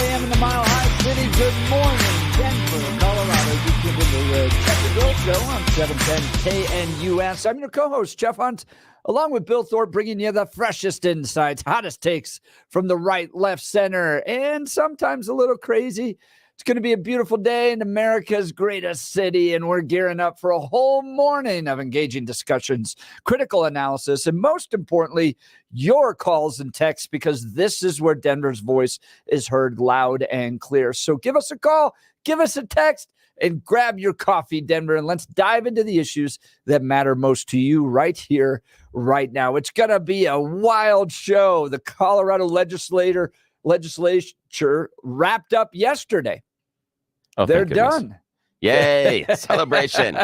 a.m. in the Mile High City. Good morning, Denver, Colorado. You tuned into the Check and Bill Show on 710 KNUS. I'm your co-host, Jeff Hunt, along with Bill Thorpe, bringing you the freshest insights, hottest takes from the right, left, center, and sometimes a little crazy. It's going to be a beautiful day in America's greatest city, and we're gearing up for a whole morning of engaging discussions, critical analysis, and most importantly, your calls and texts, because this is where Denver's voice is heard loud and clear. So give us a call, give us a text, and grab your coffee, Denver, and let's dive into the issues that matter most to you right here, right now. It's going to be a wild show. The Colorado legislature wrapped up yesterday. Oh, they're done. Yay. Celebration.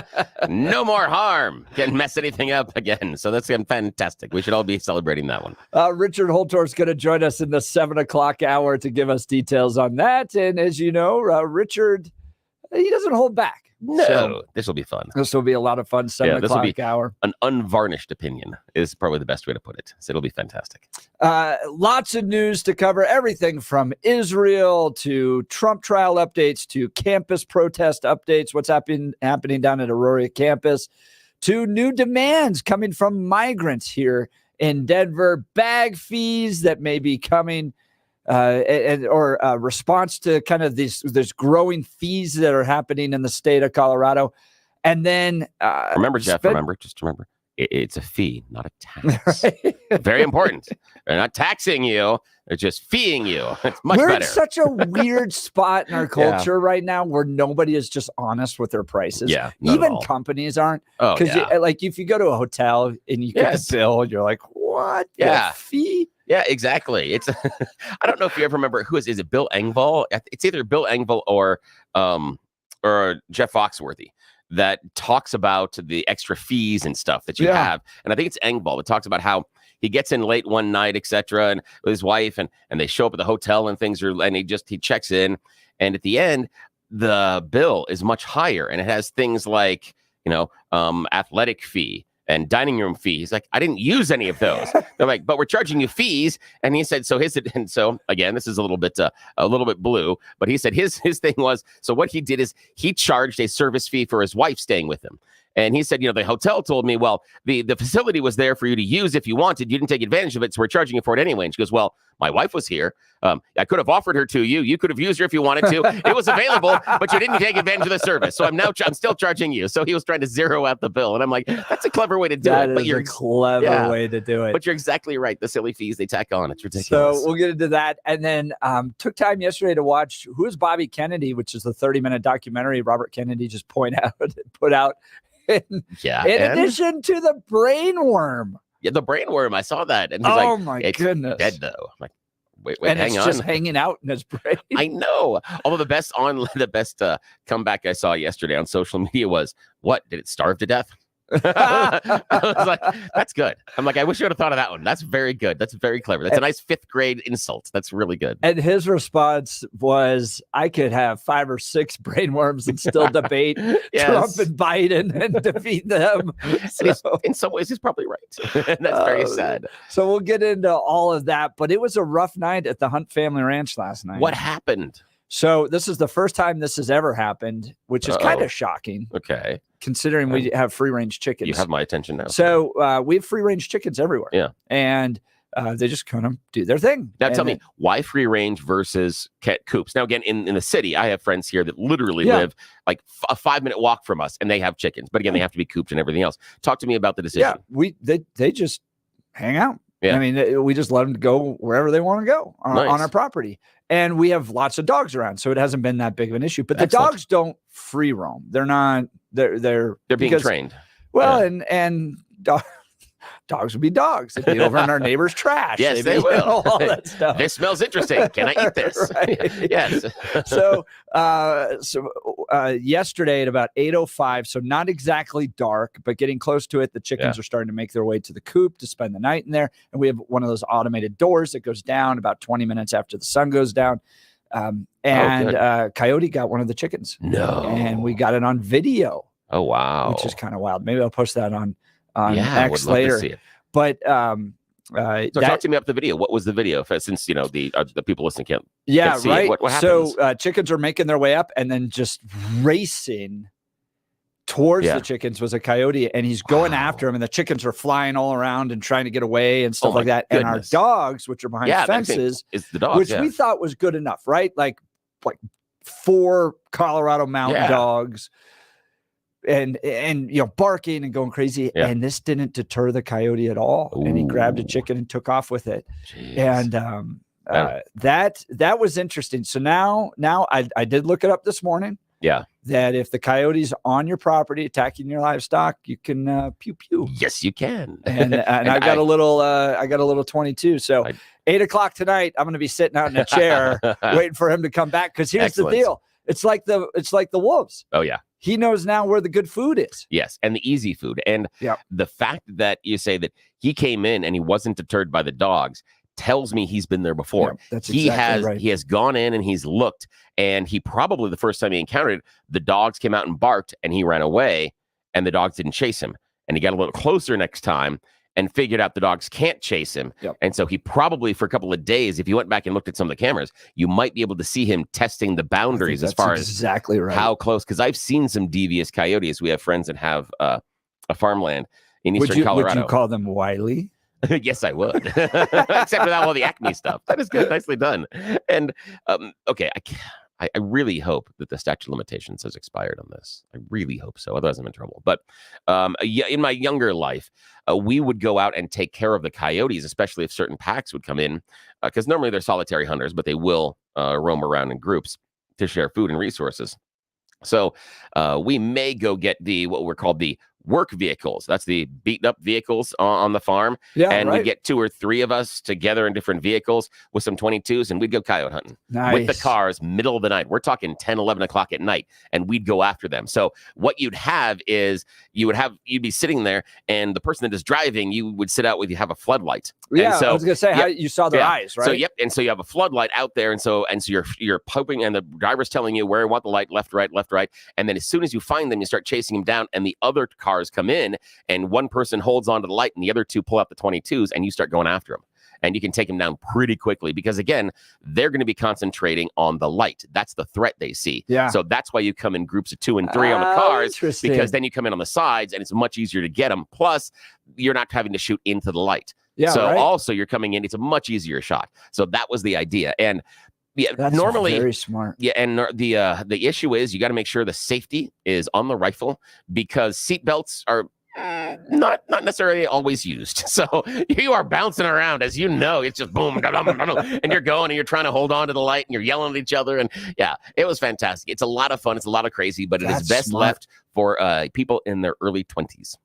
No more harm. Can't mess anything up again. So that's fantastic. We should all be celebrating that one. Richard Holtorf is going to join us in the 7 o'clock hour to give us details on that. And as you know, Richard, he doesn't hold back. No, so this will be fun. This will be a lot of fun. 7 o'clock hour. An unvarnished opinion is probably the best way to put it. So it'll be fantastic. Lots of news to cover. Everything from Israel to Trump trial updates to campus protest updates. What's happening down at Aurora campus to new demands coming from migrants here in Denver. Bag fees that may be coming. Or response to kind of these growing fees that are happening in the state of Colorado. And then remember, Jeff, remember, it's a fee, not a tax. Right? Very important. They're not taxing you. They're just feeing you. It's much better. We're in such a weird spot in our culture right now where nobody is just honest with their prices. Yeah, even companies aren't. Because like if you go to a hotel and you get the bill, you're like, what? Yeah. Fee? Yeah, exactly. It's I don't know if you ever remember who is it Bill Engvall? It's either Bill Engvall or Jeff Foxworthy that talks about the extra fees and stuff that you have. And I think it's Engvall that talks about how he gets in late one night, etc., and with his wife, and they show up at the hotel and things are, and he checks in, and at the end the bill is much higher, and it has things like athletic fee and dining room fee. He's like, I didn't use any of those. They're like, but we're charging you fees. And he said, and so again, this is a little bit blue, but he said his thing was, so what he did is he charged a service fee for his wife staying with him. And he said, the hotel told me, well, the facility was there for you to use if you wanted. You didn't take advantage of it, so we're charging you for it anyway. And she goes, well, my wife was here. I could have offered her to you. You could have used her if you wanted to. It was available, but you didn't take advantage of the service. So I'm still charging you. So he was trying to zero out the bill. And I'm like, that's a clever way to do it. But you're a clever way to do it. But you're exactly right. The silly fees they tack on. It's ridiculous. So we'll get into that. And then took time yesterday to watch Who is Bobby Kennedy, which is the 30-minute documentary Robert Kennedy just put out. In addition to the brainworm. Yeah, the brainworm. I saw that. And he's oh, my goodness. Dead, though. I'm like, wait, and hang it's on. Just hanging out in his brain. I know. Although the best comeback I saw yesterday on social media was, what? Did it starve to death? I was like, that's good. I'm like, I wish you would have thought of that one. That's very good. That's very clever. That's a nice 5th grade insult. That's really good. And his response was, I could have 5 or 6 brainworms and still debate Trump and Biden and defeat them. So, in some ways, he's probably right. And that's very sad. So we'll get into all of that. But it was a rough night at the Hunt family ranch last night. What happened? So this is the first time this has ever happened, which is kind of shocking. Okay. Considering we have free-range chickens. You have my attention now. So we have free-range chickens everywhere. Yeah. And they just kind of do their thing. Now tell me, why free-range versus coops? Now, again, in the city, I have friends here that literally live like a 5-minute walk from us, and they have chickens. But again, they have to be cooped and everything else. Talk to me about the decision. Yeah, they just hang out. Yeah. I mean, we just let them go wherever they want to go on our property. And we have lots of dogs around, so it hasn't been that big of an issue. But the dogs don't free roam. They're not. They're being trained. Well, and dogs would be dogs. They'd be over in our neighbor's trash. Yes, they will. All that stuff. This smells interesting. Can I eat this? Right. Yes. So yesterday at about 8:05, so not exactly dark, but getting close to it, the chickens are starting to make their way to the coop to spend the night in there. And we have one of those automated doors that goes down about 20 minutes after the sun goes down. Coyote got one of the chickens. No. And we got it on video. Oh, wow. Which is kind of wild. Maybe I'll post that on I X would love later. to see it. But So talk to me about the video. What was the video? Since the people listening can't see right. What happens? So chickens are making their way up, and then just racing towards the chickens was a coyote, and he's going after him, and the chickens are flying all around and trying to get away and stuff like that. Goodness. And our dogs, which are behind fences, is the dogs, which we thought was good enough, right? Like 4 Colorado Mountain dogs. And barking and going crazy, and this didn't deter the coyote at all. Ooh. And he grabbed a chicken and took off with it. Jeez. And that was interesting. So now I did look it up this morning. Yeah, that if the coyote's on your property attacking your livestock, you can pew pew. Yes, you can. And I got a little 22. So 8 o'clock tonight, I'm going to be sitting out in a chair waiting for him to come back. Because here's the deal: it's like the wolves. Oh yeah. He knows now where the good food is. Yes, and the easy food. And the fact that you say that he came in and he wasn't deterred by the dogs tells me he's been there before. Yeah, that's exactly right. He has gone in and he's looked, and he probably, the first time he encountered it, the dogs came out and barked, and he ran away, and the dogs didn't chase him. And he got a little closer next time and figured out the dogs can't chase him. Yep. And so he probably, for a couple of days, if you went back and looked at some of the cameras, you might be able to see him testing the boundaries as far as how close. Because I've seen some devious coyotes. We have friends that have a farmland in eastern Colorado. Would you call them wily? Yes, I would. Except without all the acne stuff. That is good. Nicely done. And okay, I really hope that the statute of limitations has expired on this. I really hope so. Otherwise, I'm in trouble. But in my younger life, we would go out and take care of the coyotes, especially if certain packs would come in, because normally they're solitary hunters, but they will roam around in groups to share food and resources. So we may go get what were called the work vehicles. That's the beaten up vehicles on the farm. Yeah, and we'd get 2 or 3 of us together in different vehicles with some 22s, and we'd go coyote hunting with the cars middle of the night. We're talking 10, 11 o'clock at night, and we'd go after them. So what you'd have is you'd be sitting there, and the person that is driving, you would sit out with, you have a floodlight. Yeah, and so, I was going to say, how you saw their eyes, right? So, and so you have a floodlight out there, and so you're poking, and the driver's telling you where you want the light, left, right, and then as soon as you find them, you start chasing them down, and the other cars come in, and one person holds onto the light, and the other 2 pull out the 22s, and you start going after them. And you can take them down pretty quickly because, again, they're going to be concentrating on the light. That's the threat they see. Yeah. So that's why you come in groups of 2 and 3 on the cars, because then you come in on the sides, and it's much easier to get them. Plus, you're not having to shoot into the light. Yeah. So also you're coming in, it's a much easier shot. So that was the idea. And that's normally very smart. Yeah, and the issue is you got to make sure the safety is on the rifle, because seatbelts are not necessarily always used. So you are bouncing around, as you know, it's just boom, and you're going and you're trying to hold on to the light and you're yelling at each other. And yeah, it was fantastic. It's a lot of fun. It's a lot of crazy, but it is best left for people in their early 20s.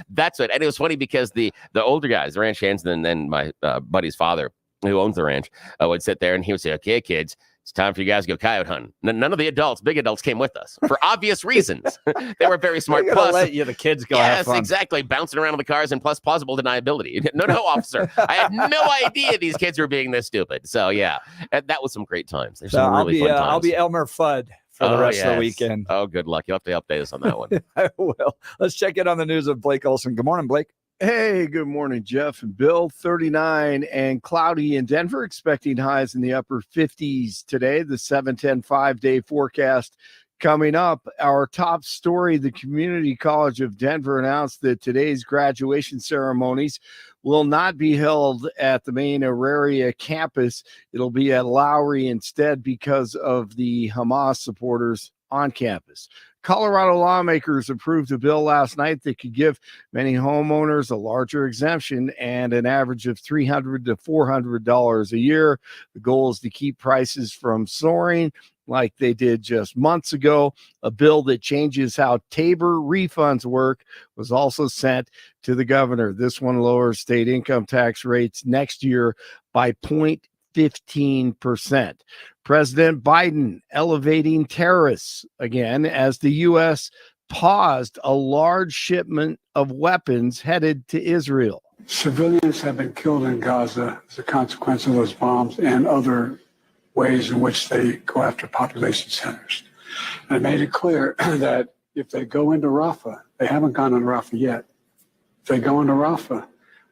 That's it. And it was funny because the older guys, the ranch hands, and then my buddy's father, who owns the ranch, would sit there and he would say, "Okay, kids, it's time for you guys to go coyote hunting." None of the big adults came with us for obvious reasons. They were very smart. Plus, let the kids go. Yes, exactly. Bouncing around in the cars, and plus plausible deniability. No, officer. I had no idea these kids were being this stupid. So yeah, that was some great times. There's some really fun times. I'll be Elmer Fudd for the rest of the weekend. Oh, good luck. You'll have to update us on that one. I will. Let's check in on the news with Blake Olson. Good morning, Blake. Hey, good morning, Jeff and Bill. 39 and cloudy in Denver, expecting highs in the upper 50s today. The 7-10 5-day forecast coming up. Our top story, the Community College of Denver announced that today's graduation ceremonies will not be held at the main Auraria campus. It'll be at Lowry instead because of the Hamas supporters on campus. Colorado lawmakers approved a bill last night that could give many homeowners a larger exemption and an average of $300 to $400 a year. The goal is to keep prices from soaring like they did just months ago. A bill that changes how Tabor refunds work was also sent to the governor. This one lowers state income tax rates next year by 0.15%. President Biden elevating terrorists again as the U.S. paused a large shipment of weapons headed to Israel. Civilians have been killed in Gaza as a consequence of those bombs and other ways in which they go after population centers. And I made it clear that if they go into Rafah, they haven't gone into Rafah yet. If they go into Rafah,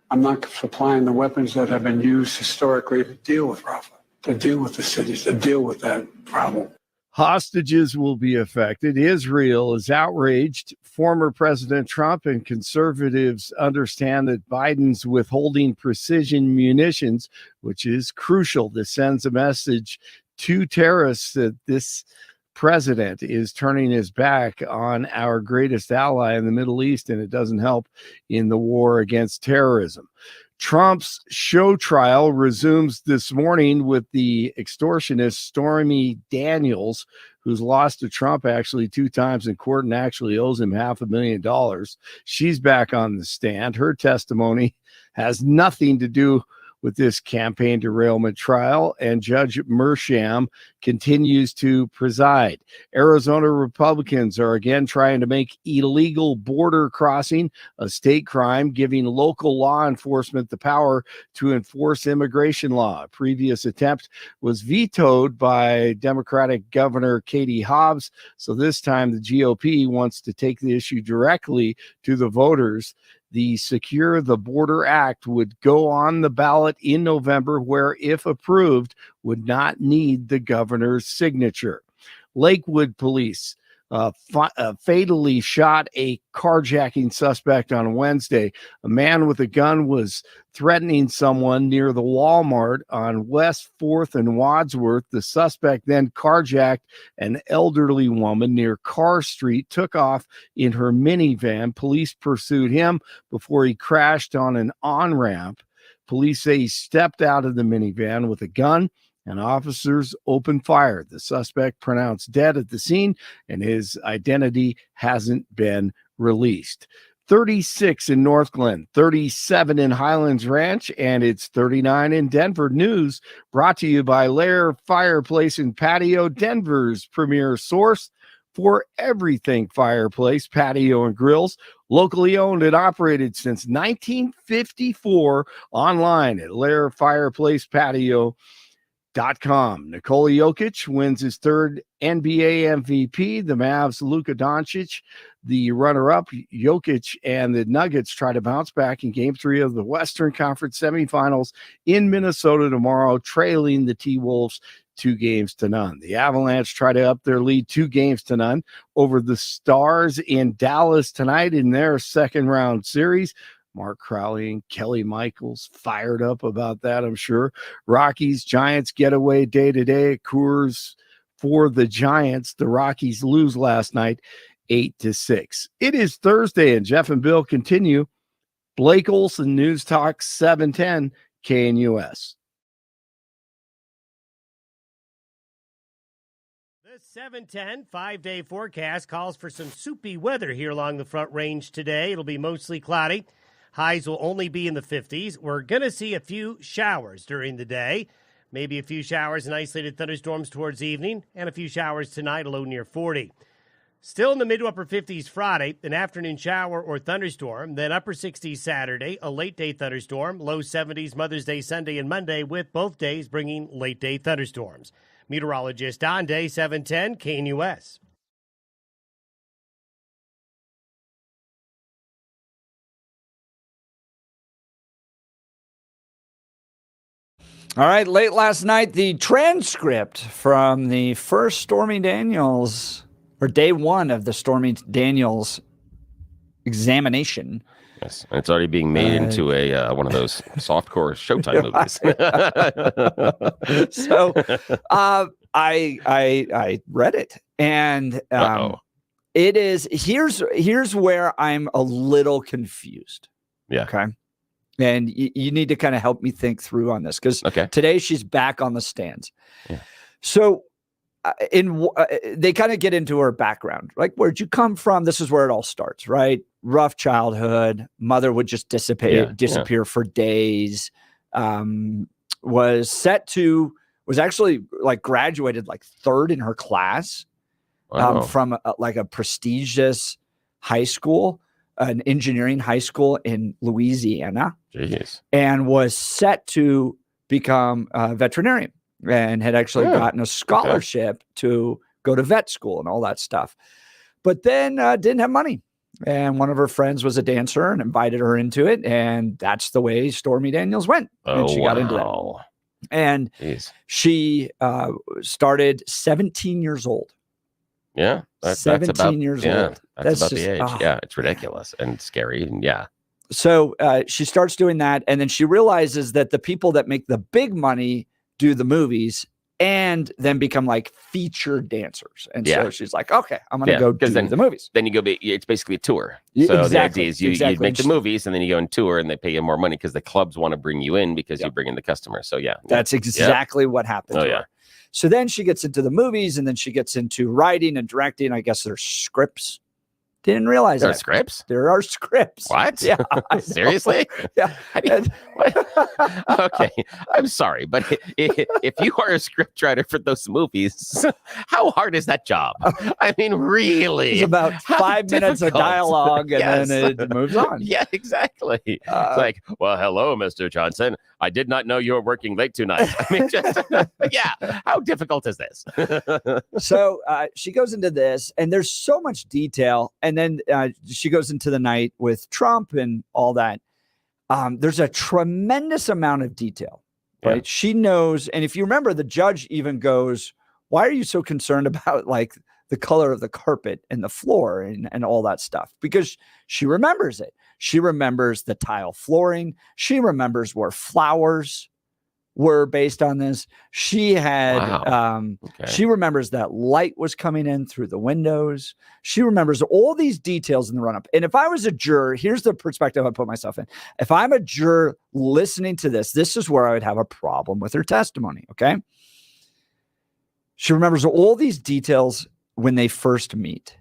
I'm not supplying the weapons that have been used historically to deal with Rafah, to deal with the cities, to deal with that problem. Hostages will be affected. Israel is outraged. Former President Trump and conservatives understand that Biden's withholding precision munitions, which is crucial. This sends a message to terrorists that this president is turning his back on our greatest ally in the Middle East, and it doesn't help in the war against terrorism. Trump's show trial resumes this morning with the extortionist Stormy Daniels, who's lost to Trump actually 2 times in court and actually owes him $500,000. She's back on the stand. Her testimony has nothing to do with this campaign derailment trial, and Judge Mersham continues to preside. Arizona Republicans are again trying to make illegal border crossing a state crime, giving local law enforcement the power to enforce immigration law. A previous attempt was vetoed by Democratic Governor Katie Hobbs, so this time the GOP wants to take the issue directly to the voters. The Secure the Border Act would go on the ballot in November, where, if approved, would not need the governor's signature. Lakewood police fatally shot a carjacking suspect on Wednesday. A man with a gun was threatening someone near the Walmart on West 4th and Wadsworth. The suspect then carjacked an elderly woman near Carr Street, took off in her minivan. Police pursued him before he crashed on an on-ramp. Police say he stepped out of the minivan with a gun, and officers opened fire. The suspect pronounced dead at the scene, and his identity hasn't been released. 36 in Northglenn, 37 in Highlands Ranch, and it's 39 in Denver. News brought to you by Lair Fireplace and Patio, Denver's premier source for everything fireplace, patio, and grills. Locally owned and operated since 1954. Online at lairfireplacepatio.com. Nikola Jokic wins his 3rd NBA MVP. The Mavs' Luka Doncic, the runner-up. Jokic and the Nuggets try to bounce back in Game 3 of the Western Conference semifinals in Minnesota tomorrow, trailing the T-Wolves 2-0. The Avalanche try to up their lead 2-0 over the Stars in Dallas tonight in their second-round series. Mark Crowley and Kelly Michaels fired up about that, I'm sure. Rockies, Giants getaway day to day at Coors for the Giants. The Rockies lose last night 8-6. It is Thursday, and Jeff and Bill continue. Blake Olson, News Talk 710 KNUS. The 710 5-day forecast calls for some soupy weather here along the Front Range today. It'll be mostly cloudy. Highs will only be in the 50s. We're going to see a few showers during the day, maybe a few showers and isolated thunderstorms towards evening, and a few showers tonight, a low near 40. Still in the mid to upper 50s Friday, an afternoon shower or thunderstorm, then upper 60s Saturday, a late day thunderstorm, low 70s Mother's Day Sunday and Monday, with both days bringing late day thunderstorms. Meteorologist Don Day, 710 KNUS. All right, late last night, the transcript from the first Stormy Daniels, or day 1 of the Stormy Daniels examination. Yes, and it's already being made into a one of those softcore Showtime movies. So I read it, and it is here's where I'm a little confused. Yeah. Okay. And you need to kind of help me think through on this, because today she's back on the stands. Yeah. So they kind of get into her background. Like, where'd you come from? This is where it all starts, right? Rough childhood. Mother would just disappear for days. Was actually like graduated like 3rd in her class from a prestigious high school. An engineering high school in Louisiana. Jeez. And was set to become a veterinarian, and had actually gotten a scholarship to go to vet school and all that stuff. But then didn't have money. And one of her friends was a dancer and invited her into it. And that's the way Stormy Daniels went. And she got into that. And she started 17 years old. Yeah. That's 17 years old. That's about just, the age. Yeah. It's ridiculous and scary. And So she starts doing that. And then she realizes that the people that make the big money do the movies and then become like featured dancers. And so she's like, okay, I'm going to go do the movies. Then you go, it's basically a tour. So the idea is you make the movies and then you go on tour and they pay you more money because the clubs want to bring you in because you bring in the customers. So that's exactly what happened to her. So then she gets into the movies and then she gets into writing and directing. I guess there's scripts. Didn't realize there are scripts. There are scripts. What? Yeah. Seriously? Yeah. Okay. I'm sorry, but if you are a script writer for those movies, how hard is that job? I mean, really? It's about 5 minutes of dialogue and then it moves on. Yeah, exactly. It's like, well, hello, Mr. Johnson. I did not know you were working late tonight. I mean, just, how difficult is this? So she goes into this and there's so much detail. And then she goes into the night with Trump and all that. There's a tremendous amount of detail, right? Yeah. She knows. And if you remember, the judge even goes, why are you so concerned about like the color of the carpet and the floor and all that stuff? Because she remembers it. She remembers the tile flooring. She remembers where flowers were based on this. She had, she remembers that light was coming in through the windows. She remembers all these details in the run-up. And if I was a juror, here's the perspective I put myself in. If I'm a juror listening to this, this is where I would have a problem with her testimony. Okay. She remembers all these details when they first meet.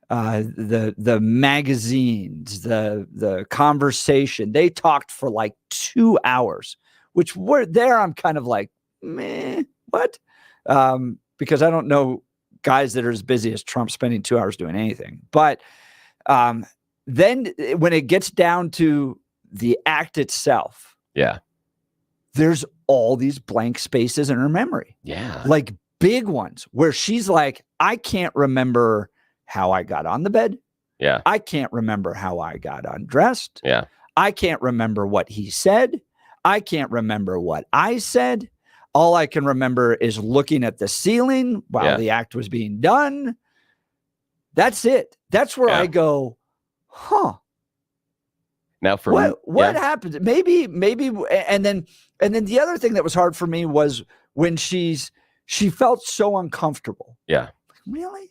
The magazines, the conversation. They talked for like 2 hours. Which were there, I'm kind of like, meh, what? Because I don't know guys that are as busy as Trump spending 2 hours doing anything. But then when it gets down to the act itself, there's all these blank spaces in her memory. Yeah. Like big ones where she's like, I can't remember how I got on the bed. Yeah. I can't remember how I got undressed. Yeah. I can't remember what he said. I can't remember what I said. All I can remember is looking at the ceiling while the act was being done. That's it. That's where I go, huh. Now for what happened? Maybe, and then the other thing that was hard for me was when she felt so uncomfortable. Yeah. Really?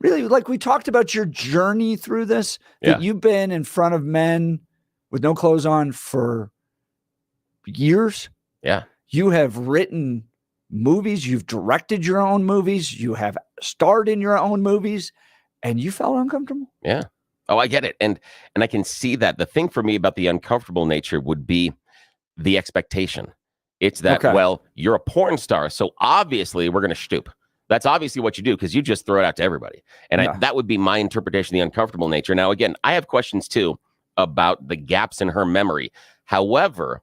Like we talked about your journey through this, that you've been in front of men with no clothes on for years. Yeah. You have written movies, you've directed your own movies, you have starred in your own movies, and you felt uncomfortable. Yeah. Oh, I get it. And I can see that. The thing for me about the uncomfortable nature would be the expectation. It's that, well, you're a porn star, so obviously we're going to stoop. That's obviously what you do because you just throw it out to everybody. And that would be my interpretation of the uncomfortable nature. Now, again, I have questions too about the gaps in her memory. However,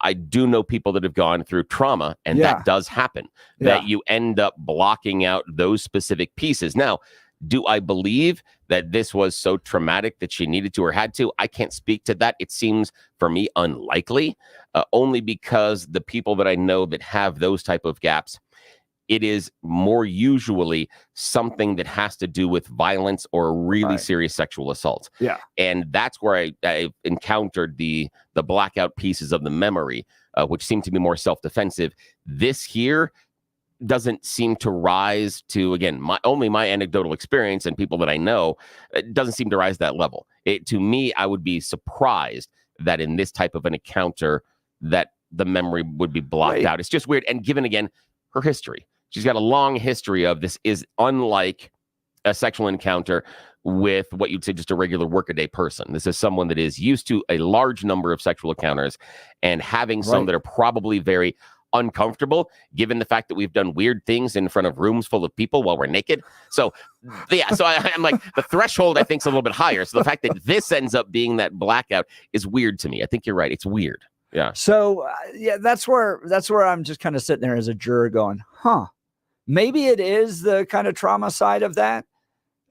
I do know people that have gone through trauma, and that does happen, that you end up blocking out those specific pieces. Now, do I believe that this was so traumatic that she needed to or had to? I can't speak to that. It seems, for me, unlikely, only because the people that I know that have those type of gaps, it is more usually something that has to do with violence or really serious sexual assault. Yeah. And that's where I encountered the blackout pieces of the memory, which seem to be more self-defensive. This here doesn't seem to rise to, again, my anecdotal experience and people that I know, it doesn't seem to rise to that level. To me, I would be surprised that in this type of an encounter that the memory would be blocked out. It's just weird. And given, again, her history. She's got a long history of this is unlike a sexual encounter with what you'd say just a regular workaday person. This is someone that is used to a large number of sexual encounters and having some that are probably very uncomfortable, given the fact that we've done weird things in front of rooms full of people while we're naked. So, so I'm like, the threshold I think is a little bit higher. So the fact that this ends up being that blackout is weird to me. I think you're right. It's weird. Yeah. So that's where I'm just kind of sitting there as a juror going, huh, maybe it is the kind of trauma side of that.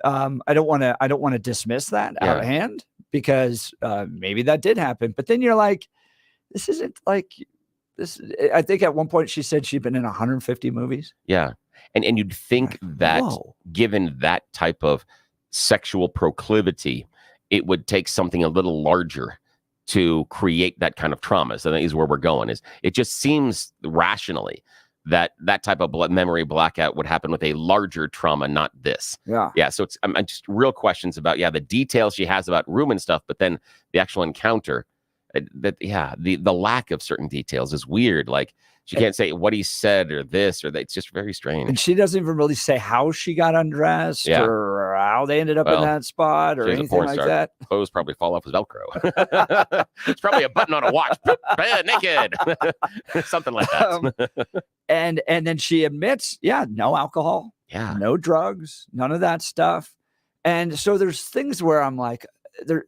I don't want to dismiss that out of hand, because maybe that did happen. But then you're like, this isn't like this. I think at one point she said she'd been in 150 movies. Yeah. And you'd think that given that type of sexual proclivity, it would take something a little larger to create that kind of trauma. So that is where we're going. Is it just seems rationally that type of memory blackout would happen with a larger trauma, not this. Yeah. So it's I'm just real questions about the details she has about room and stuff, but then the actual encounter, the lack of certain details is weird. Like she can't say what he said or this or that. It's just very strange. And she doesn't even really say how she got undressed or how they ended up in that spot or anything like that. Clothes probably fall off with Velcro. It's probably a button on a watch. Naked. Something like that. And then she admits, no alcohol, no drugs, none of that stuff. And so there's things where I'm like, there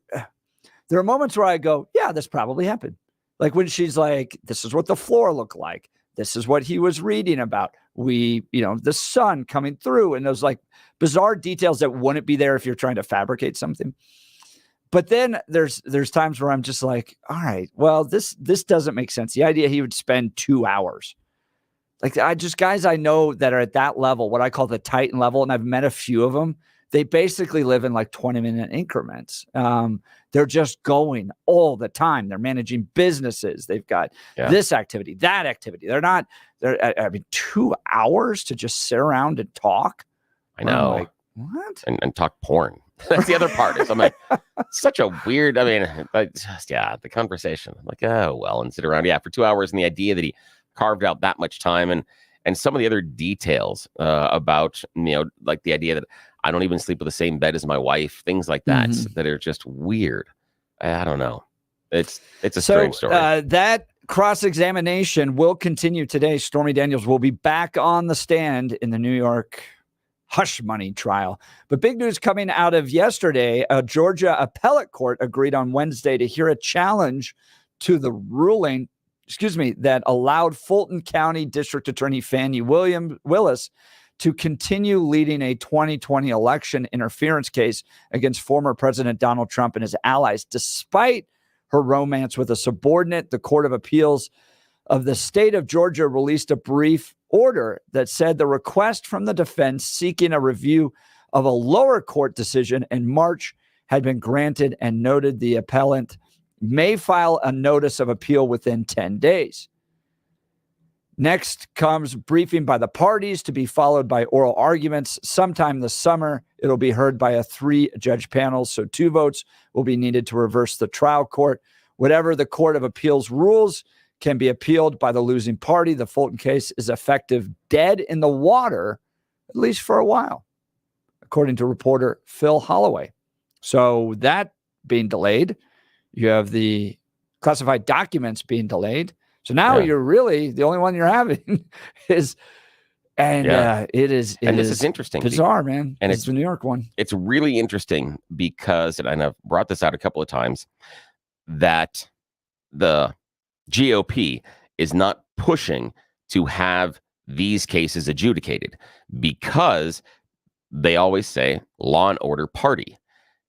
are moments where I go, this probably happened. Like when she's like, this is what the floor looked like. This is what he was reading about. The sun coming through, and those like bizarre details that wouldn't be there if you're trying to fabricate something. But then there's times where I'm just like, all right, well, this doesn't make sense. The idea he would spend 2 hours. Like guys I know that are at that level, what I call the Titan level, and I've met a few of them. They basically live in like 20-minute increments. They're just going all the time. They're managing businesses. They've got this activity, that activity. They're 2 hours to just sit around and talk. I know. Like, what? And talk porn. That's the other part. I'm like, such a weird, the conversation. I'm like, oh, well, and sit around. For 2 hours. And the idea that he carved out that much time and some of the other details about, like the idea that I don't even sleep with the same bed as my wife, things like that, that are just weird. I don't know. It's a strange story. That cross-examination will continue today. Stormy Daniels will be back on the stand in the New York hush money trial. But big news coming out of yesterday, a Georgia appellate court agreed on Wednesday to hear a challenge to the ruling, that allowed Fulton County District Attorney Fanni Willis to continue leading a 2020 election interference case against former President Donald Trump and his allies. Despite her romance with a subordinate, the Court of Appeals of the state of Georgia released a brief order that said the request from the defense seeking a review of a lower court decision in March had been granted, and noted the appellant may file a notice of appeal within 10 days. Next comes briefing by the parties, to be followed by oral arguments sometime this summer. It'll be heard by a 3-judge panel, so 2 votes will be needed to reverse the trial court. Whatever the Court of Appeals rules can be appealed by the losing party. The Fulton case is effective dead in the water, at least for a while, according to reporter Phil Holloway. So that being delayed, you have the classified documents being delayed. So now you're really the only one you're having is, it is interesting, bizarre, man. And it's the New York one. It's really interesting because, and I've brought this out a couple of times, that the GOP is not pushing to have these cases adjudicated because they always say law and order party.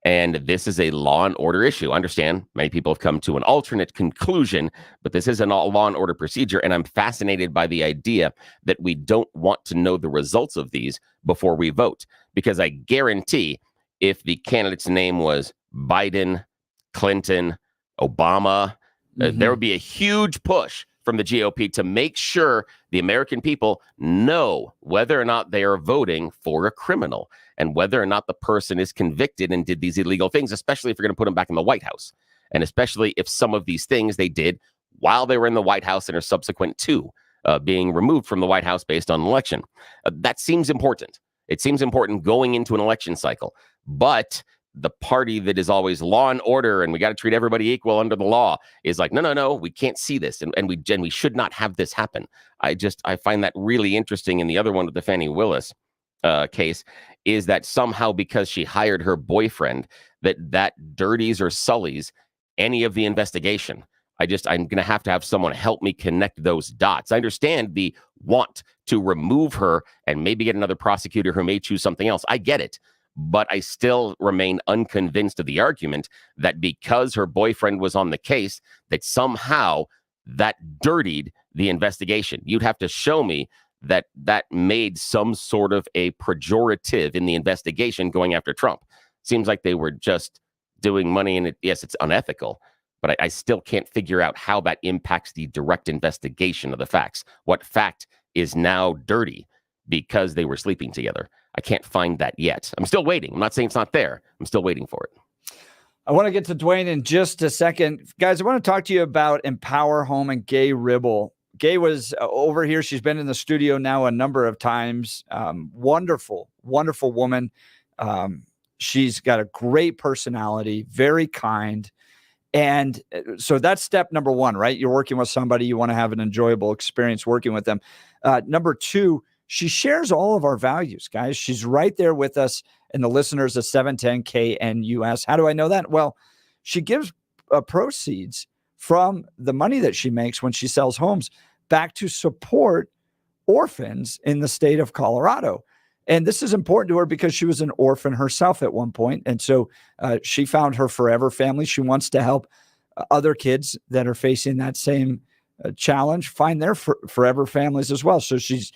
And this is a law and order issue. I understand many people have come to an alternate conclusion, but this is a law and order procedure. And I'm fascinated by the idea that we don't want to know the results of these before we vote, because I guarantee if the candidate's name was Biden, Clinton, Obama, there would be a huge push from the GOP to make sure the American people know whether or not they are voting for a criminal and whether or not the person is convicted and did these illegal things, especially if you're going to put them back in the White House. And especially if some of these things they did while they were in the White House and are subsequent to being removed from the White House based on an election. That seems important. It seems important going into an election cycle. But the party that is always law and order and we got to treat everybody equal under the law is like, no, we can't see this. And we should not have this happen. I find that really interesting. And the other one with the Fanni Willis case is that somehow because she hired her boyfriend, that dirties or sullies any of the investigation. I'm going to have someone help me connect those dots. I understand the want to remove her and maybe get another prosecutor who may choose something else. I get it. But I still remain unconvinced of the argument that because her boyfriend was on the case, that somehow that dirtied the investigation. You'd have to show me that made some sort of a pejorative in the investigation going after Trump. Seems like they were just doing money, and yes, it's unethical, but I still can't figure out how that impacts the direct investigation of the facts. What fact is now dirty because they were sleeping together? I can't find that yet. I'm still waiting. I'm not saying it's not there. I'm still waiting for it. I want to get to Dwayne in just a second. Guys, I want to talk to you about Empower Home and Gay Ribble. Gay was over here. She's been in the studio now a number of times. Wonderful, wonderful woman. She's got a great personality, very kind. And so that's step number one, right? You're working with somebody, you want to have an enjoyable experience working with them. Number two, she shares all of our values, guys. She's right there with us and the listeners of 710 KNUS. How do I know that? Well, she gives proceeds from the money that she makes when she sells homes back to support orphans in the state of Colorado. And this is important to her because she was an orphan herself at one point. And so she found her forever family. She wants to help other kids that are facing that same challenge find their forever families as well. So she's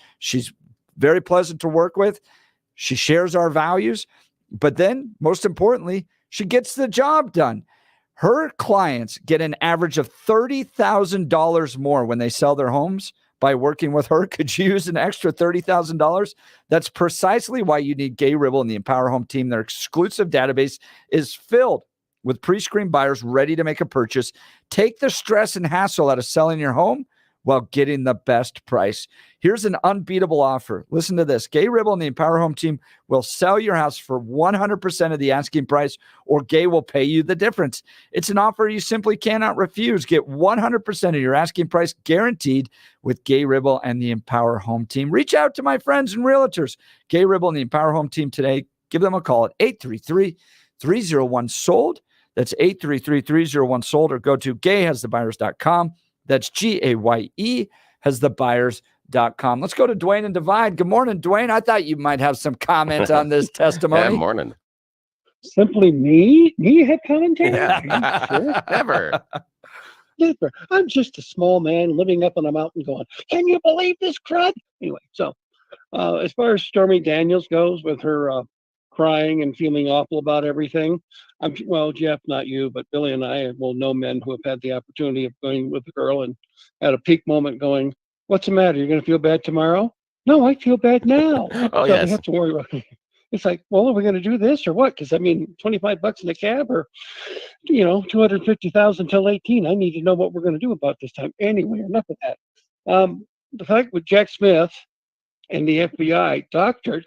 very pleasant to work with. She shares our values, but then most importantly, she gets the job done. Her clients get an average of $30,000 more when they sell their homes by working with her. Could you use an extra $30,000? That's precisely why you need Gay Ribble and the Empower Home team. Their exclusive database is filled with pre-screened buyers ready to make a purchase. Take the stress and hassle out of selling your home while getting the best price. Here's an unbeatable offer. Listen to this. Gay Ribble and the Empower Home team will sell your house for 100% of the asking price, or Gay will pay you the difference. It's an offer you simply cannot refuse. Get 100% of your asking price guaranteed with Gay Ribble and the Empower Home team. Reach out to my friends and realtors. Gay Ribble and the Empower Home team today. Give them a call at 833-301-SOLD. That's 833-301-SOLD, or go to gayhasthebuyers.com. That's GAYE hasthebuyers.com. Let's go to Dwayne and Divide. Good morning, Dwayne. I thought you might have some comment on this testimony. Good morning. Simply me? Me have commentary? Yeah. Sure. Never. Never. I'm just a small man living up on a mountain going, can you believe this crud? Anyway, so as far as Stormy Daniels goes with her crying and feeling awful about everything, well, Jeff, not you, but Billy and I will know men who have had the opportunity of going with a girl and had a peak moment going, what's the matter? You're going to feel bad tomorrow? No, I feel bad now. Oh, so yes. they have to worry about it. It's like, well, are we going to do this or what? Because, I mean, $25 in a cab or, $250,000 till 18. I need to know what we're going to do about this time. Anyway, enough of that. The fact with Jack Smith and the FBI doctored,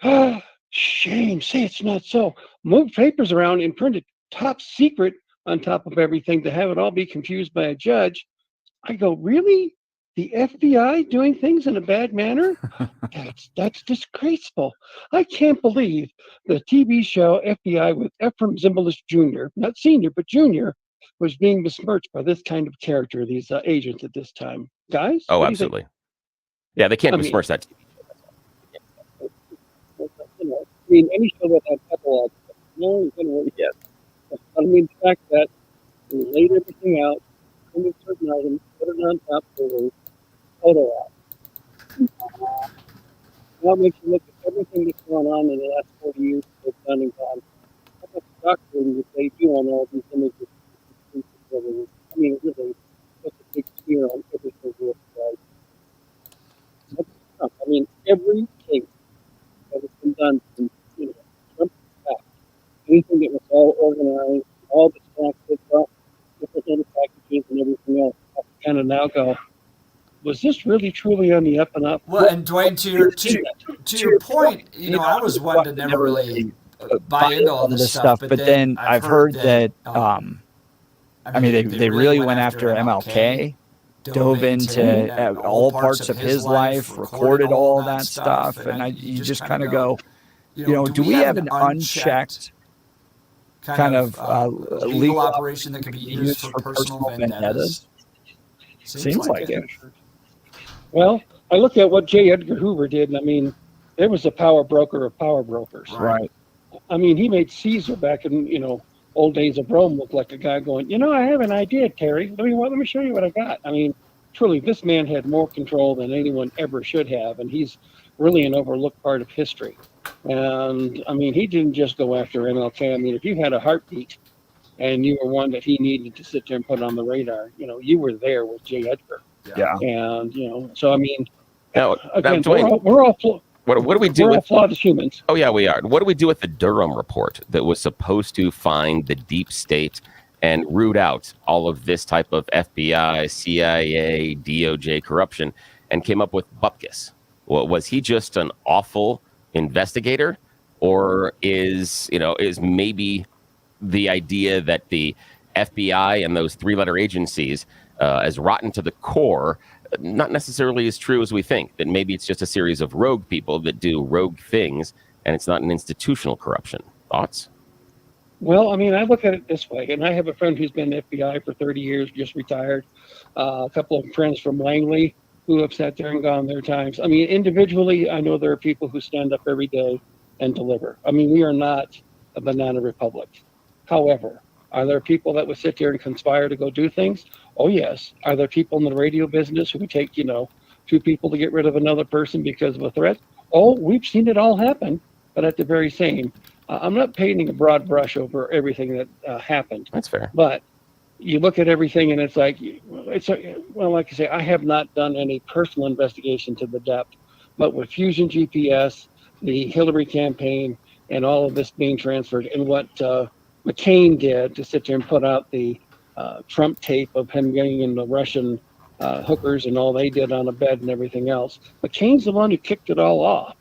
shame, say it's not so. Moved papers around and printed top secret on top of everything to have it all be confused by a judge. I go, really? The FBI doing things in a bad manner? That's disgraceful. I can't believe the TV show FBI with Ephraim Zimbalist Jr., not senior, but junior, was being besmirched by this kind of character, these agents at this time. Guys? Oh, absolutely. Yeah, they can't besmirch that. Any show that had epilogue, no one's going to work yet. I mean, the fact that we laid everything out, only certain items, put it on top of the photo op. Now it makes you look at everything that's gone on in the last 40 years they've done and gone. How much doctoring would they do on all these images? I mean, really, such a big smear on every single right? I mean, every case that has been done from Trump's back, anything that was all organized, all the snacks that brought different little packages and everything else, I kind of now go, was this really truly on the up and up? Well, and Dwayne, to your point, I was one to never really buy into all this stuff, but then I've heard that, they really went after MLK, dove into all parts of his life, recorded all that stuff, and you just kind of go, do we have an unchecked kind of legal operation that can be used for personal vendettas? Seems like it. Well, I look at what J. Edgar Hoover did, and I mean, there was a power broker of power brokers. Right. I mean, he made Caesar back in, old days of Rome look like a guy going, I have an idea, Terry. Let me show you what I got. I mean, truly, this man had more control than anyone ever should have, and he's really an overlooked part of history. And I mean, he didn't just go after MLK. I mean, if you had a heartbeat and you were one that he needed to sit there and put on the radar, you were there with J. Edgar. Yeah. And so I mean, Now, again, Dwayne, we're all what do we do we're all with flawed as humans. Oh, yeah, we are. What do we do with the Durham report that was supposed to find the deep state and root out all of this type of FBI, CIA, DOJ corruption and came up with Bupkis? Well, was he just an awful investigator, or is maybe the idea that the FBI and those three-letter agencies, as rotten to the core, not necessarily as true as we think, that maybe it's just a series of rogue people that do rogue things and it's not an institutional corruption? Thoughts? Well, I mean, I look at it this way, and I have a friend who's been in the FBI for 30 years, just retired. A couple of friends from Langley who have sat there and gone their times. I mean, individually, I know there are people who stand up every day and deliver. I mean, we are not a banana republic. However, are there people that would sit there and conspire to go do things? Oh, yes. Are there people in the radio business who would take, two people to get rid of another person because of a threat? Oh, we've seen it all happen. But at the very same, I'm not painting a broad brush over everything that happened. That's fair. But you look at everything and it's like, like I say, I have not done any personal investigation to the depth. But with Fusion GPS, the Hillary campaign, and all of this being transferred, and what McCain did to sit there and put out the Trump tape of him getting in the Russian hookers and all they did on a bed and everything else. McCain's the one who kicked it all off.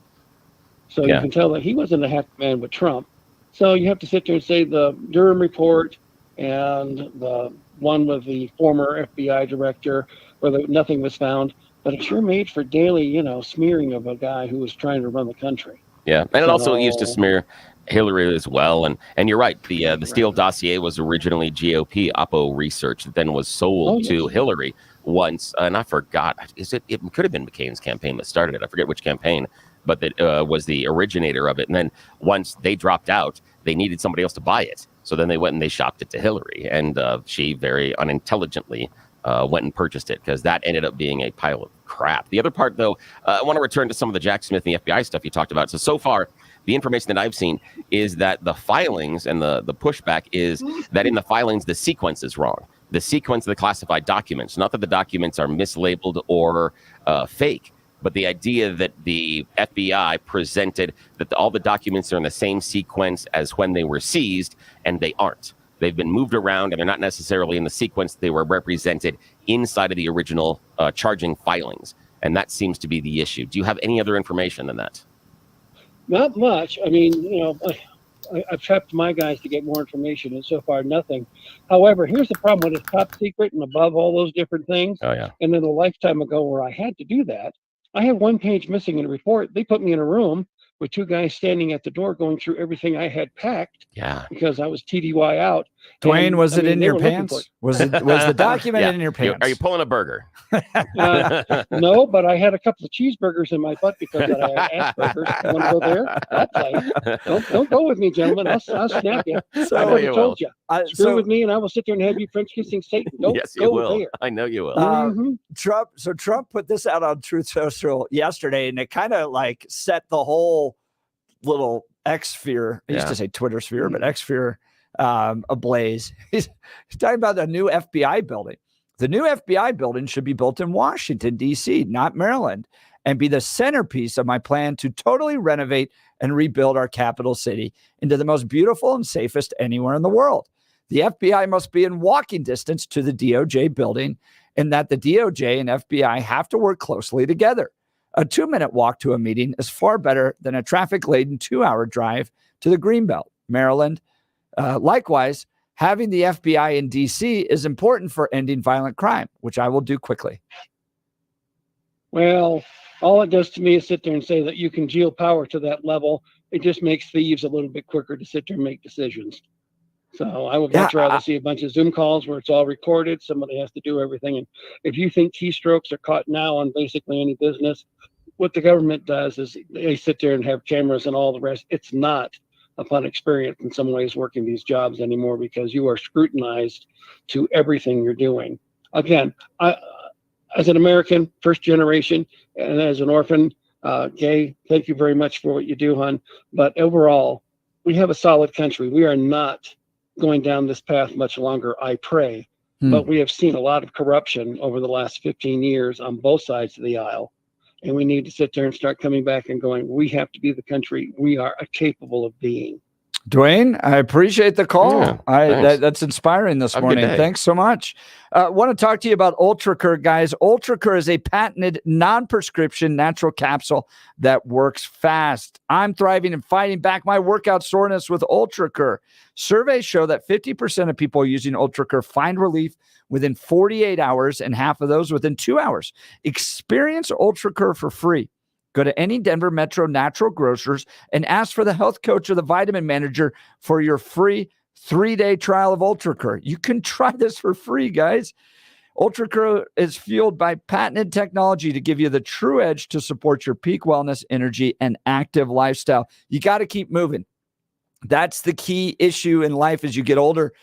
So you can tell that he wasn't a happy man with Trump. So you have to sit there and say the Durham report and the one with the former FBI director where nothing was found, but it sure made for daily, smearing of a guy who was trying to run the country. Yeah, and it also used to smear Hillary as well. And you're right, the Steele dossier was originally GOP Oppo research that then was sold to Hillary once. And I forgot, it could have been McCain's campaign that started it. I forget which campaign, but that was the originator of it. And then once they dropped out, they needed somebody else to buy it. So then they went and they shopped it to Hillary. And she very unintelligently went and purchased it because that ended up being a pile of crap. The other part, though, I want to return to some of the Jack Smith and the FBI stuff you talked about. So far, the information that I've seen is that the filings and the pushback is that in the filings, the sequence is wrong. The sequence of the classified documents, not that the documents are mislabeled or fake, but the idea that the FBI presented that all the documents are in the same sequence as when they were seized, and they aren't. They've been moved around, and they're not necessarily in the sequence they were represented inside of the original charging filings. And that seems to be the issue. Do you have any other information than that? Not much. I mean, I've prepped my guys to get more information, and so far nothing. However, here's the problem when it's top secret and above all those different things. Oh, yeah. And then a lifetime ago where I had to do that, I have one page missing in the report. They put me in a room with two guys standing at the door going through everything I had packed. Yeah. Because I was TDY out. Dwayne, was it in your pants? Was the document in your pants? Are you pulling a burger? No, but I had a couple of cheeseburgers in my butt because I had Asperger's. You want to go there? I'll play. Don't go with me, gentlemen. I'll snap you. So, I already told you. Screw with me, and I will sit there and have you French kissing Satan. Don't yes, go you will. there. I know you will. Trump put this out on Truth Social yesterday, and it kind of like set the whole little X sphere. I used to say Twitter sphere, but X sphere ablaze. He's talking about the new FBI building. The new FBI building should be built in Washington, D.C., not Maryland, and be the centerpiece of my plan to totally renovate and rebuild our capital city into the most beautiful and safest anywhere in the world. The FBI must be in walking distance to the DOJ building, and that the DOJ and FBI have to work closely together. A 2-minute walk to a meeting is far better than a traffic-laden 2-hour drive to the Greenbelt, Maryland. Likewise, having the FBI in D.C. is important for ending violent crime, which I will do quickly. Well, all it does to me is sit there and say that you can geo power to that level. It just makes thieves a little bit quicker to sit there and make decisions. So I would much rather see a bunch of Zoom calls where it's all recorded. Somebody has to do everything. And if you think keystrokes are caught now on basically any business, what the government does is they sit there and have cameras and all the rest. It's not upon experience in some ways working these jobs anymore, because you are scrutinized to everything you're doing. Again, as an American, first generation, and as an orphan, gay, thank you very much for what you do, hon. But overall, we have a solid country. We are not going down this path much longer, I pray. But we have seen a lot of corruption over the last 15 years on both sides of the aisle. And we need to sit there and start coming back and going, we have to be the country we are capable of being. Dwayne, I appreciate the call. Yeah, that's inspiring this Have a good morning. day. Thanks so much. I want to talk to you about UltraCur, guys. UltraCur is a patented non-prescription natural capsule that works fast. I'm thriving and fighting back my workout soreness with UltraCur. Surveys show that 50% of people using UltraCur find relief within 48 hours, and half of those within 2 hours. Experience UltraCur for free. Go to any Denver Metro natural grocers and ask for the health coach or the vitamin manager for your free 3-day trial of UltraCur. You can try this for free, guys. UltraCur is fueled by patented technology to give you the true edge to support your peak wellness, energy, and active lifestyle. You got to keep moving. That's the key issue in life as you get older.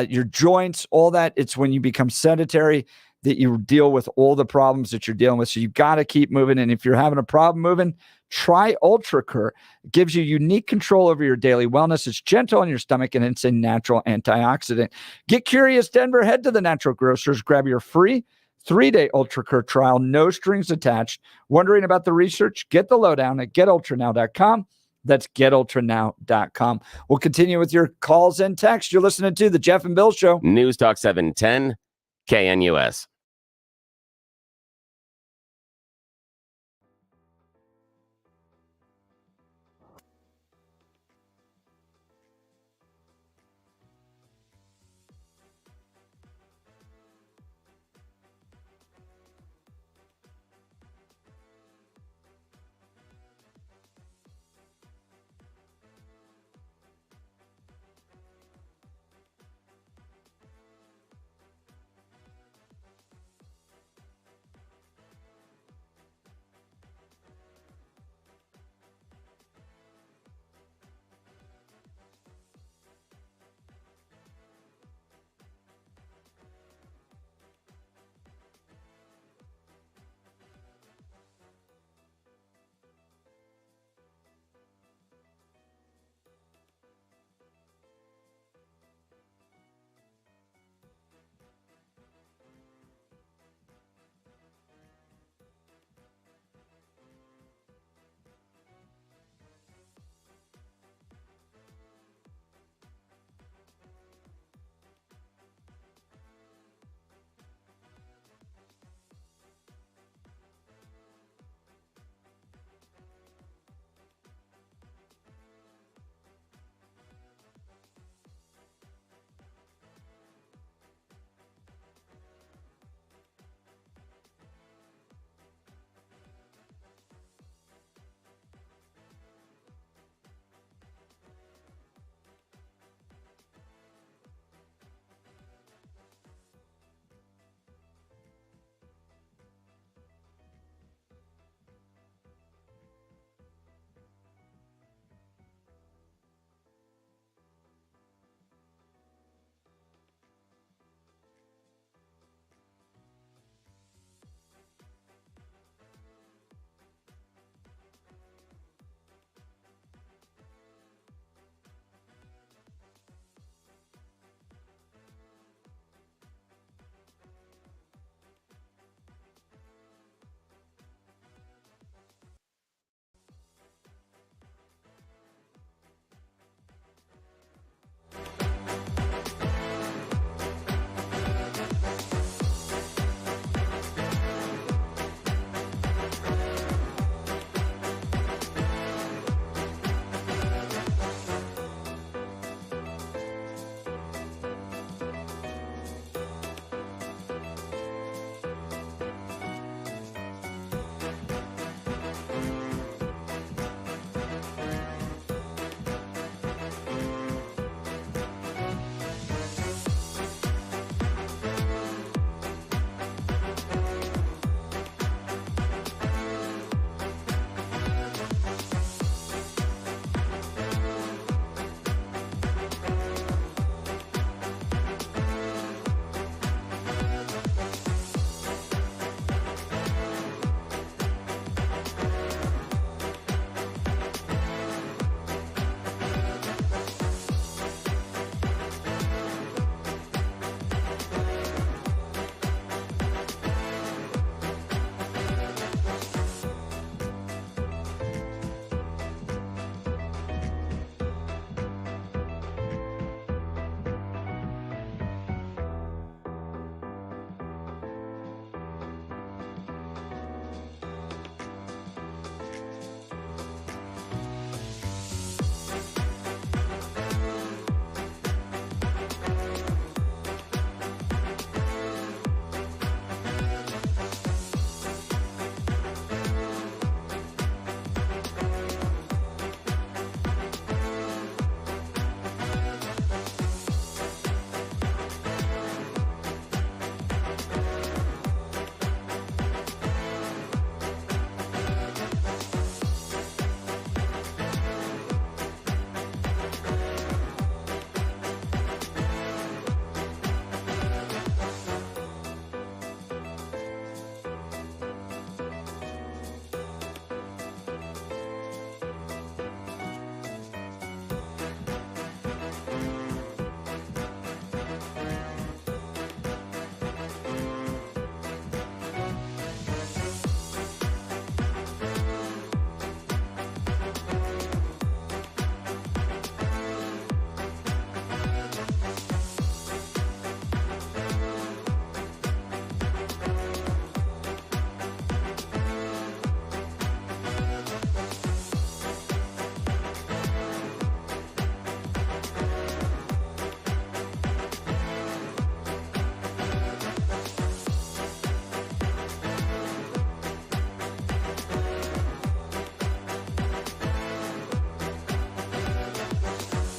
Your joints, all that. It's when you become sedentary that you deal with all the problems that you're dealing with. So you've got to keep moving. And if you're having a problem moving, try UltraCur. It gives you unique control over your daily wellness. It's gentle on your stomach, and it's a natural antioxidant. Get curious, Denver. Head to the natural grocers. Grab your free 3-day UltraCur trial. No strings attached. Wondering about the research? Get the lowdown at getultranow.com. That's getultranow.com. We'll continue with your calls and texts. You're listening to the Jeff and Bill Show. News Talk 710 KNUS.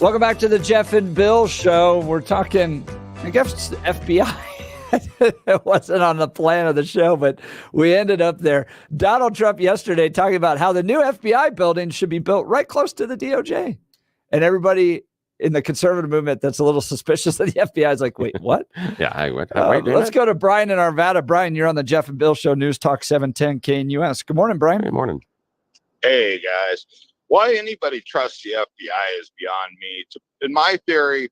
Welcome back to the Jeff and Bill Show. We're talking, I guess, FBI. It wasn't on the plan of the show, but we ended up there. Donald Trump yesterday talking about how the new FBI building should be built right close to the DOJ. And everybody in the conservative movement that's a little suspicious of the FBI is like, wait, what? Yeah, let's go to Brian in Arvada. Brian, you're on the Jeff and Bill Show, News Talk 710 KNUS. Good morning, Brian. Good morning. Hey, guys. Why anybody trusts the FBI is beyond me. In my theory,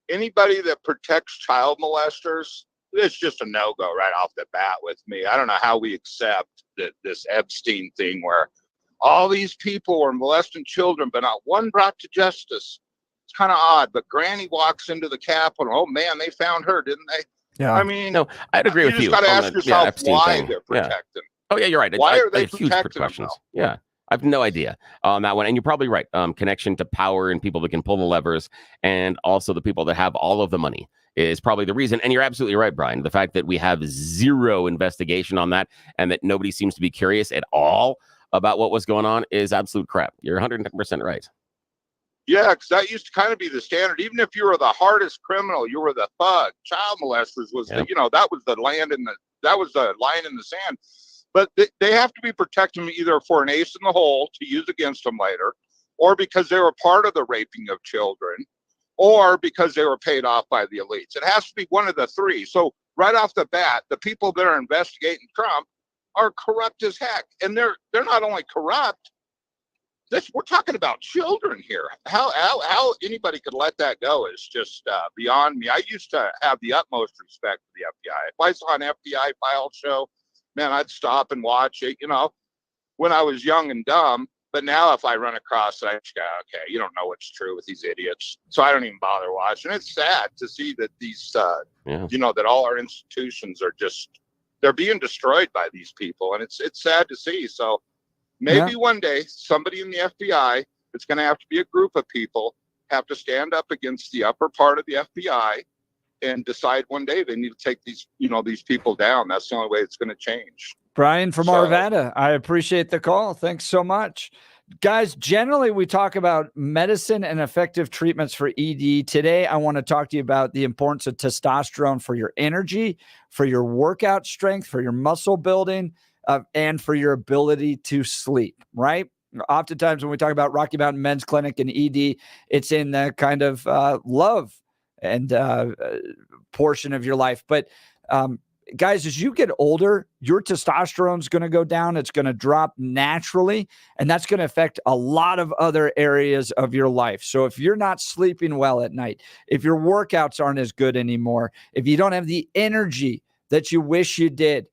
anybody that protects child molesters, it's just a no-go right off the bat with me. I don't know how we accept that this Epstein thing where all these people were molesting children, but not one brought to justice. It's kind of odd, but Granny walks into the Capitol. Oh, man, they found her, didn't they? Yeah. I mean, no, I'd agree with you. You just got to ask yourself why thing. they're protecting. Oh, yeah, you're right. Why are they huge protecting questions? them? Yeah. I have no idea on that one. And you're probably right. Connection to power and people that can pull the levers, and also the people that have all of the money is probably the reason. And you're absolutely right, Brian. The fact that we have zero investigation on that and that nobody seems to be curious at all about what was going on is absolute crap. You're 110% right. Yeah, because that used to kind of be the standard. Even if you were the hardest criminal, you were the thug. Child molesters was that was the line in the sand. But they have to be protected either for an ace in the hole to use against them later, or because they were part of the raping of children, or because they were paid off by the elites. It has to be one of the three. So right off the bat, the people that are investigating Trump are corrupt as heck. And they're not only corrupt, we're talking about children here. How anybody could let that go is just beyond me. I used to have the utmost respect for the FBI. If I saw an FBI file show, man, I'd stop and watch it, when I was young and dumb. But now if I run across it, I just go, okay, you don't know what's true with these idiots. So I don't even bother watching. It's sad to see that these, that all our institutions are they're being destroyed by these people. And it's sad to see. So maybe one day somebody in the FBI, it's going to have to be a group of people, have to stand up against the upper part of the FBI and decide one day they need to take these people down. That's the only way it's going to change. Brian from Arvada, I appreciate the call. Thanks so much. Guys, generally we talk about medicine and effective treatments for ED. Today, I want to talk to you about the importance of testosterone for your energy, for your workout strength, for your muscle building, and for your ability to sleep, right? Oftentimes when we talk about Rocky Mountain Men's Clinic and ED, it's in the kind of love and portion of your life. But guys, as you get older, your testosterone is going to go down. It's going to drop naturally, and that's going to affect a lot of other areas of your life. So if you're not sleeping well at night, if your workouts aren't as good anymore, if you don't have the energy that you wish you did,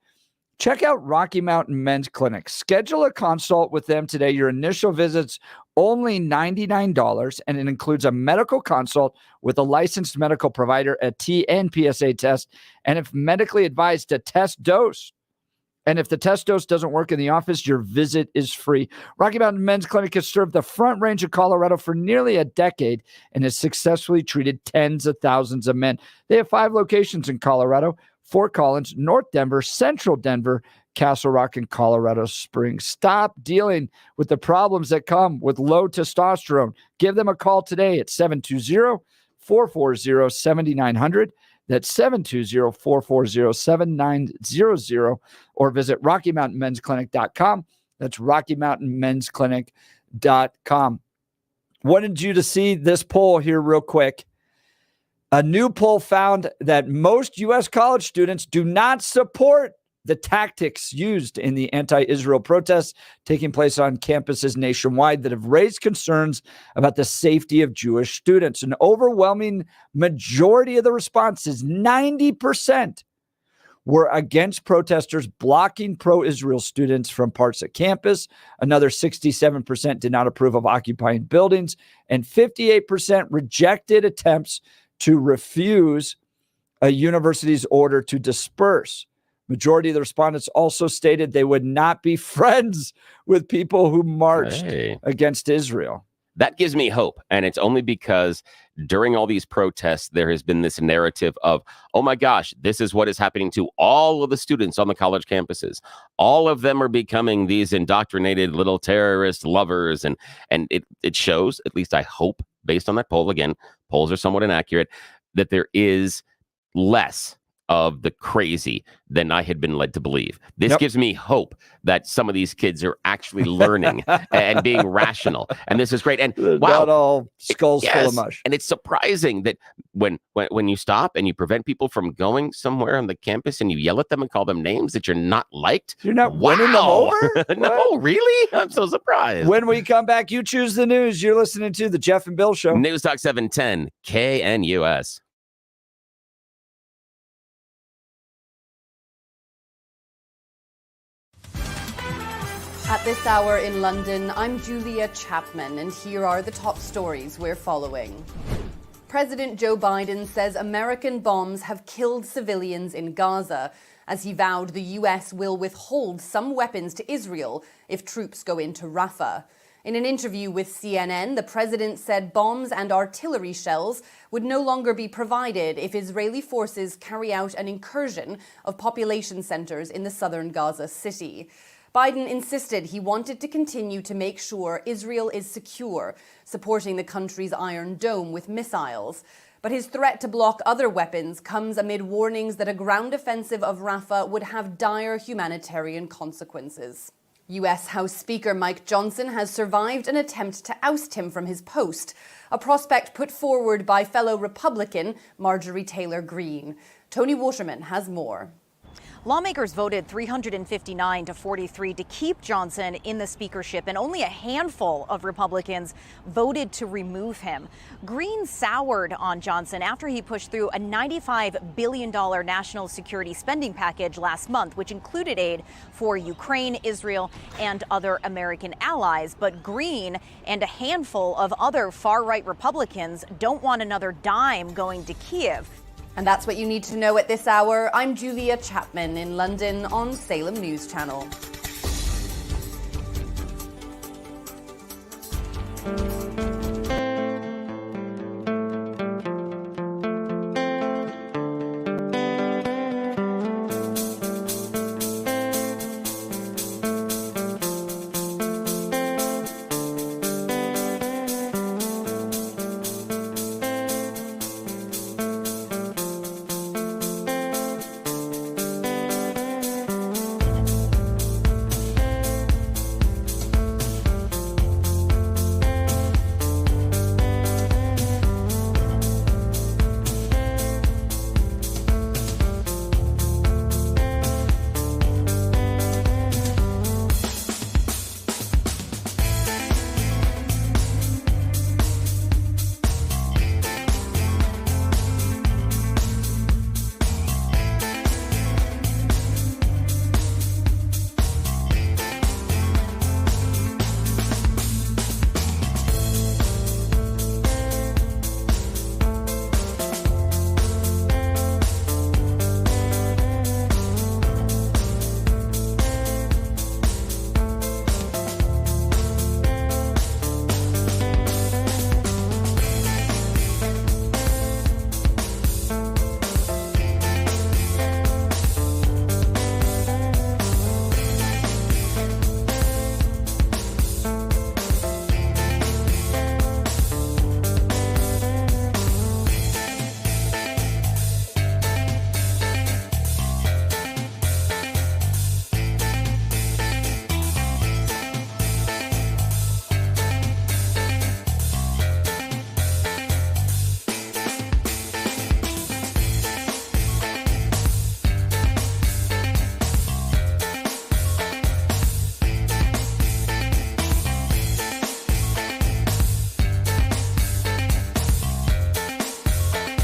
check out Rocky Mountain Men's Clinic. Schedule a consult with them today. Your initial visit's only $99, and it includes a medical consult with a licensed medical provider, a T and PSA test, and if medically advised, a test dose. And if the test dose doesn't work in the office, your visit is free. Rocky Mountain Men's Clinic has served the Front Range of Colorado for nearly a decade and has successfully treated tens of thousands of men. They have 5 locations in Colorado: Fort Collins, North Denver, Central Denver, Castle Rock, and Colorado Springs. Stop dealing with the problems that come with low testosterone. Give them a call today at 720-440-7900. That's 720-440-7900, or visit RockyMountainMen'sClinic.com. That's RockyMountainMen'sClinic.com. Wanted you to see this poll here real quick. A new poll found that most U.S. college students do not support the tactics used in the anti-Israel protests taking place on campuses nationwide that have raised concerns about the safety of Jewish students. An overwhelming majority of the responses, 90%, were against protesters blocking pro-Israel students from parts of campus. Another 67% did not approve of occupying buildings, and 58% rejected attempts to refuse a university's order to disperse. Majority of the respondents also stated they would not be friends with people who marched against Israel. That gives me hope. And it's only because during all these protests, there has been this narrative of, oh my gosh, this is what is happening to all of the students on the college campuses. All of them are becoming these indoctrinated little terrorist lovers. And it shows, at least I hope, based on that poll, again, polls are somewhat inaccurate, that there is less of the crazy than I had been led to believe. This gives me hope that some of these kids are actually learning and being rational. And this is great. And wow, not all skulls full of mush. And it's surprising that when you stop and you prevent people from going somewhere on the campus and you yell at them and call them names, that you're not liked. You're not winning them over? No, really? I'm so surprised. When we come back, you choose the news. You're listening to the Jeff and Bill Show. News Talk 710 KNUS. At this hour in London, I'm Julia Chapman, and here are the top stories we're following. President Joe Biden says American bombs have killed civilians in Gaza, as he vowed the U.S. will withhold some weapons to Israel if troops go into Rafah. In an interview with CNN, the president said bombs and artillery shells would no longer be provided if Israeli forces carry out an incursion of population centers in the southern Gaza city. Biden insisted he wanted to continue to make sure Israel is secure, supporting the country's Iron Dome with missiles. But his threat to block other weapons comes amid warnings that a ground offensive of Rafah would have dire humanitarian consequences. U.S. House Speaker Mike Johnson has survived an attempt to oust him from his post, a prospect put forward by fellow Republican Marjorie Taylor Greene. Tony Waterman has more. Lawmakers voted 359 to 43 to keep Johnson in the speakership, and only a handful of Republicans voted to remove him. Greene soured on Johnson after he pushed through a $95 billion national security spending package last month, which included aid for Ukraine, Israel, and other American allies. But Greene and a handful of other far-right Republicans don't want another dime going to Kiev. And that's what you need to know at this hour. I'm Julia Chapman in London on Salem News Channel.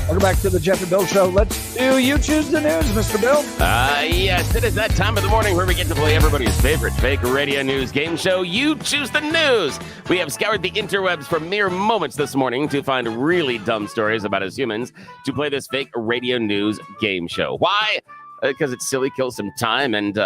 Welcome back to the Jeff and Bill Show. Let's do You Choose the News, Mr. Bill. Yes, it is that time of the morning where we get to play everybody's favorite fake radio news game show, You Choose the News. We have scoured the interwebs for mere moments this morning to find really dumb stories about us humans to play this fake radio news game show. Why? Because it's silly, kills some time, and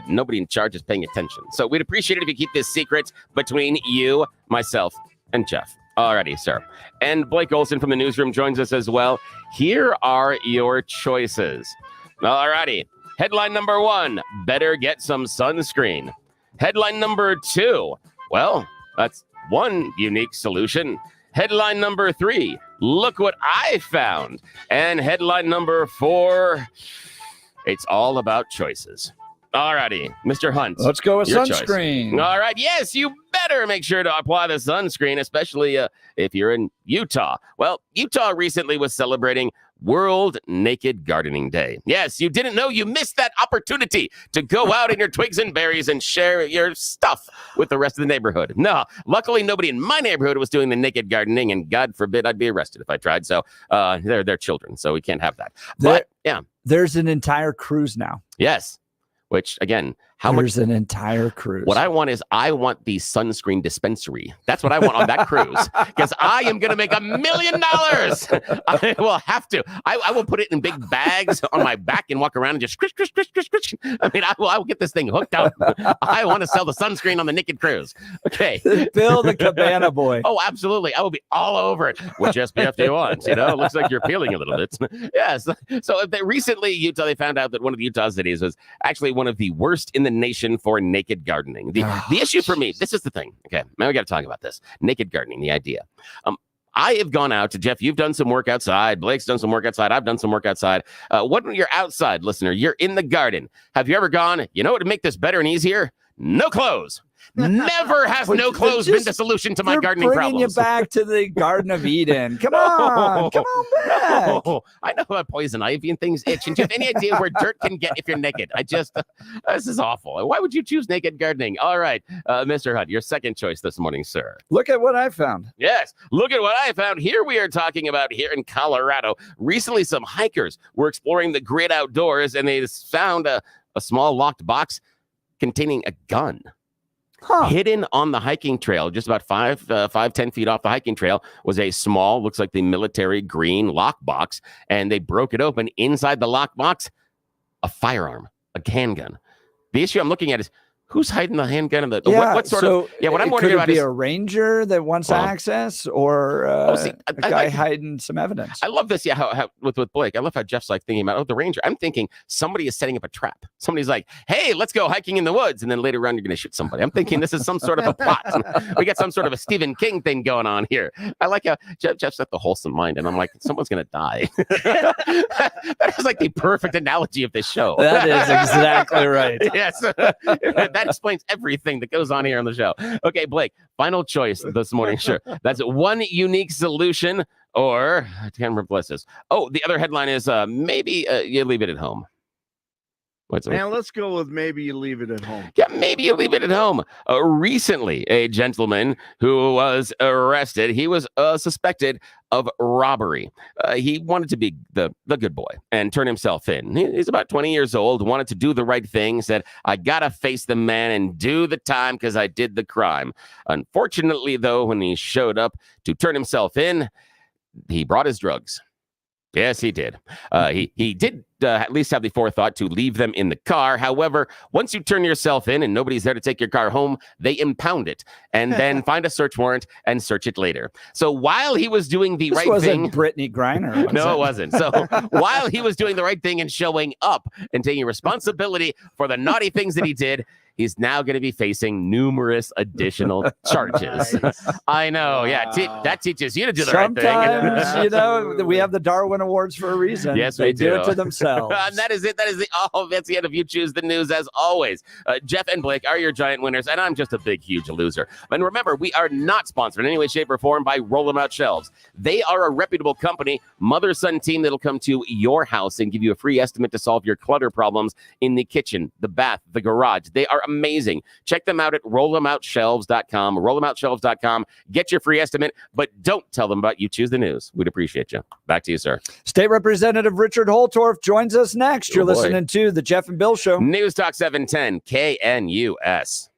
nobody in charge is paying attention. So we'd appreciate it if you keep this secret between you, myself, and Jeff. Alrighty, sir. And Blake Olson from the newsroom joins us as well. Here are your choices. Alrighty. Headline number 1, better get some sunscreen. Headline number 2, well, that's one unique solution. Headline number 3, look what I found. And headline number 4, it's all about choices. All righty, Mr. Hunt. Let's go with your sunscreen. Choice. All right, yes, you better make sure to apply the sunscreen, especially if you're in Utah. Well, Utah recently was celebrating World Naked Gardening Day. Yes, you didn't know you missed that opportunity to go out in your twigs and berries and share your stuff with the rest of the neighborhood. No, luckily nobody in my neighborhood was doing the naked gardening, and God forbid I'd be arrested if I tried. So they're children, so we can't have that. But yeah, there's an entire cruise now. Yes. Which, again, There's an entire cruise. What I want is I want the sunscreen dispensary. That's what I want on that cruise, because I am going to make $1 million. I will have to. I will put it in big bags on my back and walk around and just squish. I mean, I will get this thing hooked up. I want to sell the sunscreen on the naked cruise. Okay. Bill the Cabana Boy. Oh, absolutely. I will be all over it. Which SPF do you want? You know, it looks like you're peeling a little bit. Yes. So recently, Utah, they found out that one of the Utah cities was actually one of the worst in the nation for naked gardening. The issue for me, this is the thing. Okay, now we got to talk about this. Naked gardening, the idea. I have gone out to Jeff. You've done some work outside. Blake's done some work outside. I've done some work outside. When you're outside, listener, you're in the garden. Have you ever gone, you know what would make this better and easier? No clothes. Never has no clothes been the solution to my gardening problems. Bringing you back to the Garden of Eden. Come on back. No. I know about poison ivy and things itch. And do you have any idea where dirt can get if you're naked? This is awful. Why would you choose naked gardening? All right, Mr. Hunt, your second choice this morning, sir. Look at what I found. Yes, look at what I found. Here we are talking about here in Colorado. Recently, some hikers were exploring the great outdoors, and they found a small locked box containing a gun. Hidden on the hiking trail, just about 10 feet off the hiking trail, was a small, looks like the military green lockbox, and they broke it open. Inside the lockbox, a firearm, a handgun. The issue I'm looking at is, who's hiding the handgun in the what sort of what I'm wondering about is, a ranger that wants access, or a guy hiding some evidence. I love this. Yeah, how with Blake, I love how Jeff's like thinking about the ranger. I'm thinking somebody is setting up a trap. Somebody's like, hey, let's go hiking in the woods, and then later on you're going to shoot somebody. I'm thinking this is some sort of a plot. We got some sort of a Stephen King thing going on here. I like how Jeff's got the wholesome mind, and I'm like, someone's going to die. That is like the perfect analogy of this show. That is exactly right. Yes. That explains everything that goes on here on the show. Okay, Blake, final choice this morning. Sure. That's one unique solution, or I can't remember what this is. Oh, the other headline is maybe you leave it at home. Now let's go with maybe you leave it at home. Yeah, maybe you leave it at home. Recently, a gentleman who was arrested, he was suspected of robbery. He wanted to be the good boy and turn himself in. He's about 20 years old, wanted to do the right thing, said, I gotta face the man and do the time because I did the crime. Unfortunately, though, when he showed up to turn himself in, he brought his drugs. Yes, he did. He did at least have the forethought to leave them in the car. However, once you turn yourself in and nobody's there to take your car home, they impound it and then find a search warrant and search it later. So while he was doing the right thing... This wasn't Brittany Griner. No, it wasn't. So while he was doing the right thing and showing up and taking responsibility for the naughty things that he did, he's now going to be facing numerous additional charges. Nice. I know. Yeah. That teaches you to do the right thing. Sometimes, you know, we have the Darwin Awards for a reason. Yes, they do it to themselves. And that is it. That's the end of You Choose the News, as always. Jeff and Blake are your giant winners, and I'm just a big, huge loser. And remember, we are not sponsored in any way, shape, or form by Roll 'Em Out Shelves. They are a reputable company, mother-son team that'll come to your house and give you a free estimate to solve your clutter problems in the kitchen, the bath, the garage. They are amazing. Check them out at rollemoutshelves.com. Rollemoutshelves.com. Get your free estimate, but don't tell them about You Choose the News. We'd appreciate you. Back to you, sir. State Representative Richard Holtorf joins us next. You're listening to the Jeff and Bill Show. News Talk 710 KNUS.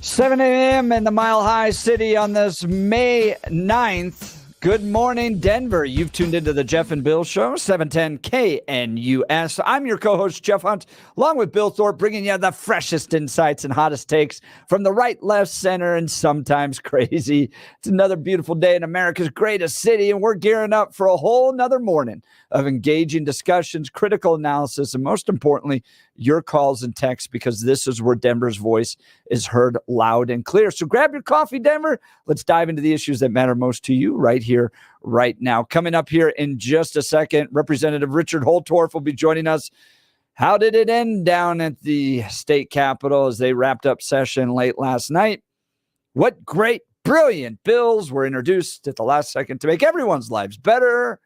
7 a.m. in the Mile High City on this May 9th. Good morning, Denver. You've tuned into the Jeff and Bill Show, 710 KNUS. I'm your co-host, Jeff Hunt, along with Bill Thorpe, bringing you the freshest insights and hottest takes from the right, left, center, and sometimes crazy. It's another beautiful day in America's greatest city, and we're gearing up for a whole nother morning of engaging discussions, critical analysis, and most importantly, your calls and texts, because this is where Denver's voice is heard loud and clear. So grab your coffee, Denver. Let's dive into the issues that matter most to you right here, right now. Coming up here in just a second, Representative Richard Holtorf will be joining us. How did it end down at the state capitol as they wrapped up session late last night? What great, brilliant bills were introduced at the last second to make everyone's lives better?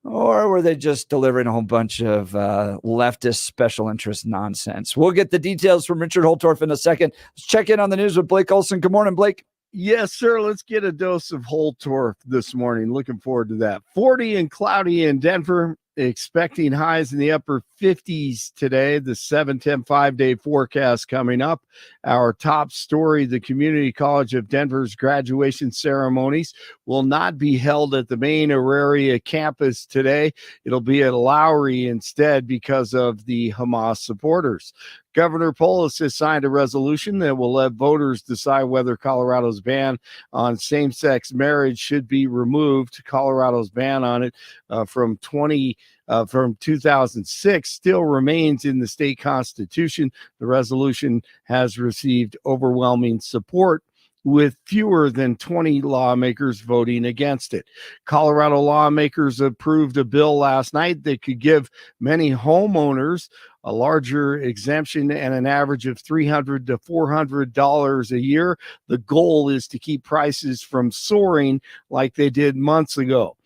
Or were they just delivering a whole bunch of leftist special interest nonsense? We'll get the details from Richard Holtorf in a second. Let's check in on the news with Blake Olson. Good morning, Blake. Yes, sir. Let's get a dose of Holtorf this morning. Looking forward to that. 40 and cloudy in Denver. Expecting highs in the upper 50s today. The 7-10 5-day forecast coming up. Our top story, the Community College of Denver's graduation ceremonies will not be held at the main Auraria campus today. It'll be at Lowry instead because of the Hamas supporters. Governor Polis has signed a resolution that will let voters decide whether Colorado's ban on same-sex marriage should be removed. Colorado's ban on it from 2006 still remains in the state constitution. The resolution has received overwhelming support, with fewer than 20 lawmakers voting against it. Colorado lawmakers approved a bill last night that could give many homeowners a larger exemption and an average of $300 to $400 a year. The goal is to keep prices from soaring like they did months ago.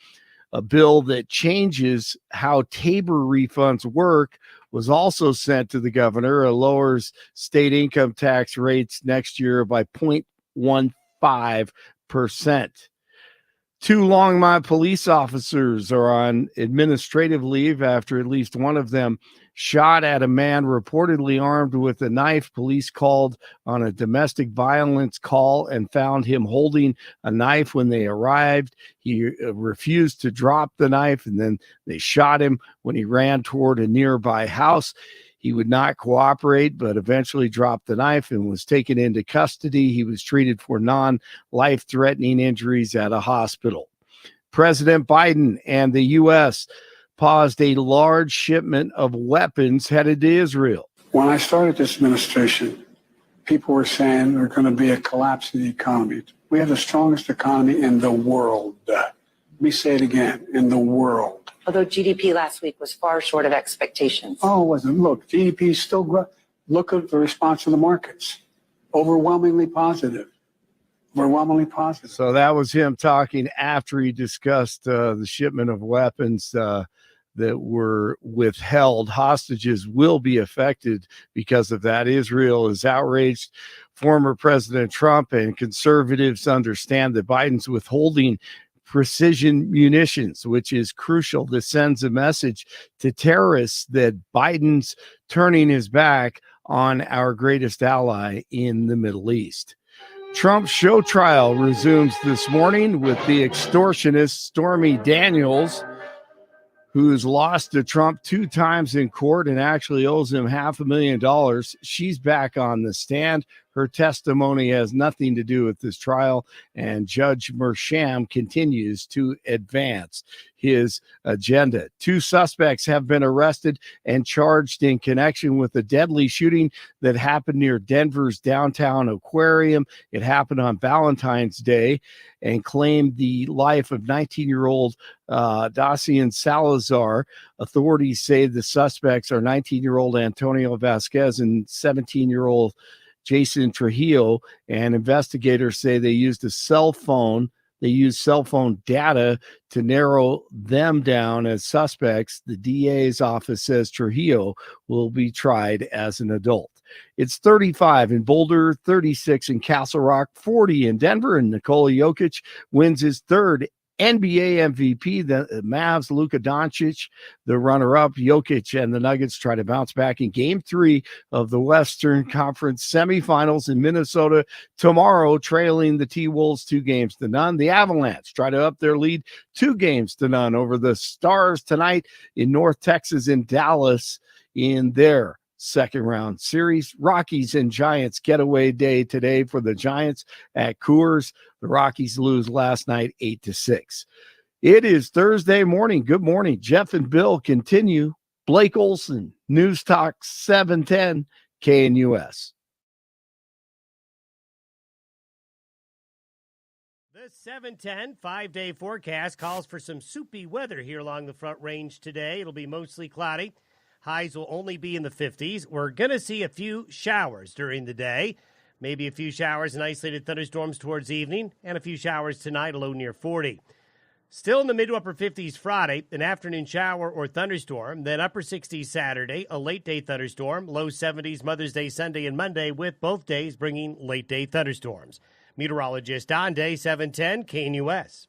A bill that changes how Tabor refunds work was also sent to the governor. It lowers state income tax rates next year by 0.15%. Two Longmont police officers are on administrative leave after at least one of them shot at a man reportedly armed with a knife. Police called on a domestic violence call and found him holding a knife when they arrived. He refused to drop the knife, and then they shot him when he ran toward a nearby house. He would not cooperate, but eventually dropped the knife and was taken into custody. He was treated for non-life-threatening injuries at a hospital. President Biden and the U.S. paused a large shipment of weapons headed to Israel. When I started this administration, people were saying there's going to be a collapse in the economy. We have the strongest economy in the world. Let me say it again, in the world. Although GDP last week was far short of expectations. Oh, it wasn't. Look, GDP is still growing. Look at the response of the markets. Overwhelmingly positive. Overwhelmingly positive. So that was him talking after he discussed the shipment of weapons that were withheld. Hostages will be affected because of that. Israel is outraged. Former President Trump and conservatives understand that Biden's withholding precision munitions, which is crucial. This sends a message to terrorists that Biden's turning his back on our greatest ally in the Middle East. Trump's show trial resumes this morning with the extortionist Stormy Daniels, who's lost to Trump 2 times in court and actually owes him $500,000. She's back on the stand. Her testimony has nothing to do with this trial, and Judge Mersham continues to advance his agenda. 2 suspects have been arrested and charged in connection with a deadly shooting that happened near Denver's downtown aquarium. It happened on Valentine's Day and claimed the life of 19-year-old Dacian Salazar. Authorities say the suspects are 19-year-old Antonio Vasquez and 17-year-old Jason Trujillo, and investigators say they used a cell phone. They used cell phone data to narrow them down as suspects. The DA's office says Trujillo will be tried as an adult. It's 35 in Boulder, 36 in Castle Rock, 40 in Denver, and Nikola Jokic wins his 3rd NBA MVP, the Mavs, Luka Doncic, the runner-up, Jokic, and the Nuggets try to bounce back in Game 3 of the Western Conference semifinals in Minnesota tomorrow, trailing the T-Wolves 2-0. The Avalanche try to up their lead 2-0 over the Stars tonight in North Texas in Dallas in their second round series. Rockies and Giants getaway day today for the Giants at Coors. The Rockies lose last night 8-6. It is Thursday morning. Good morning. Jeff and Bill continue. Blake Olson, News Talk 710 KNUS. The 710 5-day forecast calls for some soupy weather here along the Front Range today. It'll be mostly cloudy. Highs will only be in the 50s. We're going to see a few showers during the day. Maybe a few showers and isolated thunderstorms towards evening, and a few showers tonight, a low near 40. Still in the mid to upper 50s Friday, an afternoon shower or thunderstorm, then upper 60s Saturday, a late day thunderstorm, low 70s Mother's Day Sunday and Monday, with both days bringing late day thunderstorms. Meteorologist Don Day, 710 KNUS.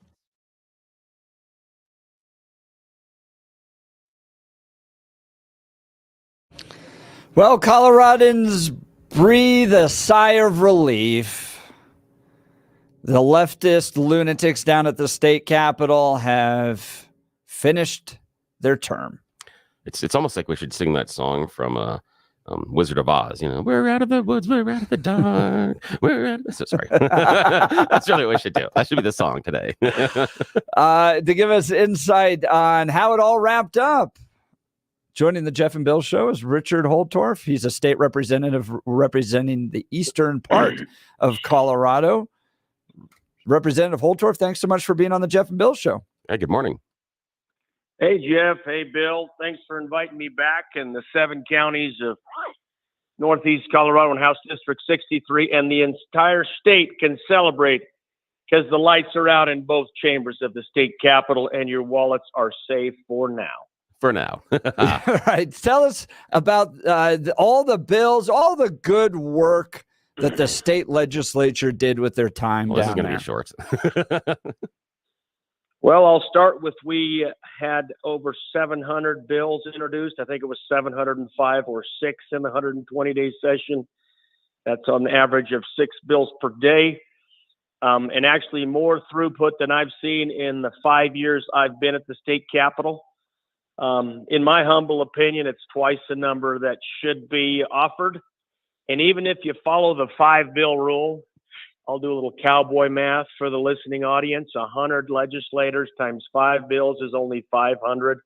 Well, Coloradans breathe a sigh of relief. The leftist lunatics down at the state capitol have finished their term. It's almost like we should sing that song from Wizard of Oz. You know, we're out of the woods, we're out of the dark, we're out of the... So sorry. That's really what we should do. That should be the song today. To give us insight on how it all wrapped up, joining the Jeff and Bill show is Richard Holtorf. He's a state representative representing the eastern part of Colorado. Representative Holtorf, thanks so much for being on the Jeff and Bill show. Hey, good morning. Hey, Jeff. Hey, Bill. Thanks for inviting me back in the 7 counties of Northeast Colorado and House District 63. And the entire state can celebrate because the lights are out in both chambers of the state capitol and your wallets are safe for now. For now. All right. Tell us about all the bills, all the good work that the state legislature did with their time This is down going to there. be short. Well, I'll start with we had over 700 bills introduced. I think it was 705 or 6 in the 120-day session. That's on average of 6 bills per day. And actually more throughput than I've seen in the 5 years I've been at the state capitol. In my humble opinion, it's twice the number that should be offered. And even if you follow the 5-bill rule, I'll do a little cowboy math for the listening audience. 100 legislators times 5 bills is only 500.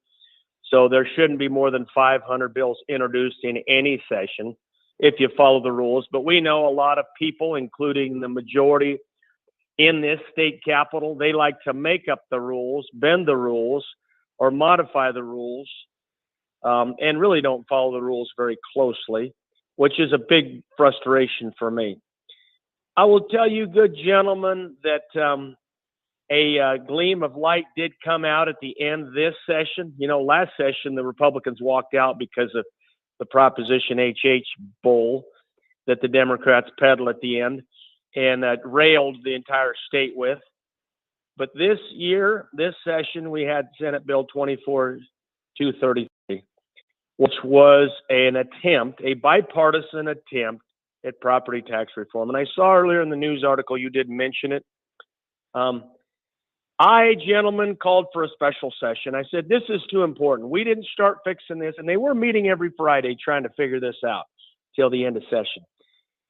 So there shouldn't be more than 500 bills introduced in any session if you follow the rules. But we know a lot of people, including the majority in this state capitol, they like to make up the rules, bend the rules, or modify the rules, and really don't follow the rules very closely, which is a big frustration for me. I will tell you, good gentlemen, that a gleam of light did come out at the end of this session. You know, last session, the Republicans walked out because of the Proposition HH bull that the Democrats peddled at the end and railed the entire state with. But this year, this session, we had Senate Bill 24-233, which was an attempt, a bipartisan attempt at property tax reform. And I saw earlier in the news article, you did mention it. I, gentlemen, called for a special session. I said, this is too important. We didn't start fixing this. And they were meeting every Friday trying to figure this out till the end of session.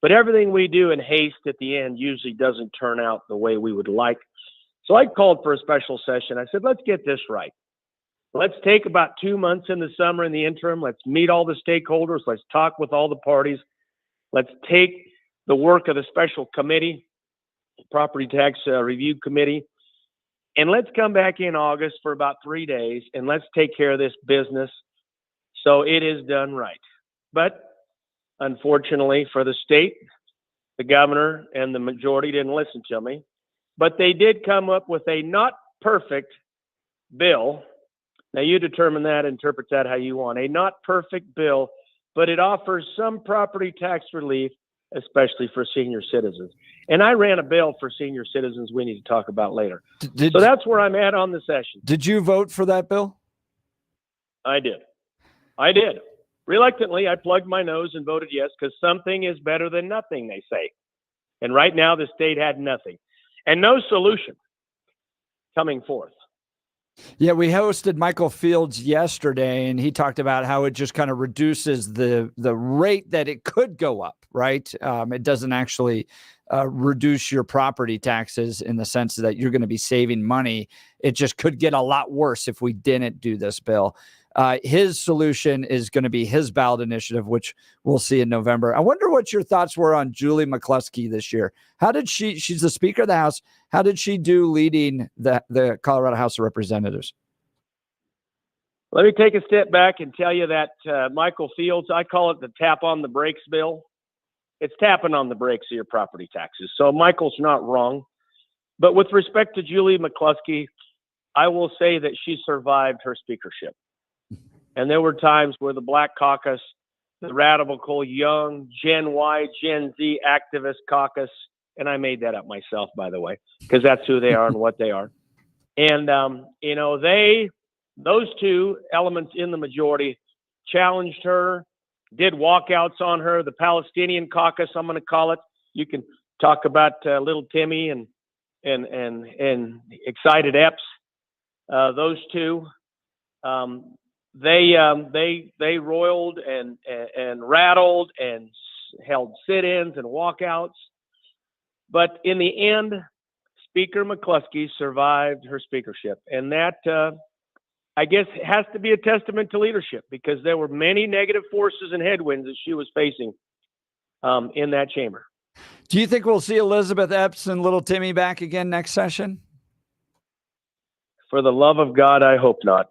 But everything we do in haste at the end usually doesn't turn out the way we would like. So I called for a special session. I said, let's get this right. Let's take about 2 months in the summer in the interim. Let's meet all the stakeholders. Let's talk with all the parties. Let's take the work of the special committee, property tax review committee, and let's come back in August for about 3 days and let's take care of this business so it is done right. But unfortunately for the state, the governor and the majority didn't listen to me. But they did come up with a not perfect bill. Now you determine that, interpret that how you want. A not perfect bill, but it offers some property tax relief especially for senior citizens. And I ran a bill for senior citizens we need to talk about later. Did, so that's where I'm at on the session. Did you vote for that bill? I did. Reluctantly, I plugged my nose and voted yes, because something is better than nothing, they say. And right now, the state had nothing and no solution coming forth. Yeah, we hosted Michael Fields yesterday, and he talked about how it just kind of reduces the rate that it could go up, right? It doesn't actually reduce your property taxes in the sense that you're going to be saving money. It just could get a lot worse if we didn't do this bill. His solution is going to be his ballot initiative, which we'll see in November. I wonder what your thoughts were on Julie McCluskey this year. How did she's the Speaker of the House. How did she do leading the Colorado House of Representatives? Let me take a step back and tell you that Michael Fields, I call it the tap on the brakes bill. It's tapping on the brakes of your property taxes. So Michael's not wrong. But with respect to Julie McCluskey, I will say that she survived her speakership. And there were times where the Black Caucus, the radical young Gen Y, Gen Z activist caucus, and I made that up myself, by the way, because that's who they are and what they are. And, those two elements in the majority challenged her, did walkouts on her, the Palestinian caucus, I'm going to call it. You can talk about little Timmy and excited Epps. Those two, they roiled and rattled and held sit-ins and walkouts. But in the end, Speaker McCluskey survived her speakership. And that, I guess, has to be a testament to leadership, because there were many negative forces and headwinds that she was facing in that chamber. Do you think we'll see Elizabeth Epps and little Timmy back again next session? For the love of God, I hope not.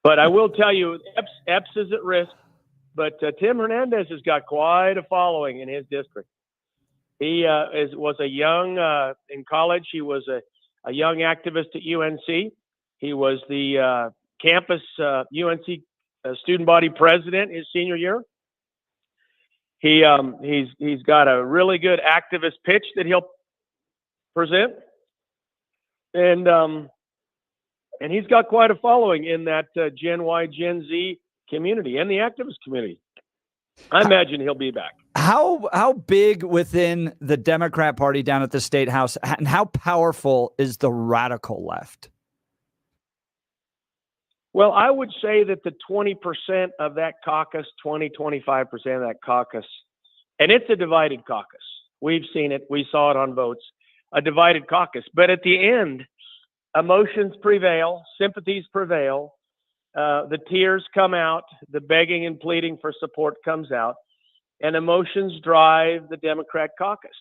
But I will tell you, Epps is at risk. But Tim Hernandez has got quite a following in his district. He was a young, in college, he was a young activist at UNC. He was the campus UNC student body president his senior year. He's got a really good activist pitch that he'll present. And he's got quite a following in that Gen Y, Gen Z community and the activist community. I imagine he'll be back. How big within the Democrat Party down at the State House, and how powerful is the radical left? Well, I would say that the 20% of that caucus, 25% of that caucus, and it's a divided caucus. We've seen it. We saw it on votes, a divided caucus. But at the end, emotions prevail, sympathies prevail, the tears come out, the begging and pleading for support comes out, and emotions drive the Democrat caucus.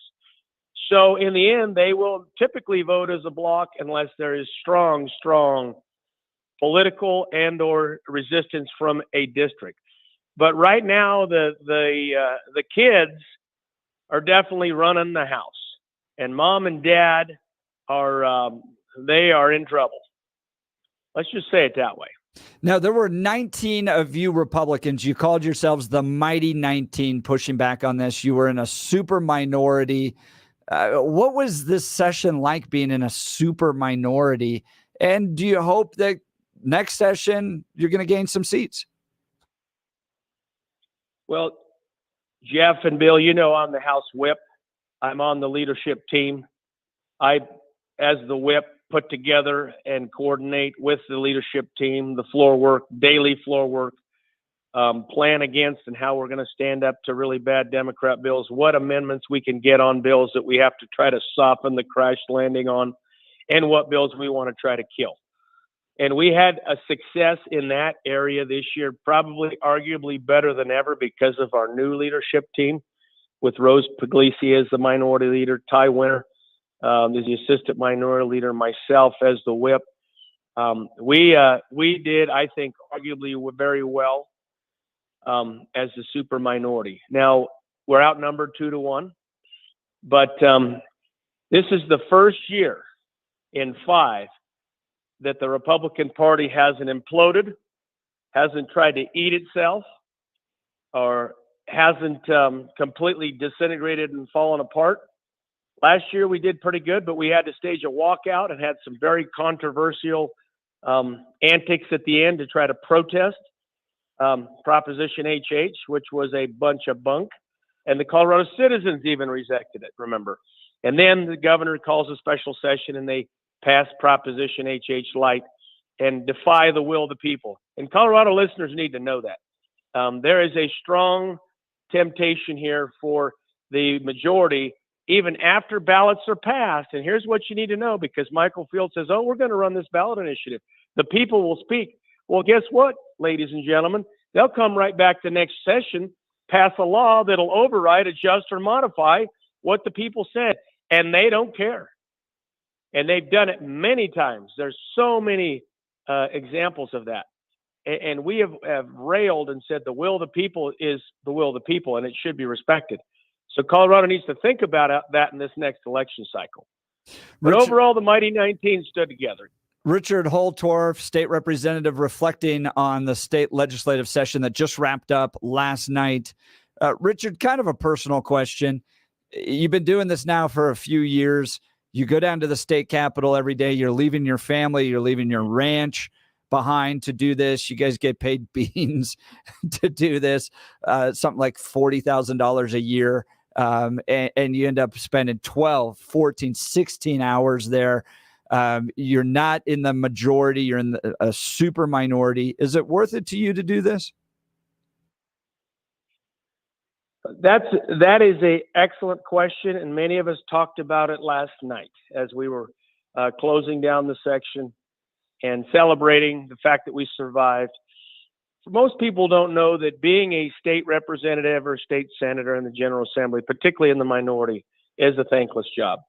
So in the end, they will typically vote as a block unless there is strong political and or resistance from a district. But right now, the kids are definitely running the house, and mom and dad are they are in trouble. Let's just say it that way. Now, there were 19 of you Republicans. You called yourselves the Mighty 19 pushing back on this. You were in a super minority. What was this session like being in a super minority? And do you hope that next session you're going to gain some seats? Well, Jeff and Bill, you know I'm the House Whip. I'm on the leadership team. I, as the whip, put together and coordinate with the leadership team the floor work, daily floor work, plan against and how we're going to stand up to really bad Democrat bills, what amendments we can get on bills that we have to try to soften the crash landing on, and what bills we want to try to kill. And we had a success in that area this year, probably arguably better than ever because of our new leadership team with Rose Puglisi as the minority leader, Ty Winter as the assistant minority leader, myself as the whip. We did, I think, arguably very well as the super minority. Now, we're outnumbered 2-1, but this is the first year in 5 that the Republican Party hasn't imploded, hasn't tried to eat itself, or hasn't completely disintegrated and fallen apart. Last year we did pretty good, but we had to stage a walkout and had some very controversial antics at the end to try to protest Proposition HH, which was a bunch of bunk. And the Colorado citizens even rejected it, remember. And then the governor calls a special session and they pass Proposition HH light and defy the will of the people. And Colorado listeners need to know that. There is a strong temptation here for the majority, even after ballots are passed. And here's what you need to know, because Michael Field says, oh, we're going to run this ballot initiative. The people will speak. Well, guess what, ladies and gentlemen? They'll come right back to next session, pass a law that'll override, adjust, or modify what the people said. And they don't care. And they've done it many times. There's so many examples of that. And we have railed and said the will of the people is the will of the people, and it should be respected. So Colorado needs to think about that in this next election cycle. But overall, the Mighty 19 stood together. Richard Holtorf, state representative, reflecting on the state legislative session that just wrapped up last night. Richard, kind of a personal question. You've been doing this now for a few years. You go down to the state capitol every day. You're leaving your family. You're leaving your ranch behind to do this. You guys get paid beans to do this, something like $40,000 a year. And you end up spending 12, 14, 16 hours there. You're not in the majority. You're in a super minority. Is it worth it to you to do this? That is a excellent question, and many of us talked about it last night as we were closing down the section and celebrating the fact that we survived. Most people don't know that being a state representative or state senator in the General Assembly, particularly in the minority, is a thankless job.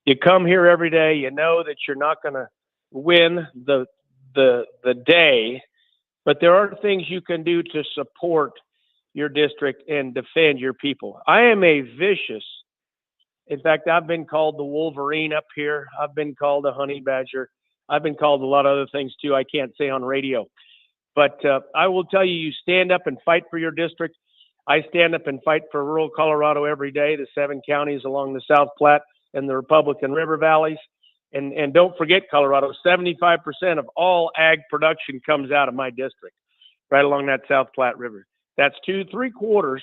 You come here every day, you know that you're not going to win the day, but there are things you can do to support your district and defend your people. I am a vicious, in fact, I've been called the Wolverine up here. I've been called a honey badger. I've been called a lot of other things too. I can't say on radio, but I will tell you, you stand up and fight for your district. I stand up and fight for rural Colorado every day, the 7 counties along the South Platte and the Republican River valleys. And don't forget, Colorado, 75% of all ag production comes out of my district, right along that South Platte River. That's 2/3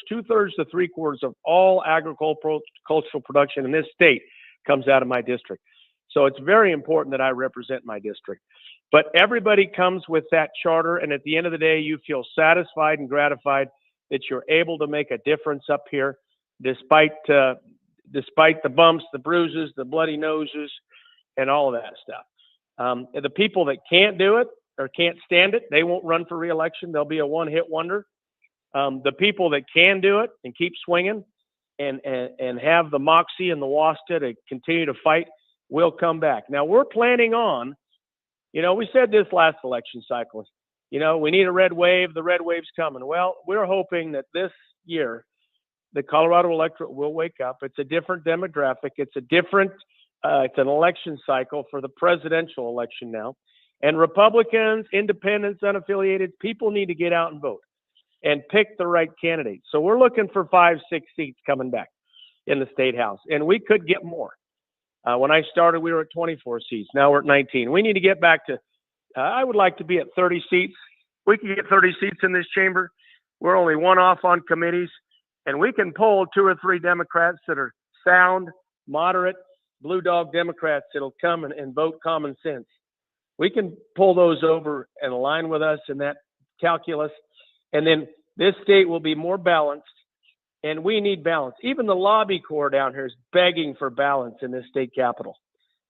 to 3/4 of all agricultural production in this state comes out of my district. So it's very important that I represent my district. But everybody comes with that charter, and at the end of the day, you feel satisfied and gratified that you're able to make a difference up here, despite the bumps, the bruises, the bloody noses, and all of that stuff. The people that can't do it or can't stand it, they won't run for re-election. They'll be a one-hit wonder. The people that can do it and keep swinging and have the moxie and the wasta to continue to fight will come back. Now, we're planning on, we said this last election cycle, we need a red wave. The red wave's coming. Well, we're hoping that this year the Colorado electorate will wake up. It's a different demographic. It's it's an election cycle for the presidential election now. And Republicans, independents, unaffiliated, people need to get out and vote and pick the right candidate. So we're looking for 5-6 seats coming back in the state house, and we could get more. When I started, we were at 24 seats. Now we're at 19. We need to get back to, I would like to be at 30 seats. We can get 30 seats in this chamber. We're only one off on committees, and we can poll 2 or 3 Democrats that are sound, moderate, blue dog Democrats that'll come and vote common sense. We can pull those over and align with us in that calculus. And then this state will be more balanced, and we need balance. Even the lobby corps down here is begging for balance in this state capitol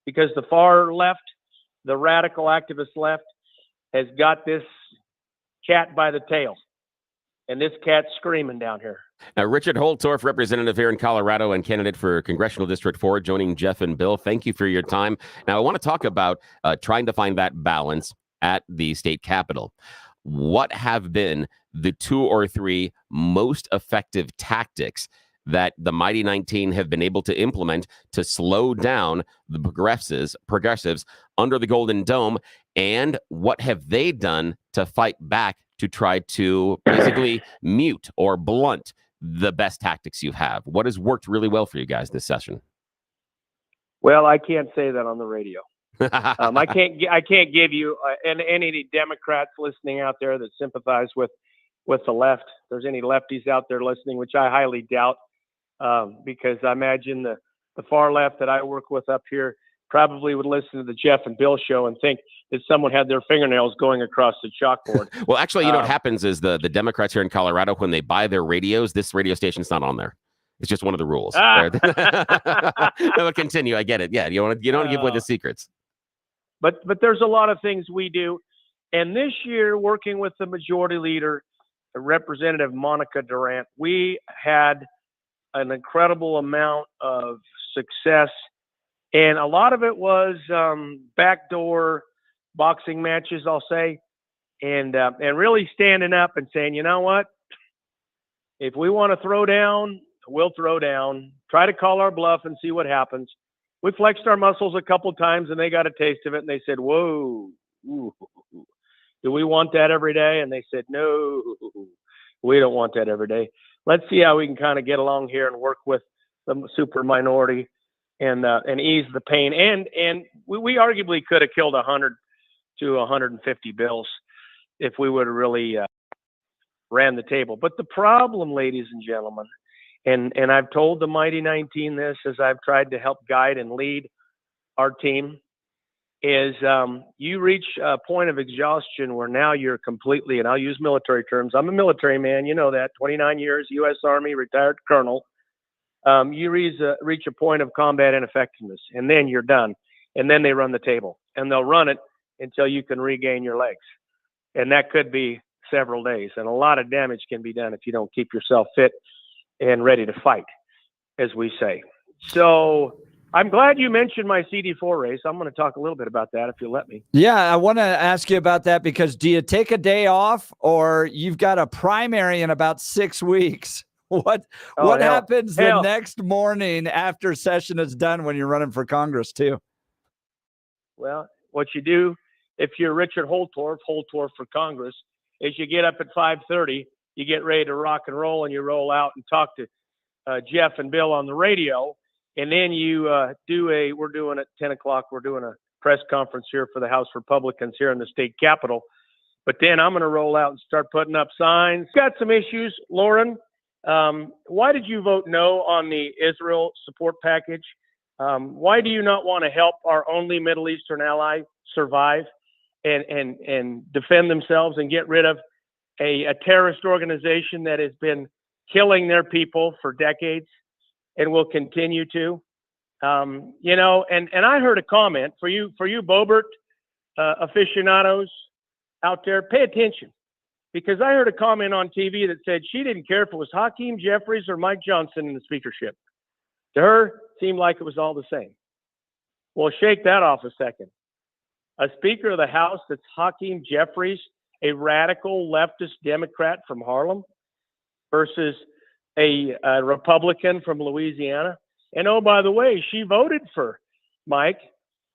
because the far left, the radical activist left, has got this cat by the tail, and this cat's screaming down here. Richard Holtorf, representative here in Colorado and candidate for Congressional District 4, joining Jeff and Bill. Thank you for your time. Now, I want to talk about trying to find that balance at the state capitol. What have been the 2 or 3 most effective tactics that the Mighty 19 have been able to implement to slow down the progressives under the Golden Dome? And what have they done to fight back to try to basically mute or blunt the best tactics you have? What has worked really well for you guys this session? Well, I can't say that on the radio. I can't give you and any Democrats listening out there that sympathize with the left. If there's any lefties out there listening, which I highly doubt, because I imagine the far left that I work with up here probably would listen to the Jeff and Bill show and think that someone had their fingernails going across the chalkboard. Well, actually, you know what happens is the Democrats here in Colorado, when they buy their radios, this radio station's not on there. It's just one of the rules. No, continue. I get it. Yeah, you don't want to give away the secrets. But there's a lot of things we do, and this year, working with the majority leader, Representative Monica Durant, we had an incredible amount of success, and a lot of it was backdoor boxing matches, I'll say, and really standing up and saying, you know what, if we want to throw down, we'll throw down. Try to call our bluff and see what happens. We flexed our muscles a couple times, and they got a taste of it, and they said, "Whoa, ooh, do we want that every day?" And they said, "No, we don't want that every day. Let's see how we can kind of get along here and work with the super minority and ease the pain." And we arguably could have killed 100 to 150 bills if we would have really ran the table. But the problem, ladies and gentlemen, and I've told the Mighty 19 this as I've tried to help guide and lead our team, is you reach a point of exhaustion where now you're completely, and I'll use military terms, I'm a military man, you know that, 29 years, U.S. Army, retired colonel. You reach a point of combat ineffectiveness, and then you're done. And then they run the table, and they'll run it until you can regain your legs. And that could be several days, and a lot of damage can be done if you don't keep yourself fit and ready to fight, as we say. So I'm glad you mentioned my CD4 race. I'm going to talk a little bit about that if you'll let me. Yeah, I want to ask you about that, because do you take a day off, or you've got a primary in about 6 weeks? What happens the next morning after session is done when you're running for Congress too? Well, what you do if you're Richard Holtorf for Congress is you get up at 5:30, you get ready to rock and roll, and you roll out and talk to Jeff and Bill on the radio. And then you we're doing at 10 o'clock, we're doing a press conference here for the House Republicans here in the state capitol. But then I'm going to roll out and start putting up signs. Got some issues, Lauren. Why did you vote no on the Israel support package? Why do you not want to help our only Middle Eastern ally survive and defend themselves and get rid of a terrorist organization that has been killing their people for decades and will continue to? And I heard a comment for you Boebert aficionados out there, pay attention, because I heard a comment on TV that said she didn't care if it was Hakeem Jeffries or Mike Johnson in the speakership. To her, it seemed like it was all the same. Well, shake that off a second. A Speaker of the House that's Hakeem Jeffries, a radical leftist Democrat from Harlem, versus a Republican from Louisiana. And oh, by the way, she voted for Mike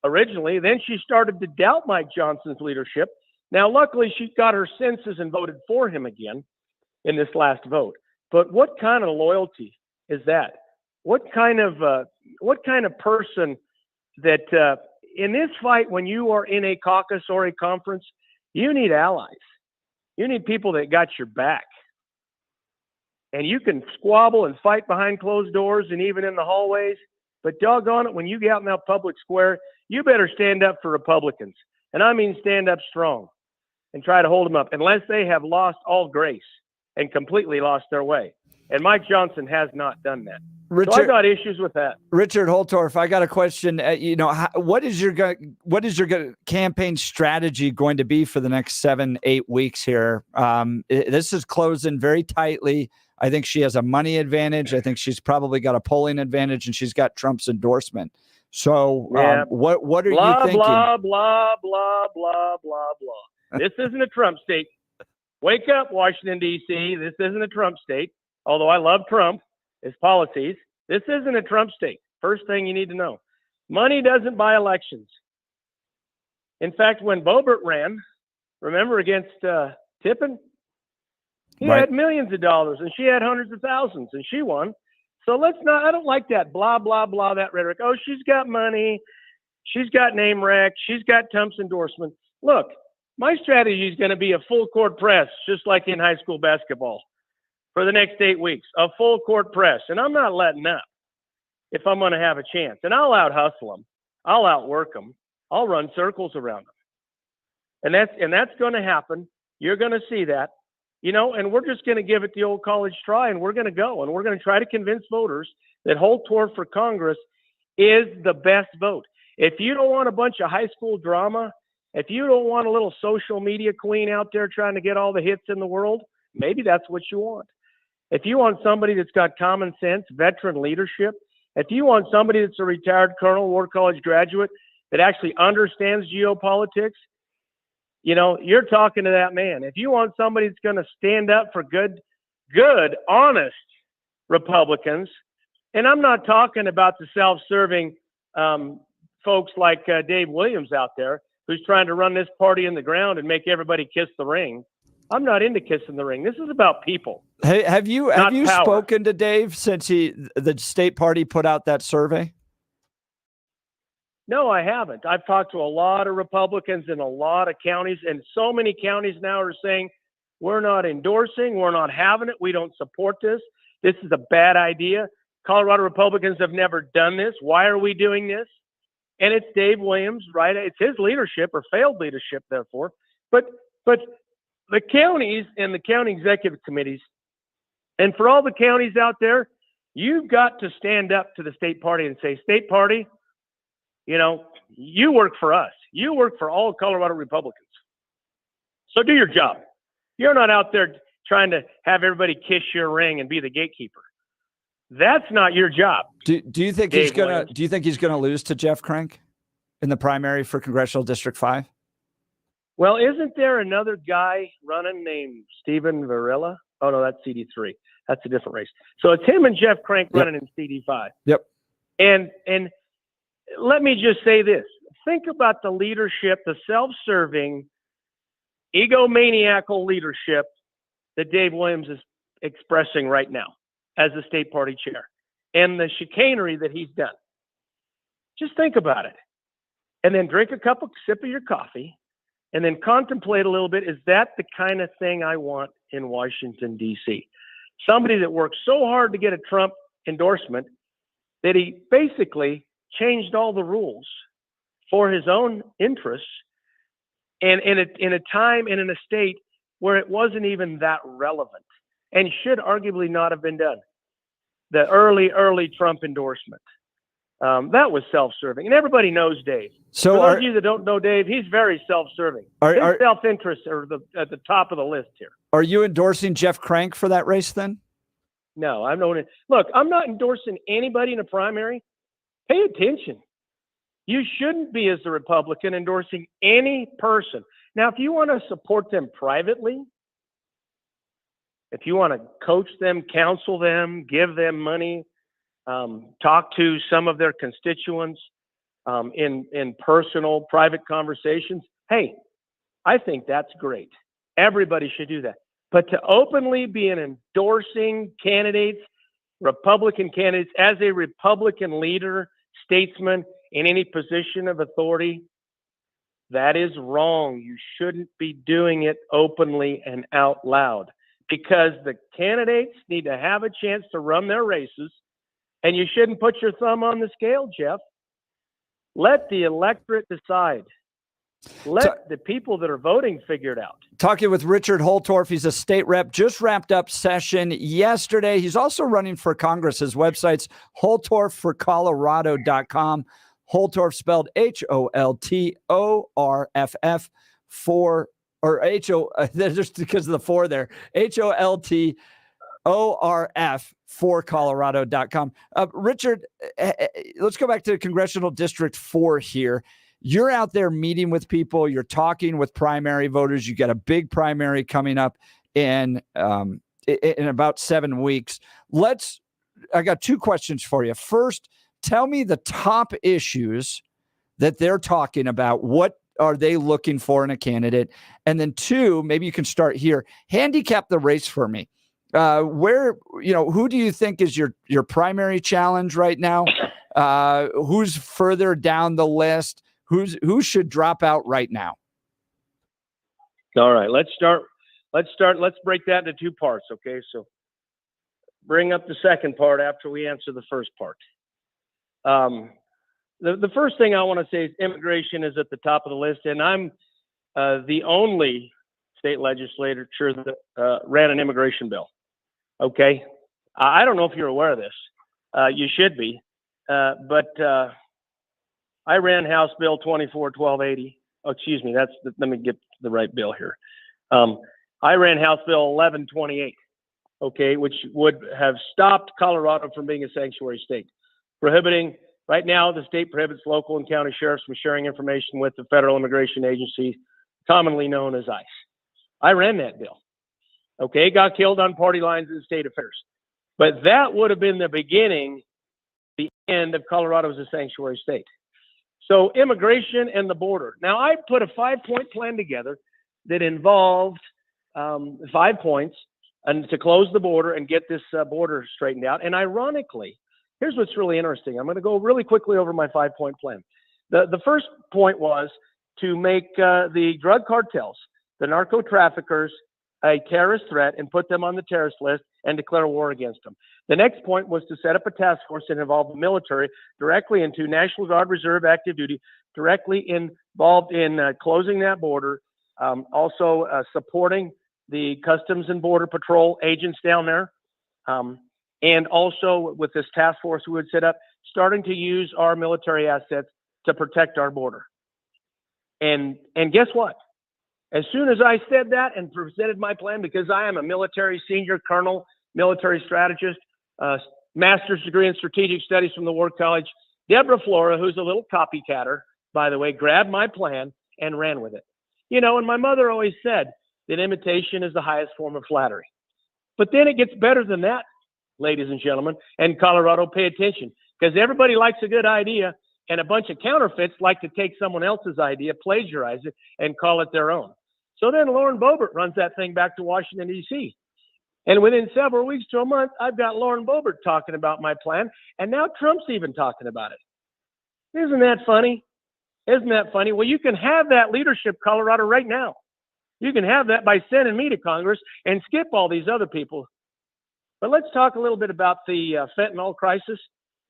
originally. Then she started to doubt Mike Johnson's leadership. Now, luckily, she got her senses and voted for him again in this last vote. But what kind of loyalty is that? What kind of person that in this fight, when you are in a caucus or a conference, you need allies. You need people that got your back. And you can squabble and fight behind closed doors and even in the hallways, but doggone it, when you get out in that public square, you better stand up for Republicans. And I mean stand up strong and try to hold them up, unless they have lost all grace and completely lost their way. And Mike Johnson has not done that. Richard, so I got issues with that. Richard Holtorf, I got a question. What is your campaign strategy going to be for the next 7-8 weeks here? This is closing very tightly. I think she has a money advantage. I think she's probably got a polling advantage, and she's got Trump's endorsement. So what are you thinking? Blah, blah, blah, blah, blah, blah. This isn't a Trump state. Wake up, Washington, D.C. This isn't a Trump state, although I love Trump, his policies. This isn't a Trump state. First thing you need to know. Money doesn't buy elections. In fact, when Boebert ran, remember, against Tippin? He had millions of dollars, and she had hundreds of thousands, and she won. So I don't like that blah, blah, blah, that rhetoric. Oh, she's got money. She's got name rec. She's got Trump's endorsement. Look, my strategy is going to be a full court press, just like in high school basketball, for the next 8 weeks, a full court press. And I'm not letting up if I'm going to have a chance. And I'll out-hustle them. I'll outwork them. I'll run circles around them. And that's going to happen. You're going to see that. And we're just going to give it the old college try, and we're going to go, and we're going to try to convince voters that Holtorf for Congress is the best vote. If you don't want a bunch of high school drama, if you don't want a little social media queen out there trying to get all the hits in the world, maybe that's what you want. If you want somebody that's got common sense, veteran leadership, if you want somebody that's a retired colonel, war college graduate that actually understands geopolitics, you're talking to that man. If you want somebody that's going to stand up for good, honest Republicans, and I'm not talking about the self-serving folks like Dave Williams out there who's trying to run this party in the ground and make everybody kiss the ring. I'm not into kissing the ring. This is about people. Hey, have you spoken to Dave since the state party put out that survey? No, I haven't. I've talked to a lot of Republicans in a lot of counties, and so many counties now are saying, we're not endorsing, we're not having it, we don't support this. This is a bad idea. Colorado Republicans have never done this. Why are we doing this? And it's Dave Williams, right? It's his leadership or failed leadership, therefore. But the counties and the county executive committees, and for all the counties out there, you've got to stand up to the state party and say, state party, you work for us. You work for all Colorado Republicans. So do your job. You're not out there trying to have everybody kiss your ring and be the gatekeeper. That's not your job. Do you think he's gonna lose to Jeff Crank in the primary for Congressional District 5? Well, isn't there another guy running named Stephen Varela? Oh no, that's CD3. That's a different race. So it's him and Jeff Crank running in CD5. Yep. And let me just say this. Think about the leadership, the self-serving, egomaniacal leadership that Dave Williams is expressing right now as the state party chair, and the chicanery that he's done. Just think about it. And then drink a sip of your coffee, and then contemplate a little bit. Is that the kind of thing I want in Washington, D.C.? Somebody that worked so hard to get a Trump endorsement that he basically changed all the rules for his own interests, and in a time and in a state where it wasn't even that relevant and should arguably not have been done. The early Trump endorsement. That was self-serving. And everybody knows Dave. So for those of you that don't know Dave, he's very self-serving. His self-interests are at the top of the list here. Are you endorsing Jeff Crank for that race then? No, I'm not endorsing anybody in a primary. Pay attention. You shouldn't be, as a Republican, endorsing any person. Now, if you want to support them privately, if you want to coach them, counsel them, give them money, talk to some of their constituents in personal, private conversations, hey, I think that's great. Everybody should do that. But to openly be endorsing candidates, Republican candidates, as a Republican leader, statesman, in any position of authority, that is wrong. You shouldn't be doing it openly and out loud, because the candidates need to have a chance to run their races, and you shouldn't put your thumb on the scale, Jeff. Let the electorate decide. Let the people that are voting figure it out. Talking with Richard Holtorf. He's a state rep, just wrapped up session yesterday. He's also running for Congress. His website's holtorfforcolorado.com. Holtorf spelled HOLTORFF just because of the 4 there. HOLTORF for Colorado.com. Richard, let's go back to Congressional District 4 here. You're out there meeting with people. You're talking with primary voters. You got a big primary coming up in about 7 weeks. I got 2 questions for you. First, tell me the top issues that they're talking about. What are they looking for in a candidate? And then 2, maybe you can start here. Handicap the race for me. Who do you think is your primary challenge right now? Who's further down the list? Who should drop out right now? All right, let's start. Let's break that into 2 parts. Okay, so bring up the second part after we answer the first part. The first thing I want to say is immigration is at the top of the list, and I'm the only state legislature that ran an immigration bill. Okay, I don't know if you're aware of this. You should be, but I ran House Bill 24-1280. Oh, excuse me. Let me get the right bill here. I ran House Bill 1128. Okay, which would have stopped Colorado from being a sanctuary state, prohibiting. Right now, the state prohibits local and county sheriffs from sharing information with the federal immigration agency, commonly known as ICE. I ran that bill. Okay, it got killed on party lines in state affairs. But that would have been the beginning, the end of Colorado as a sanctuary state. So immigration and the border. Now, I put a 5-point plan together that involved 5 points and to close the border and get this border straightened out. And ironically, here's what's really interesting. I'm going to go really quickly over my 5-point plan. The first point was to make the drug cartels, the narco traffickers, a terrorist threat and put them on the terrorist list and declare war against them. The next point was to set up a task force that involved the military directly into National Guard, Reserve, active duty, directly involved in closing that border, also supporting the Customs and Border Patrol agents down there. And also with this task force we would set up, starting to use our military assets to protect our border. And guess what? As soon as I said that and presented my plan, because I am a military senior colonel, military strategist, master's degree in strategic studies from the War College, Deborah Flora, who's a little copycatter, by the way, grabbed my plan and ran with it. And my mother always said that imitation is the highest form of flattery. But then it gets better than that, ladies and gentlemen, and Colorado, pay attention, because everybody likes a good idea, and a bunch of counterfeits like to take someone else's idea, plagiarize it, and call it their own. So then Lauren Boebert runs that thing back to Washington, D.C. And within several weeks to a month, I've got Lauren Boebert talking about my plan, and now Trump's even talking about it. Isn't that funny? Isn't that funny? Well, you can have that leadership, Colorado, right now. You can have that by sending me to Congress and skip all these other people. But let's talk a little bit about the fentanyl crisis.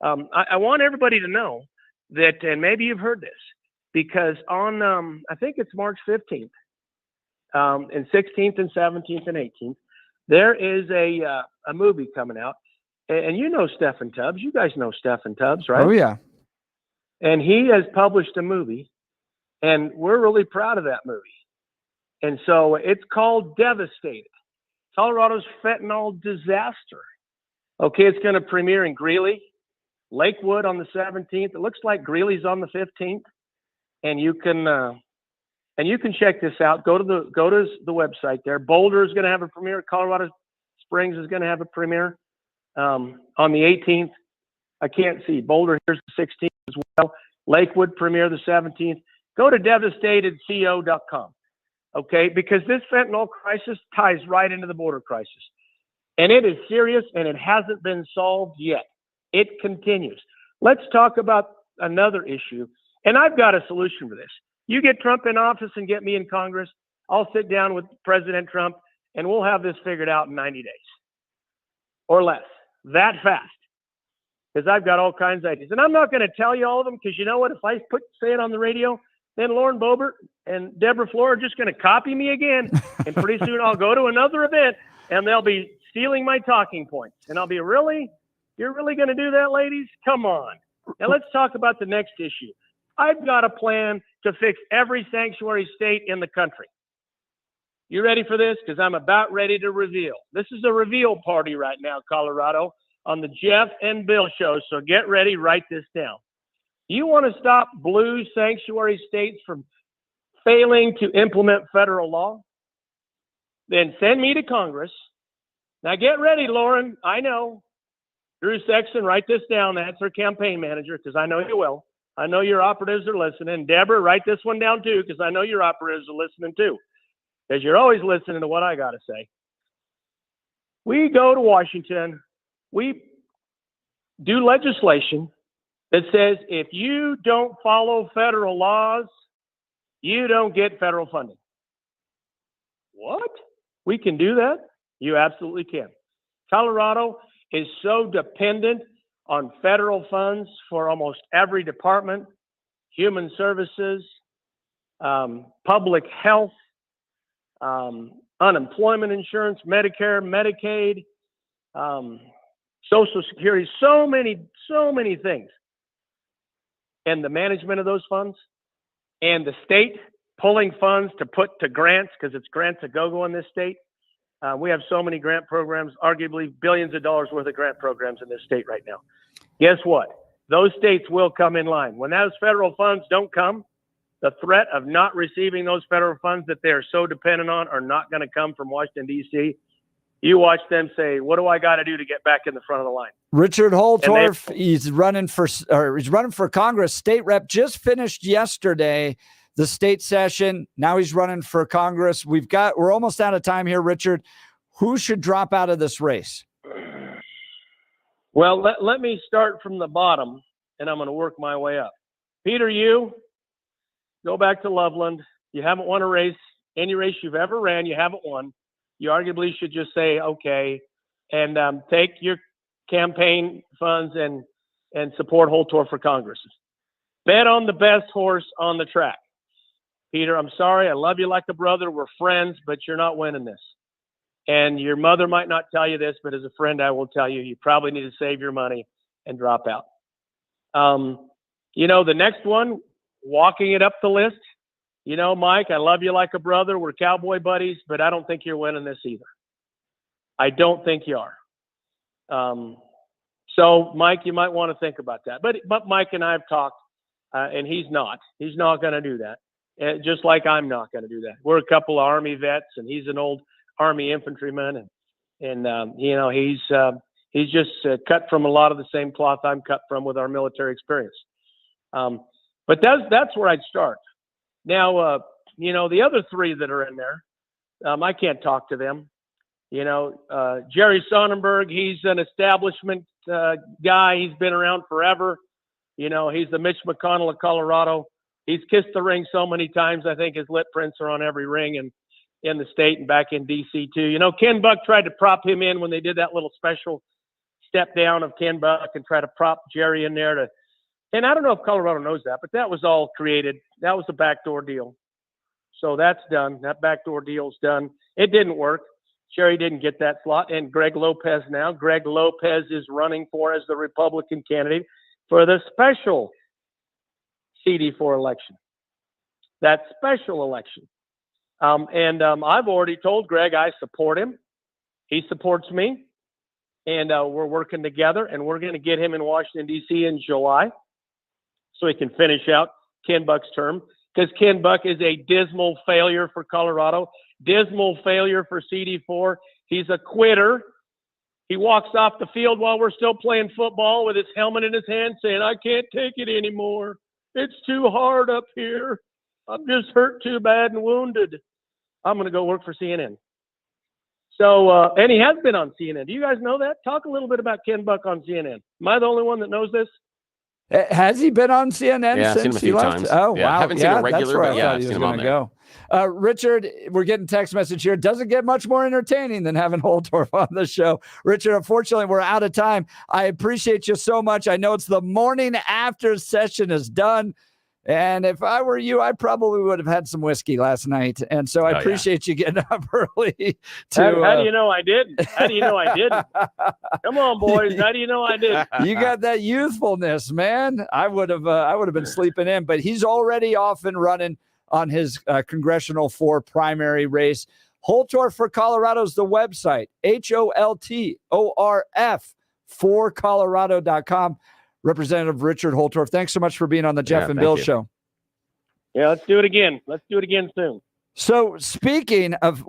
I want everybody to know that, and maybe you've heard this, because on, I think it's March 15th, and 16th and 17th and 18th, there is a movie coming out. And you know Stephen Tubbs. You guys know Stephen Tubbs, right? Oh, yeah. And he has published a movie, and we're really proud of that movie. And so it's called Devastated, Colorado's Fentanyl Disaster. Okay, it's going to premiere in Greeley, Lakewood on the 17th. It looks like Greeley's on the 15th. And you can check this out. Go to the website there. Boulder is going to have a premiere. Colorado Springs is going to have a premiere on the 18th. I can't see. Boulder here's the 16th as well. Lakewood premiere the 17th. Go to devastatedco.com. Okay, because this fentanyl crisis ties right into the border crisis. And it is serious, and it hasn't been solved yet. It continues. Let's talk about another issue. And I've got a solution for this. You get Trump in office and get me in Congress, I'll sit down with President Trump, and we'll have this figured out in 90 days or less. That fast. Because I've got all kinds of ideas. And I'm not going to tell you all of them, because you know what? If I say it on the radio, then Lauren Boebert and Deborah Flora are just going to copy me again. And pretty soon I'll go to another event, and they'll be stealing my talking points. And I'll be, really? You're really going to do that, ladies? Come on. Now let's talk about the next issue. I've got a plan to fix every sanctuary state in the country. You ready for this? Because I'm about ready to reveal. This is a reveal party right now, Colorado, on the Jeff and Bill show. So get ready, write this down. You want to stop blue sanctuary states from failing to implement federal law? Then send me to Congress. Now get ready, Lauren. I know. Drew Sexton, write this down. That's her campaign manager, because I know you will. I know your operatives are listening. Deborah, write this one down too, because I know your operatives are listening too, because you're always listening to what I got to say. We go to Washington, we do legislation that says if you don't follow federal laws, you don't get federal funding. What? We can do that? You absolutely can. Colorado is so dependent on federal funds for almost every department: human services, public health, unemployment insurance, Medicare, Medicaid, Social Security, so many things. And the management of those funds, and the state pulling funds to put to grants, because it's grants a go-go in this state. We have so many grant programs, arguably billions of dollars worth of grant programs in this state right now. Guess what? Those states will come in line. When those federal funds don't come, the threat of not receiving those federal funds that they're so dependent on are not going to come from Washington, D.C. You watch them say, what do I got to do to get back in the front of the line? Richard Holtorf, he's running for Congress. State rep just finished yesterday the state session. Now he's running for Congress. We're almost out of time here, Richard. Who should drop out of this race? Well, let me start from the bottom, and I'm going to work my way up. Peter, you go back to Loveland. You haven't won a race. Any race you've ever ran, you haven't won. You arguably should just say, okay, and take your campaign funds and support Holtorf for Congress. Bet on the best horse on the track. Peter, I'm sorry. I love you like a brother. We're friends, but you're not winning this. And your mother might not tell you this, but as a friend, I will tell you, you probably need to save your money and drop out. The next one, walking it up the list. Mike, I love you like a brother. We're cowboy buddies, but I don't think you're winning this either. I don't think you are. So, Mike, you might want to think about that. But Mike and I have talked, and he's not. He's not going to do that. Just like I'm not going to do that. We're a couple of Army vets, and he's an old Army infantryman, and he's just cut from a lot of the same cloth I'm cut from with our military experience. But that's where I'd start. Now, the other three that are in there, I can't talk to them. Jerry Sonnenberg, he's an establishment guy. He's been around forever. He's the Mitch McConnell of Colorado. He's kissed the ring so many times. I think his lip prints are on every ring in the state and back in D.C. too. Ken Buck tried to prop him in when they did that little special step down of Ken Buck and try to prop Jerry in there and I don't know if Colorado knows that, but that was all created. That was a backdoor deal. So that's done. That backdoor deal's done. It didn't work. Jerry didn't get that slot. And Greg Lopez now. Greg Lopez is running as the Republican candidate for the special CD4 election. That special election. I've already told Greg I support him. He supports me. And we're working together, and we're going to get him in Washington, D.C. in July so he can finish out Ken Buck's term, because Ken Buck is a dismal failure for Colorado, dismal failure for CD4. He's a quitter. He walks off the field while we're still playing football with his helmet in his hand saying, I can't take it anymore. It's too hard up here. I'm just hurt too bad and wounded. I'm going to go work for CNN. So, and he has been on CNN. Do you guys know that? Talk a little bit about Ken Buck on CNN. Am I the only one that knows this? Has he been on CNN since he left? Times. Oh, yeah. wow. Haven't seen a regular, but I've seen him on there. Richard, we're getting text message here. Doesn't get much more entertaining than having Holtorf on the show. Richard, unfortunately, we're out of time. I appreciate you so much. I know it's the morning after session is done. And if I were you, I probably would have had some whiskey last night. And so I appreciate you getting up early. How do you know I didn't? How do you know I didn't? Come on, boys. How do you know I didn't? You got that youthfulness, man. I would have been sleeping in, but he's already off and running on his Congressional 4 primary race. Holtorf for Colorado is the website, HOLTORF for Colorado.com. Representative Richard Holtorf, thanks so much for being on the Jeff and Bill show. Yeah, let's do it again. Let's do it again soon. So speaking of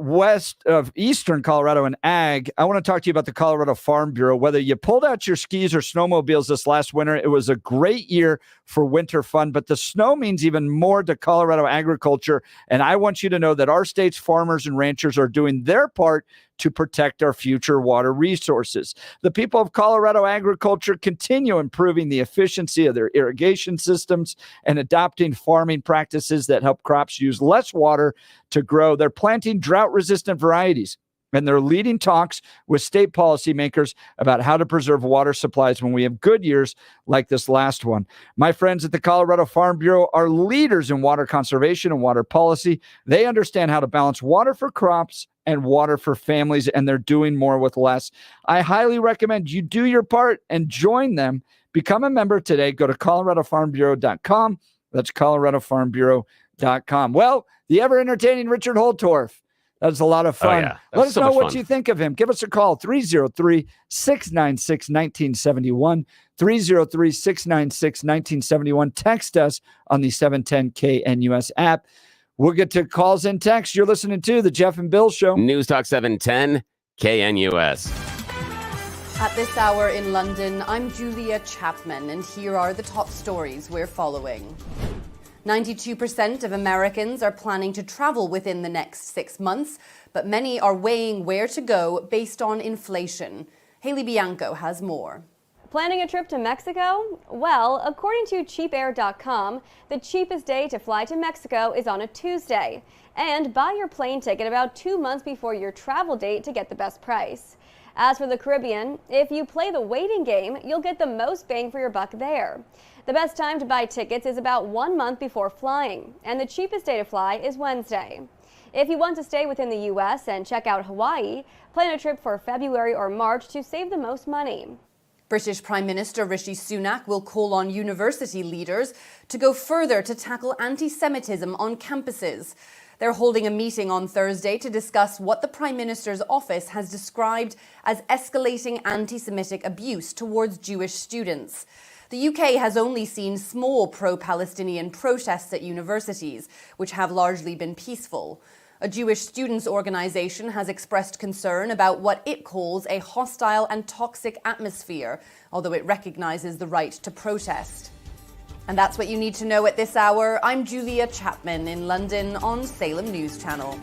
eastern Colorado and ag, I want to talk to you about the Colorado Farm Bureau. Whether you pulled out your skis or snowmobiles this last winter, it was a great year for winter fun, but the snow means even more to Colorado agriculture. And I want you to know that our state's farmers and ranchers are doing their part to protect our future water resources. The people of Colorado agriculture continue improving the efficiency of their irrigation systems and adopting farming practices that help crops use less water to grow. They're planting drought-resistant varieties, and they're leading talks with state policymakers about how to preserve water supplies when we have good years like this last one. My friends at the Colorado Farm Bureau are leaders in water conservation and water policy. They understand how to balance water for crops and water for families, and they're doing more with less. I highly recommend you do your part and join them. Become a member today. Go to coloradofarmbureau.com. That's coloradofarmbureau.com. Well, the ever-entertaining Richard Holtorf. That's a lot of fun. Oh, yeah. Let us so know what fun. you think of him. Give us a call, 303-696-1971, 303-696-1971. Text us on the 710 KNUS app. We'll get to calls and texts. You're listening to The Jeff and Bill Show. News Talk 710 KNUS. At this hour in London, I'm Julia Chapman, and here are the top stories we're following. 92% of Americans are planning to travel within the next 6 months, but many are weighing where to go based on inflation. Haley Bianco has more. Planning a trip to Mexico? Well, according to cheapair.com, the cheapest day to fly to Mexico is on a Tuesday. And buy your plane ticket about 2 months before your travel date to get the best price. As for the Caribbean, if you play the waiting game, you'll get the most bang for your buck there. The best time to buy tickets is about 1 month before flying, and the cheapest day to fly is Wednesday. If you want to stay within the U.S. and check out Hawaii, plan a trip for February or March to save the most money. British Prime Minister Rishi Sunak will call on university leaders to go further to tackle anti-Semitism on campuses. They're holding a meeting on Thursday to discuss what the Prime Minister's office has described as escalating anti-Semitic abuse towards Jewish students. The UK has only seen small pro-Palestinian protests at universities, which have largely been peaceful. A Jewish students' organization has expressed concern about what it calls a hostile and toxic atmosphere, although it recognizes the right to protest. And that's what you need to know at this hour. I'm Julia Chapman in London on Salem News Channel.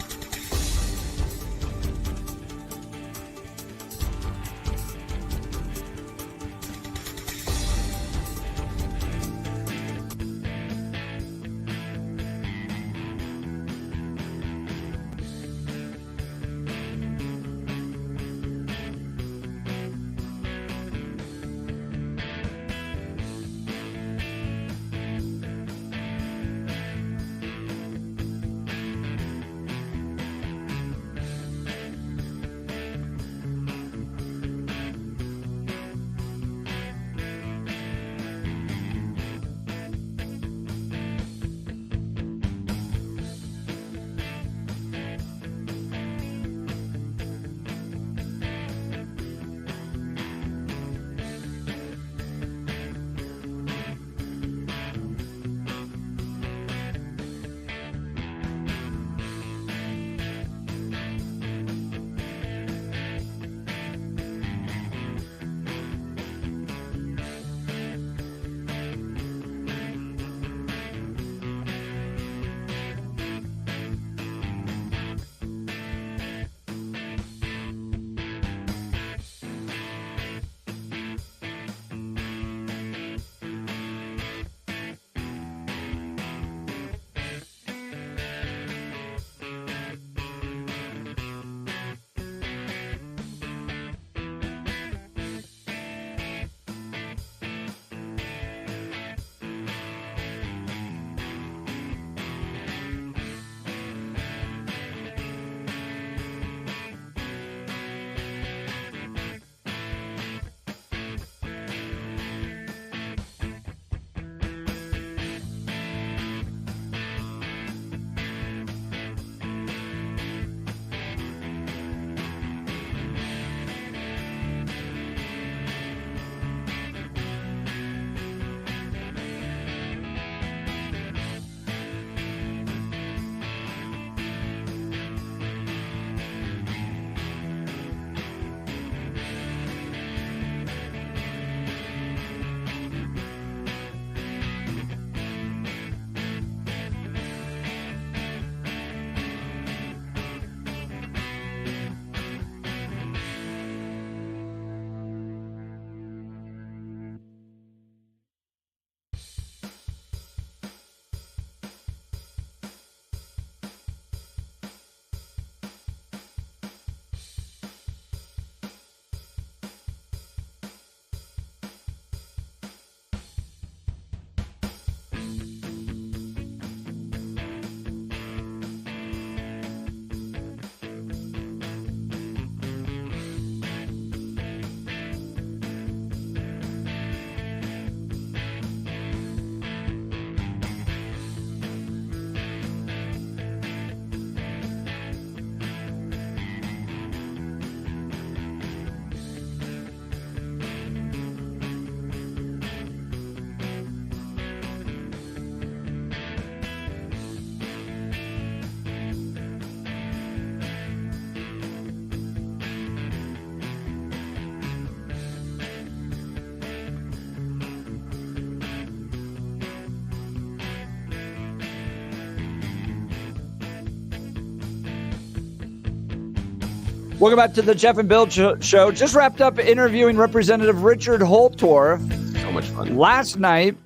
Welcome back to the Jeff and Bill Show. Just wrapped up interviewing Representative Richard Holtorf. So much fun. Last night,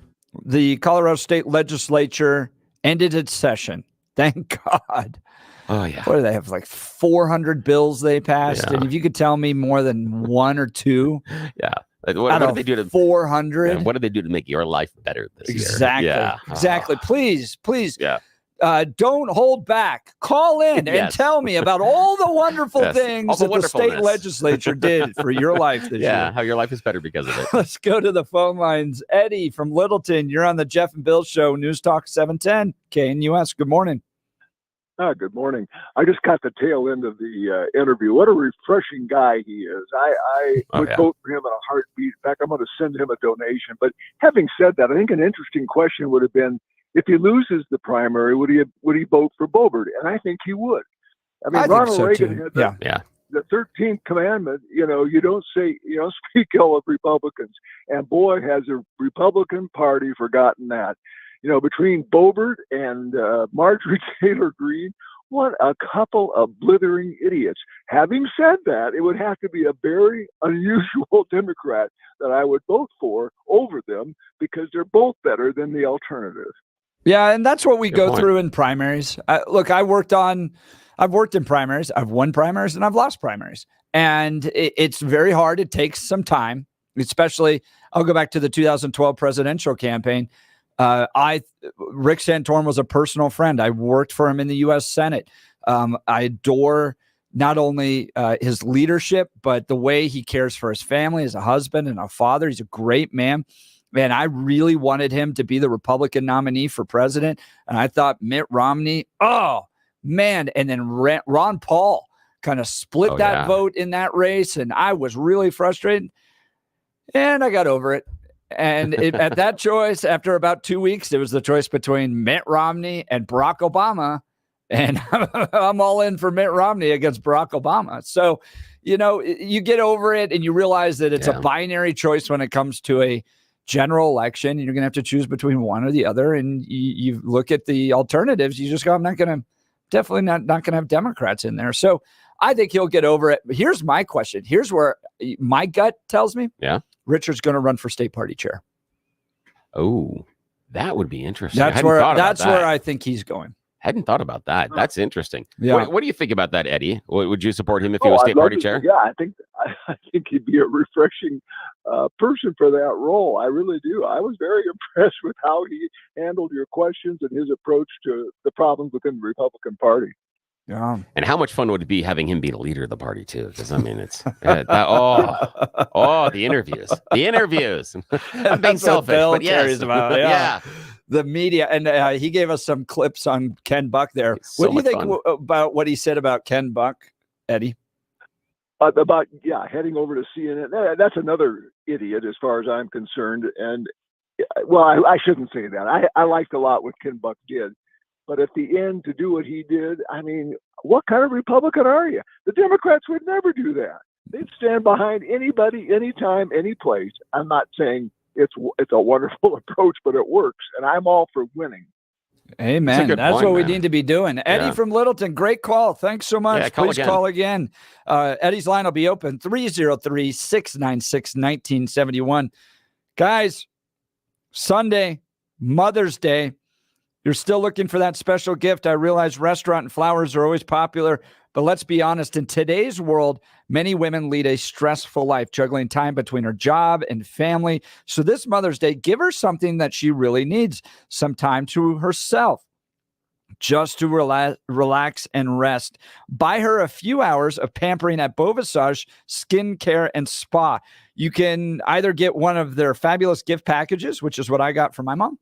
the Colorado State Legislature ended its session. Thank God. Oh, yeah. What do they have? Like 400 bills they passed. Yeah. And if you could tell me more than one or two. Yeah. Like, what did they do to 400? Yeah, what did they do to make your life better this Exactly. year? Yeah. Exactly. Please. Yeah. Don't hold back. Call in and tell me about all the wonderful things that the state legislature did for your life this year. Yeah, how your life is better because of it. Let's go to the phone lines. Eddie from Littleton, you're on the Jeff and Bill Show, News Talk 710 KNUS. Good morning. Good morning. I just caught the tail end of the interview. What a refreshing guy he is. I would vote for him in a heartbeat. In fact, I'm going to send him a donation. But having said that, I think an interesting question would have been, if he loses the primary, would he vote for Boebert? And I think he would. I mean, Ronald Reagan had the 13th commandment. You don't speak ill of Republicans. And boy, has the Republican Party forgotten that. Between Boebert and Marjorie Taylor Greene, what a couple of blithering idiots. Having said that, it would have to be a very unusual Democrat that I would vote for over them, because they're both better than the alternative. Yeah, and that's what we go through in primaries. Look, I've worked in primaries. I've won primaries and I've lost primaries. And it's very hard. It takes some time, especially I'll go back to the 2012 presidential campaign. Rick Santorum was a personal friend. I worked for him in the U.S. Senate. I adore not only his leadership, but the way he cares for his family as a husband and a father. He's a great man. And I really wanted him to be the Republican nominee for president. And I thought Mitt Romney, oh, man. And then Ron Paul kind of split that vote in that race. And I was really frustrated. And I got over it. And at that choice, after about 2 weeks, it was the choice between Mitt Romney and Barack Obama. And I'm all in for Mitt Romney against Barack Obama. So, you get over it and you realize that it's a binary choice when it comes to a general election. You're going to have to choose between one or the other. And you look at the alternatives. You just go, I'm definitely not going to have Democrats in there. So I think he'll get over it. But here's my question. Here's where my gut tells me. Yeah. Richard's going to run for state party chair. Oh, that would be interesting. That's where I think he's going. Hadn't thought about that. That's interesting. Yeah. What do you think about that, Eddie? Would you support him if he was state party chair? Yeah, I think he'd be a refreshing person for that role. I really do. I was very impressed with how he handled your questions and his approach to the problems within the Republican Party. Yeah. And how much fun would it be having him be the leader of the party too? Because it's the interviews. I'm being selfish, but yes. Yeah. The media, and he gave us some clips on Ken Buck there. What do you think about what he said about Ken Buck, Eddie? About heading over to CNN. That's another idiot as far as I'm concerned. And well, I shouldn't say that. I liked a lot what Ken Buck did. But at the end, to do what he did, I mean, what kind of Republican are you? The Democrats would never do that. They'd stand behind anybody, anytime, any place. I'm not saying it's a wonderful approach, but it works. And I'm all for winning. Amen. That's what we need to be doing. Eddie from Littleton, great call. Thanks so much. Yeah, Please call again. Eddie's line will be open 303-696-1971. Guys, Sunday, Mother's Day. You're still looking for that special gift. I realize restaurant and flowers are always popular, but let's be honest. In today's world, many women lead a stressful life, juggling time between her job and family. So this Mother's Day, give her something that she really needs, some time to herself, just to relax and rest. Buy her a few hours of pampering at Beau Visage Skin Care and Spa. You can either get one of their fabulous gift packages, which is what I got for my mom.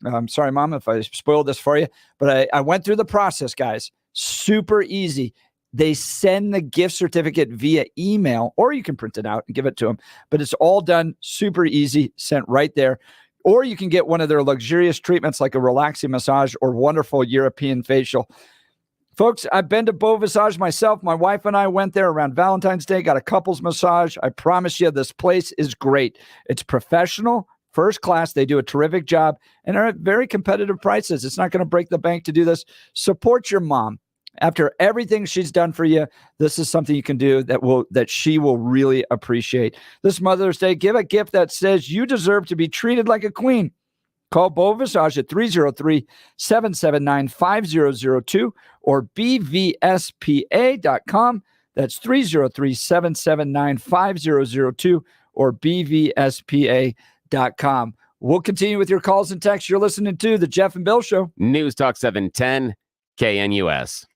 I'm sorry, Mom, if I spoiled this for you, but I went through the process, guys. Super easy. They send the gift certificate via email, or you can print it out and give it to them. But it's all done super easy, sent right there. Or you can get one of their luxurious treatments like a relaxing massage or wonderful European facial. Folks, I've been to Beau Visage myself. My wife and I went there around Valentine's Day, got a couples massage. I promise you, this place is great. It's professional. First class, they do a terrific job and are at very competitive prices. It's not going to break the bank to do this. Support your mom After everything she's done for you, this is something you can do that she will really appreciate. This Mother's Day, give a gift that says you deserve to be treated like a queen. Call Beau Visage at 303-779-5002 or bvspa.com. That's 303-779-5002 or bvspa.com. We'll continue with your calls and texts. You're listening to The Jeff and Bill Show. News Talk 710 KNUS.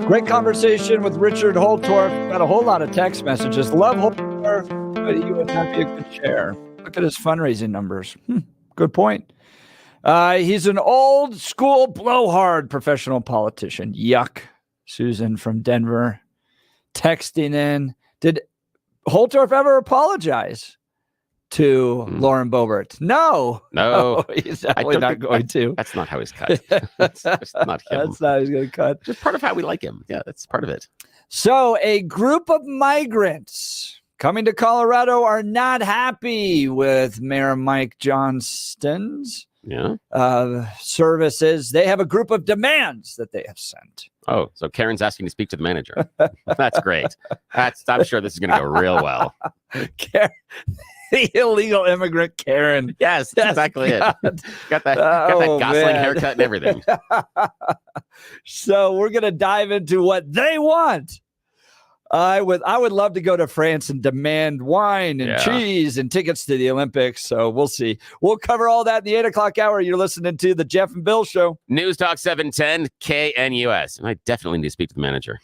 Great conversation with Richard Holtorf. Got a whole lot of text messages. Love Holtorf, but he would not be a good chair. Look at his fundraising numbers. Good point. He's an old school blowhard professional politician. Yuck. Susan from Denver texting in. Did Holtorf ever apologize to Lauren Boebert? No, he's definitely not going to. That's not how he's cut. That's not him. That's not how he's going to cut. Just part of how we like him. Yeah, that's part of it. So a group of migrants coming to Colorado are not happy with Mayor Mike Johnston's services. They have a group of demands that they have sent. Oh, so Karen's asking to speak to the manager. That's great. I'm sure this is going to go real well. Karen, the illegal immigrant Karen. Yes, that's exactly it. Got that Gosling haircut and everything. So we're going to dive into what they want. I would love to go to France and demand wine and cheese and tickets to the Olympics. So we'll see. We'll cover all that in the 8 o'clock hour. You're listening to the Jeff and Bill Show. News Talk 710 KNUS. And I definitely need to speak to the manager.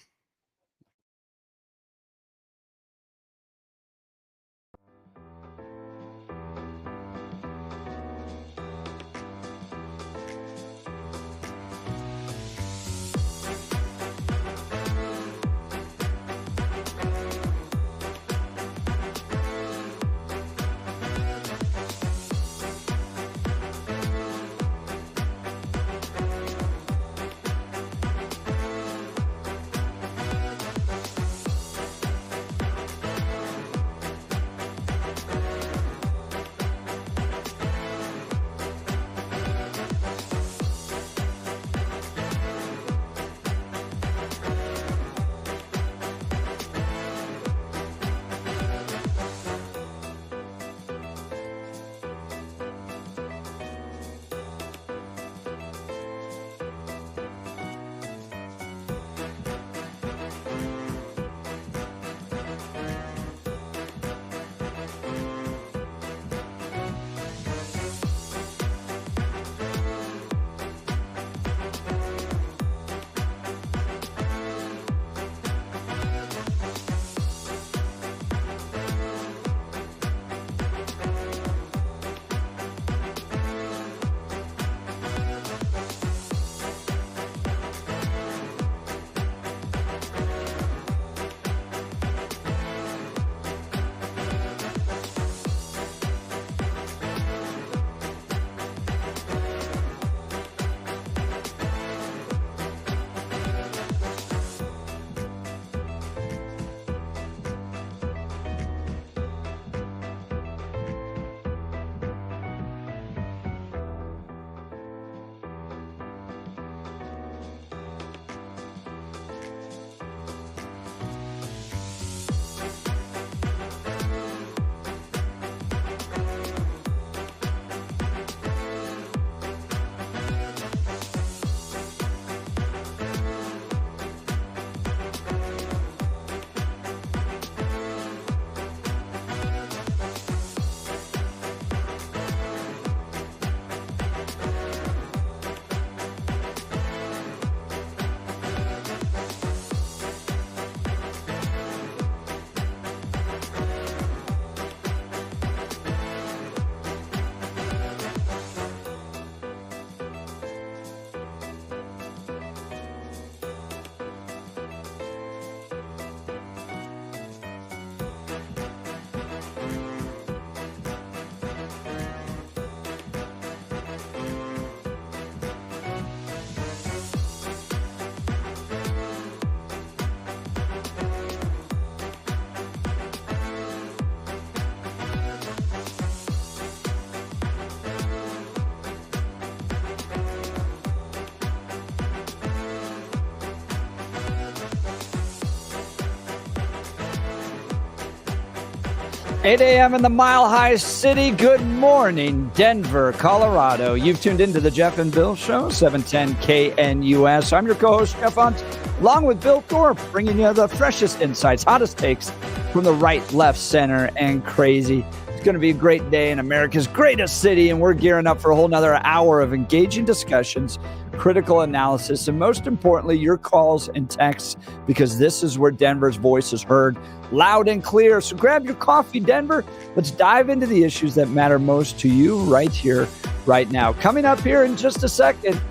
Eight a.m. in the Mile High City. Good morning, Denver, Colorado. You've tuned into the Jeff and Bill Show, 710 KNUS. I'm your co-host, Jeff Hunt, along with Bill Thorpe, bringing you the freshest insights, hottest takes from the right, left, center, and crazy. It's going to be a great day in America's greatest city, and we're gearing up for a whole nother hour of engaging discussions, critical analysis, and most importantly, your calls and texts, because this is where Denver's voice is heard loud and clear. So grab your coffee, Denver. Let's dive into the issues that matter most to you right here, right now. Coming up here in just a second,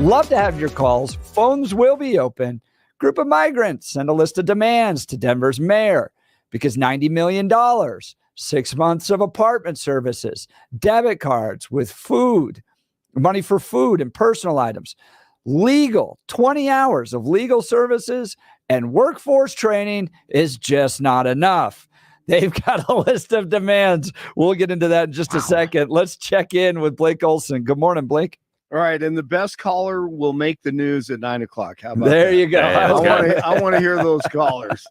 love to have your calls. Phones will be open. Group of migrants send a list of demands to Denver's mayor because $90 million, 6 months of apartment services, debit cards with food, money for food and personal items, legal 20 hours of legal services and workforce training is just not enough. They've got a list of demands. We'll get into that in just a second. Let's check in with Blake Olson. Good morning, Blake. All right, and the best caller will make the news at 9 o'clock. How about there that? You go. I want to hear those callers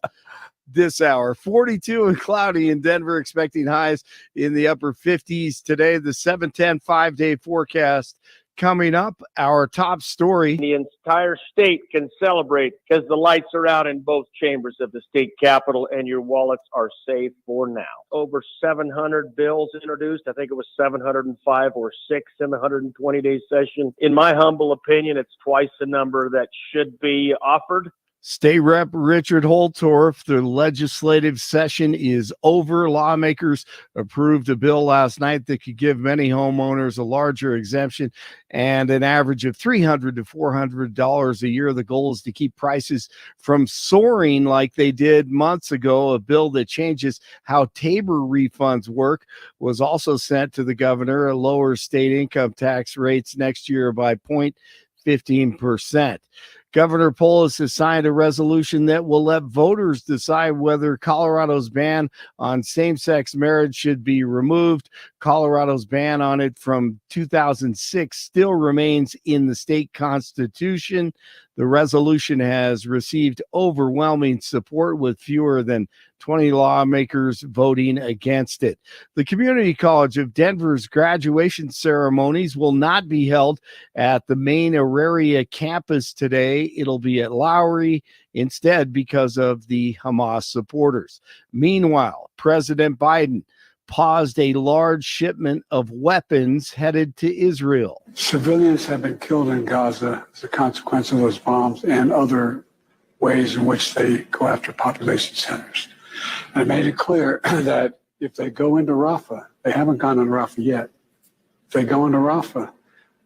this hour. 42 and cloudy in Denver, expecting highs in the upper 50s today. The 7-10 5-day forecast coming up. Our top story. The entire state can celebrate because the lights are out in both chambers of the state capitol and your wallets are safe for now. Over 700 bills introduced. I think it was 705 or 6 in the 120-day session. In my humble opinion, it's twice the number that should be offered. State Rep Richard Holtorf, the legislative session is over. Lawmakers approved a bill last night that could give many homeowners a larger exemption and an average of $300 to $400 a year. The goal is to keep prices from soaring like they did months ago. A bill that changes how Tabor refunds work was also sent to the governor. A lower state income tax rates next year by 0.15%. Governor Polis has signed a resolution that will let voters decide whether Colorado's ban on same-sex marriage should be removed. Colorado's ban on it from 2006 still remains in the state constitution. The resolution has received overwhelming support with fewer than 20 lawmakers voting against it. The Community College of Denver's graduation ceremonies will not be held at the main Auraria campus today. It'll be at Lowry instead because of the Hamas supporters. Meanwhile, President Biden paused a large shipment of weapons headed to Israel. Civilians have been killed in Gaza as a consequence of those bombs and other ways in which they go after population centers. And I made it clear that if they go into Rafah, they haven't gone into Rafah yet. If they go into Rafah,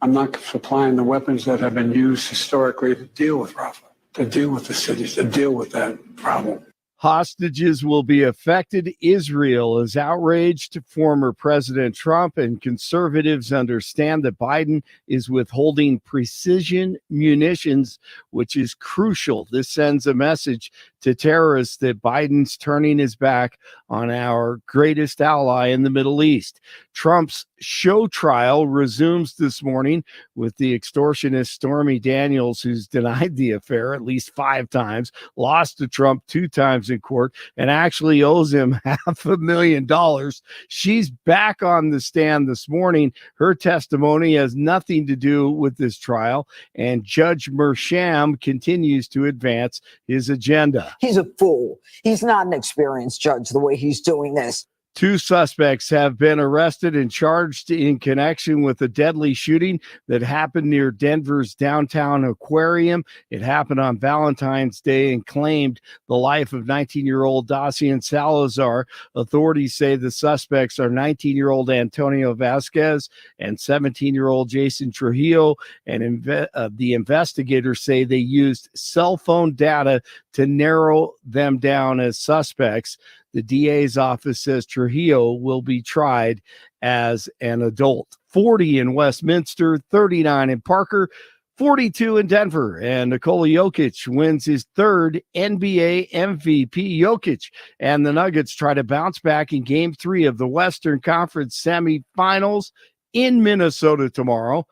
I'm not supplying the weapons that have been used historically to deal with Rafah, to deal with the cities, to deal with that problem. Hostages will be affected. Israel is outraged. Former President Trump and conservatives understand that Biden is withholding precision munitions, which is crucial. This sends a message to terrorists that Biden's turning his back on our greatest ally in the Middle East. Trump's show trial resumes this morning with the extortionist Stormy Daniels, who's denied the affair at least 5 times, lost to Trump 2 times in court, and actually owes him $500,000. She's back on the stand this morning. Her testimony has nothing to do with this trial, and Judge Mersham continues to advance his agenda. He's a fool. He's not an experienced judge the way he's doing this. 2 suspects have been arrested and charged in connection with a deadly shooting that happened near Denver's downtown aquarium. It happened on Valentine's Day and claimed the life of 19-year-old Dacian Salazar. Authorities say the suspects are 19-year-old Antonio Vasquez and 17-year-old Jason Trujillo. And the investigators say they used cell phone data to narrow them down as suspects. The DA's office says Trujillo will be tried as an adult. 40 in Westminster, 39 in Parker, 42 in Denver. And Nikola Jokic wins his 3rd NBA MVP. Jokic and the Nuggets try to bounce back in Game 3 of the Western Conference semifinals in Minnesota tomorrow.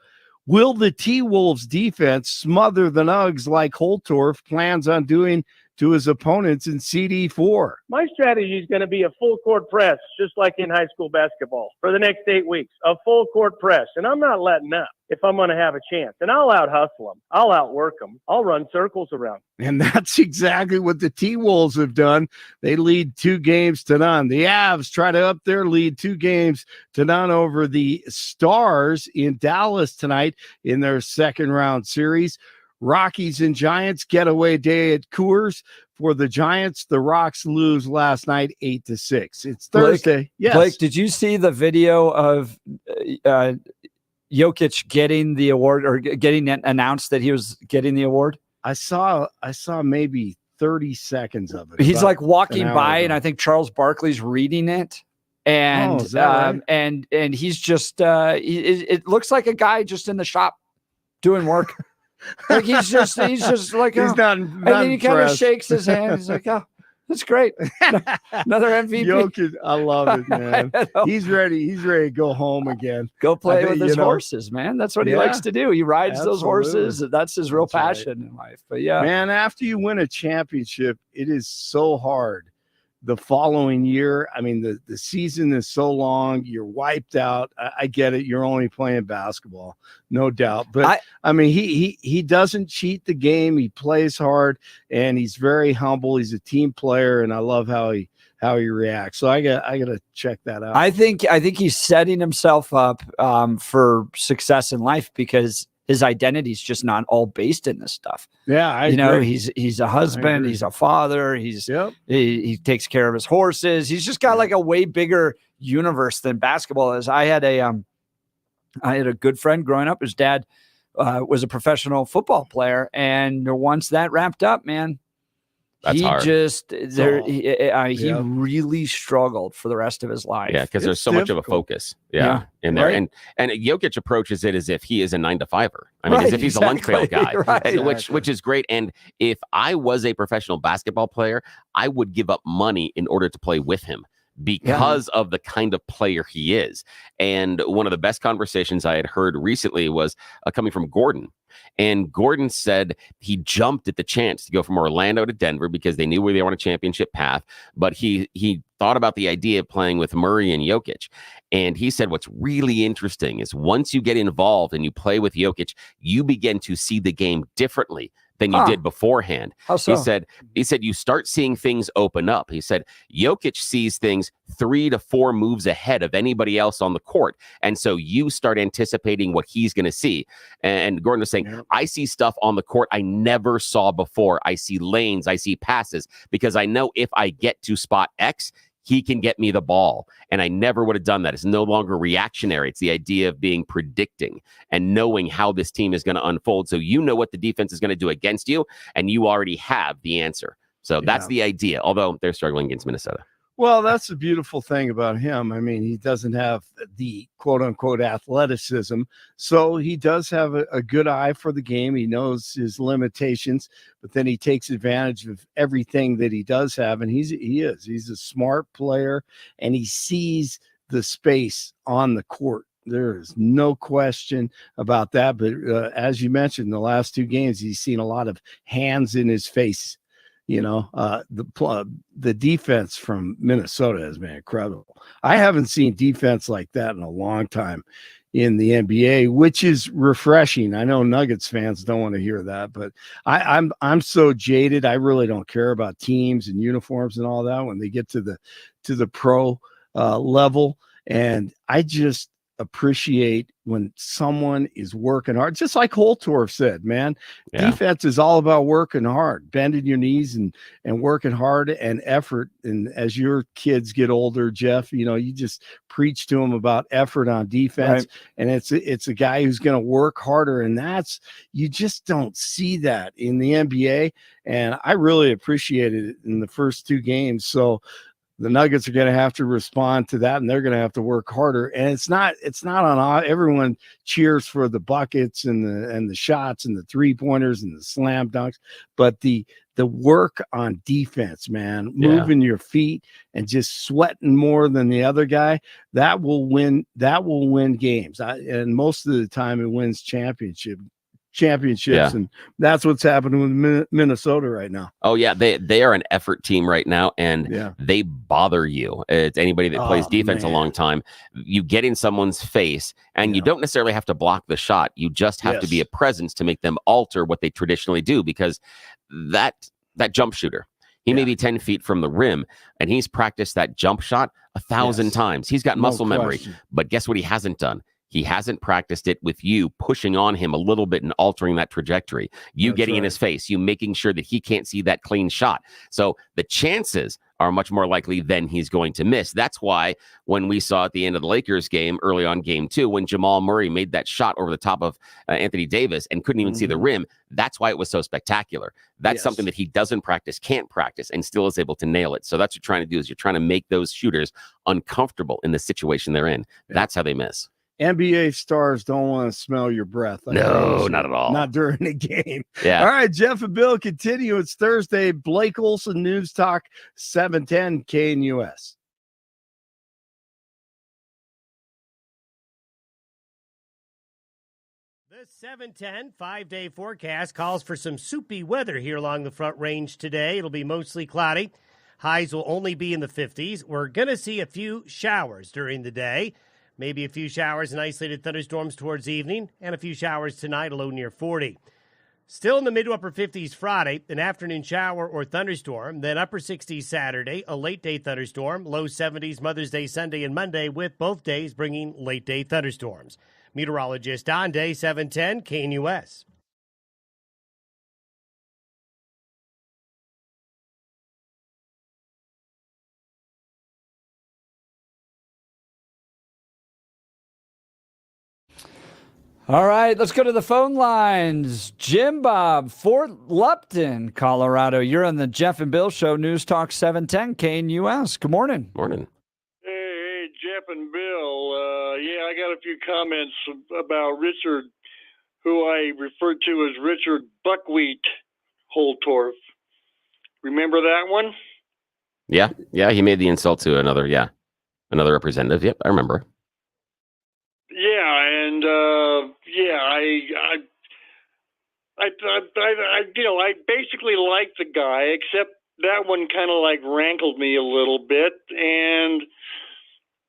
Will the T-Wolves defense smother the Nugs like Holtorf plans on doing to his opponents in CD4? My strategy is going to be a full court press, just like in high school basketball, for the next 8 weeks. A full court press. And I'm not letting up if I'm going to have a chance. And I'll out-hustle them. I'll outwork them. I'll run circles around. And that's exactly what the T-Wolves have done. They lead 2-0. The Avs try to up their lead 2-0 over the Stars in Dallas tonight in their second-round series. Rockies and Giants getaway day at Coors. For the Giants, the Rocks lose last night 8-6. It's Thursday. Blake, yes. Blake, did you see the video of Jokic getting the award or getting announced that he was getting the award? I saw maybe 30 seconds of it. He's like walking by, and I think Charles Barkley's reading it. And right? and he's just it looks like a guy just in the shop doing work. Like he's just like he's not and then he kind of shakes his hand. He's like, oh, That's great. Another MVP. Jokic, I love it, man. He's ready. He's ready to go home again. Go play with his horses, man. That's what he likes to do. He rides those horses. That's his real passion in life. But yeah, man, after you win a championship, it is so hard. The following year, I mean, the season is so long. You're wiped out. I get it. You're only playing basketball, no doubt. But I mean, he doesn't cheat the game. He plays hard, and he's very humble. He's a team player, and I love how he reacts. So I got to check that out. I think he's setting himself up for success in life because his identity is just not all based in this stuff. Yeah, I agree. He's a husband, he's a father, he takes care of his horses. He's just got like a way bigger universe than basketball is. I had a good friend growing up. His dad was a professional football player, and once that wrapped up, man, That's hard. He really struggled for the rest of his life. Yeah, because there's so much of a focus. In there. Right. And Jokic approaches it as if he is a 9-to-5er. I mean, as if he's a lunch pail guy, which is great. And if I was a professional basketball player, I would give up money in order to play with him because of the kind of player he is. And one of the best conversations I had heard recently was coming from Gordon. And Gordon said he jumped at the chance to go from Orlando to Denver because they knew where they were on a championship path. But he thought about the idea of playing with Murray and Jokic. And he said what's really interesting is once you get involved and you play with Jokic, you begin to see the game differently than you did beforehand. How so? He said you start seeing things open up. He said Jokic sees things 3 to 4 moves ahead of anybody else on the court. And so you start anticipating what he's going to see. And Gordon was saying, I see stuff on the court I never saw before. I see lanes, I see passes, because I know if I get to spot X, he can get me the ball. And I never would have done that. It's no longer reactionary. It's the idea of being predicting and knowing how this team is going to unfold. So you know what the defense is going to do against you, and you already have the answer. So that's the idea, although they're struggling against Minnesota. Well, that's the beautiful thing about him. I mean, he doesn't have the quote unquote athleticism. So he does have a good eye for the game. He knows his limitations, but then he takes advantage of everything that he does have. And he's a smart player, and he sees the space on the court. There is no question about that. But as you mentioned, the last 2 games, he's seen a lot of hands in his face. You know, the defense from Minnesota has been incredible. I haven't seen defense like that in a long time in the NBA, which is refreshing. I know Nuggets fans don't want to hear that, but I'm so jaded. I really don't care about teams and uniforms and all that when they get to the pro level, and I just appreciate when someone is working hard, just like Holtorf said, man. Defense is all about working hard, bending your knees and working hard and effort. And as your kids get older, Jeff, you know, you just preach to them about effort on defense, and it's a guy who's going to work harder, and you just don't see that in the NBA. And I really appreciated it in the first 2 games. So the Nuggets are going to have to respond to that, and they're going to have to work harder. And it's not on everyone cheers for the buckets and the shots and the 3-pointers and the slam dunks, but the work on defense, man, moving your feet and just sweating more than the other guy, that will win games. And most of the time it wins championships, and that's what's happening with Minnesota right now. Oh yeah, they are an effort team right now, and they bother you. It's anybody that plays defense a long time. You get in someone's face, and you don't necessarily have to block the shot. You just have to be a presence to make them alter what they traditionally do, because that jump shooter, he may be 10 feet from the rim, and he's practiced that jump shot 1,000 times. He's got muscle memory, but guess what he hasn't done? He hasn't practiced it with you pushing on him a little bit and altering that trajectory. You getting in his face, you making sure that he can't see that clean shot. So the chances are much more likely than he's going to miss. That's why when we saw at the end of the Lakers game, early on game 2, when Jamal Murray made that shot over the top of Anthony Davis and couldn't even see the rim, that's why it was so spectacular. That's something that he doesn't practice, can't practice, and still is able to nail it. So that's what you're trying to do, is you're trying to make those shooters uncomfortable in the situation they're in. That's how they miss. NBA stars don't want to smell your breath. No, not at all. Not during the game. Yeah. All right, Jeff and Bill continue. It's Thursday. Blake Olson, News Talk, 710 KNUS. The 710 5-day forecast calls for some soupy weather here along the Front Range today. It'll be mostly cloudy. Highs will only be in the 50s. We're going to see a few showers during the day. Maybe a few showers and isolated thunderstorms towards evening, and a few showers tonight, a low near 40. Still in the mid to upper 50s Friday, an afternoon shower or thunderstorm, then upper 60s Saturday, a late day thunderstorm, low 70s Mother's Day Sunday and Monday, with both days bringing late day thunderstorms. Meteorologist Don Day, 710 KNUS. All right, let's go to the phone lines. Jim Bob, Fort Lupton, Colorado. You're on the Jeff and Bill Show, News Talk 710 KNUS. Good morning. Morning. Hey, Jeff and Bill. I got a few comments about Richard, who I referred to as Richard Buckwheat Holtorf. Remember that one? Yeah, he made the insult to another representative. Yep, I remember. Yeah, and I basically like the guy, except that one kind of like rankled me a little bit, and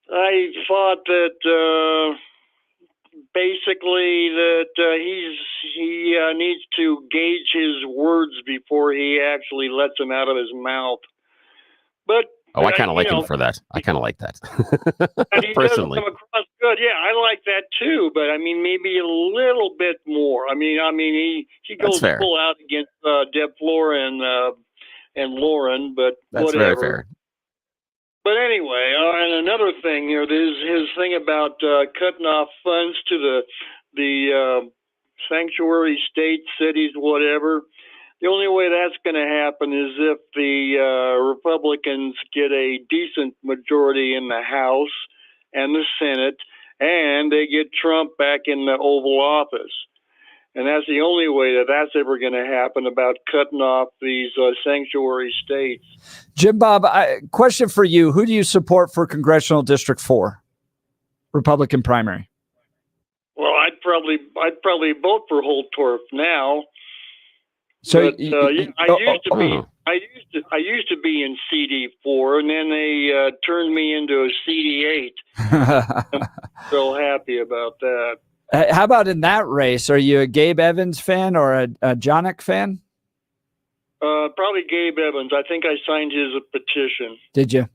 I thought that basically that he needs to gauge his words before he actually lets them out of his mouth. But I kind of like him for that. I kind of like that. and he Personally. doesn't come across good. Yeah, I like that too. But I mean, maybe a little bit more. I mean, he goes full out against Deb Flora and Lauren, but that's whatever. Very fair. But anyway, and another thing, his thing about cutting off funds to the sanctuary states, cities, whatever. The only way that's going to happen is if the Republicans get a decent majority in the House and the Senate, and they get Trump back in the Oval Office. And that's the only way that's ever going to happen, about cutting off these sanctuary states. Jim Bob, question for you. Who do you support for Congressional District 4? Republican primary. Well, I'd probably vote for Holtorf now. So but, I used to be in CD4, and then they turned me into a CD8. I'm so happy about that. How about in that race? Are you a Gabe Evans fan or a Jonik fan? Probably Gabe Evans. I think I signed his petition. Did you?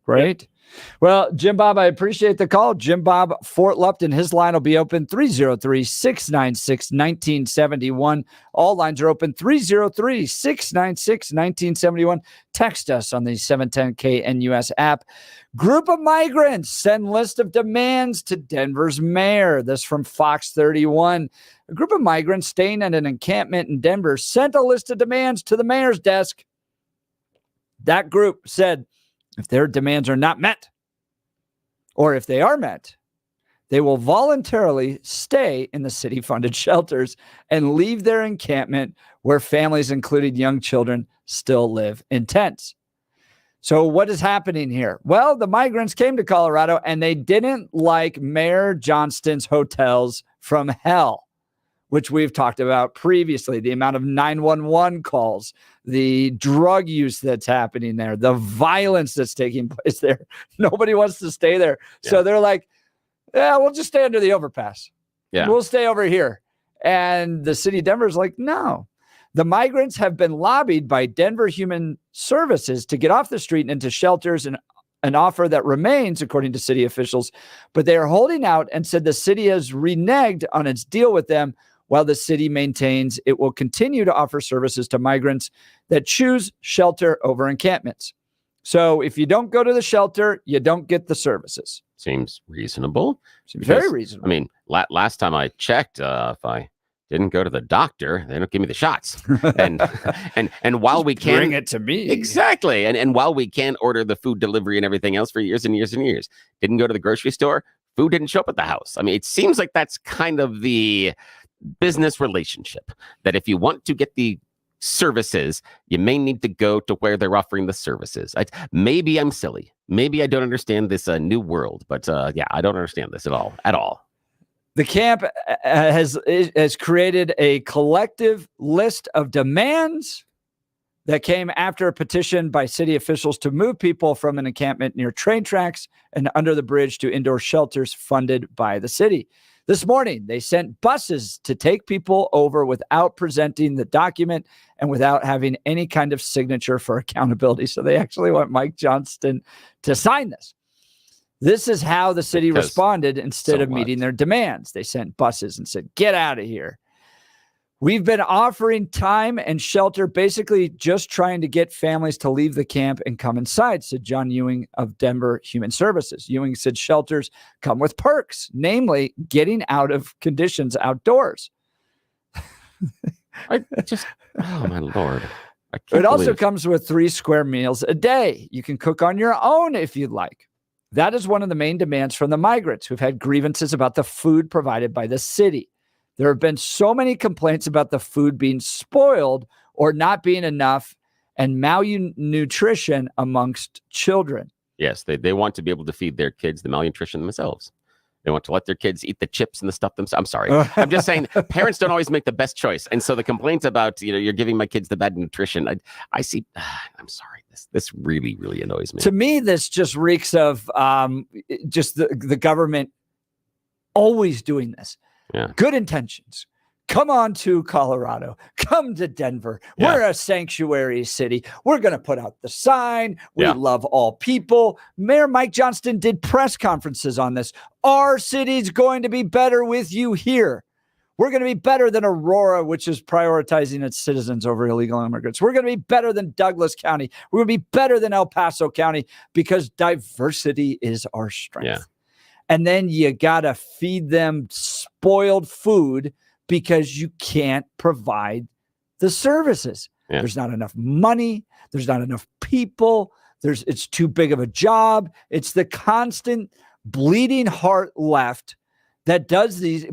Great. Yeah. Well, Jim Bob, I appreciate the call. Jim Bob, Fort Lupton, his line will be open 303-696-1971. All lines are open 303-696-1971. Text us on the 710 KNUS app. Group of migrants send list of demands to Denver's mayor. This from Fox 31. A group of migrants staying at an encampment in Denver sent a list of demands to the mayor's desk. That group said, if their demands are not met, or if they are met, they will voluntarily stay in the city-funded shelters and leave their encampment where families, including young children, still live in tents. So what is happening here? Well, the migrants came to Colorado and they didn't like Mayor Johnston's hotels from hell, which we've talked about previously, the amount of 911 calls, the drug use that's happening there, the violence that's taking place there. Nobody wants to stay there. Yeah. So they're like, yeah, we'll just stay under the overpass. Yeah. We'll stay over here. And the city of Denver is like, no. The migrants have been lobbied by Denver Human Services to get off the street and into shelters, and an offer that remains, according to city officials. But they are holding out and said the city has reneged on its deal with them, while the city maintains it will continue to offer services to migrants that choose shelter over encampments. So if you don't go to the shelter, you don't get the services. Seems reasonable. Seems very reasonable. I mean, last time I checked, if I didn't go to the doctor, they don't give me the shots. And while we can bring it to me. Exactly. And while we can order the food delivery and everything else for years and years and years, didn't go to the grocery store, food didn't show up at the house. I mean, it seems like that's kind of the business relationship, that if you want to get the services, you may need to go to where they're offering the services. Maybe I'm silly. Maybe I don't understand this new world, but yeah, I don't understand this at all. The camp has created a collective list of demands that came after a petition by city officials to move people from an encampment near train tracks and under the bridge to indoor shelters funded by the city. This morning, they sent buses to take people over without presenting the document and without having any kind of signature for accountability. So they actually want Mike Johnston to sign this. This is how the city responded instead of meeting their demands. They sent buses and said, get out of here. We've been offering time and shelter, basically just trying to get families to leave the camp and come inside, said John Ewing of Denver Human Services. Ewing said shelters come with perks, namely getting out of conditions outdoors. Oh, my Lord. It also comes with 3 square meals a day. You can cook on your own if you'd like. That is one of the main demands from the migrants who've had grievances about the food provided by the city. There have been so many complaints about the food being spoiled or not being enough and malnutrition amongst children. Yes, they want to be able to feed their kids the malnutrition themselves. They want to let their kids eat the chips and the stuff themselves. I'm sorry. I'm just saying parents don't always make the best choice. And so the complaints about, you're giving my kids the bad nutrition, I see. I'm sorry. This really, really annoys me. To me, this just reeks of just the government always doing this. Yeah. Good intentions. Come on to Colorado. Come to Denver. Yeah. We're a sanctuary city. We're going to put out the sign. We love all people. Mayor Mike Johnston did press conferences on this. Our city's going to be better with you here. We're going to be better than Aurora, which is prioritizing its citizens over illegal immigrants. We're going to be better than Douglas County. We're going to be better than El Paso County because diversity is our strength. Yeah. And then you got to feed them spoiled food because you can't provide the services. Yeah. There's not enough money. There's not enough people. It's too big of a job. It's the constant bleeding heart left that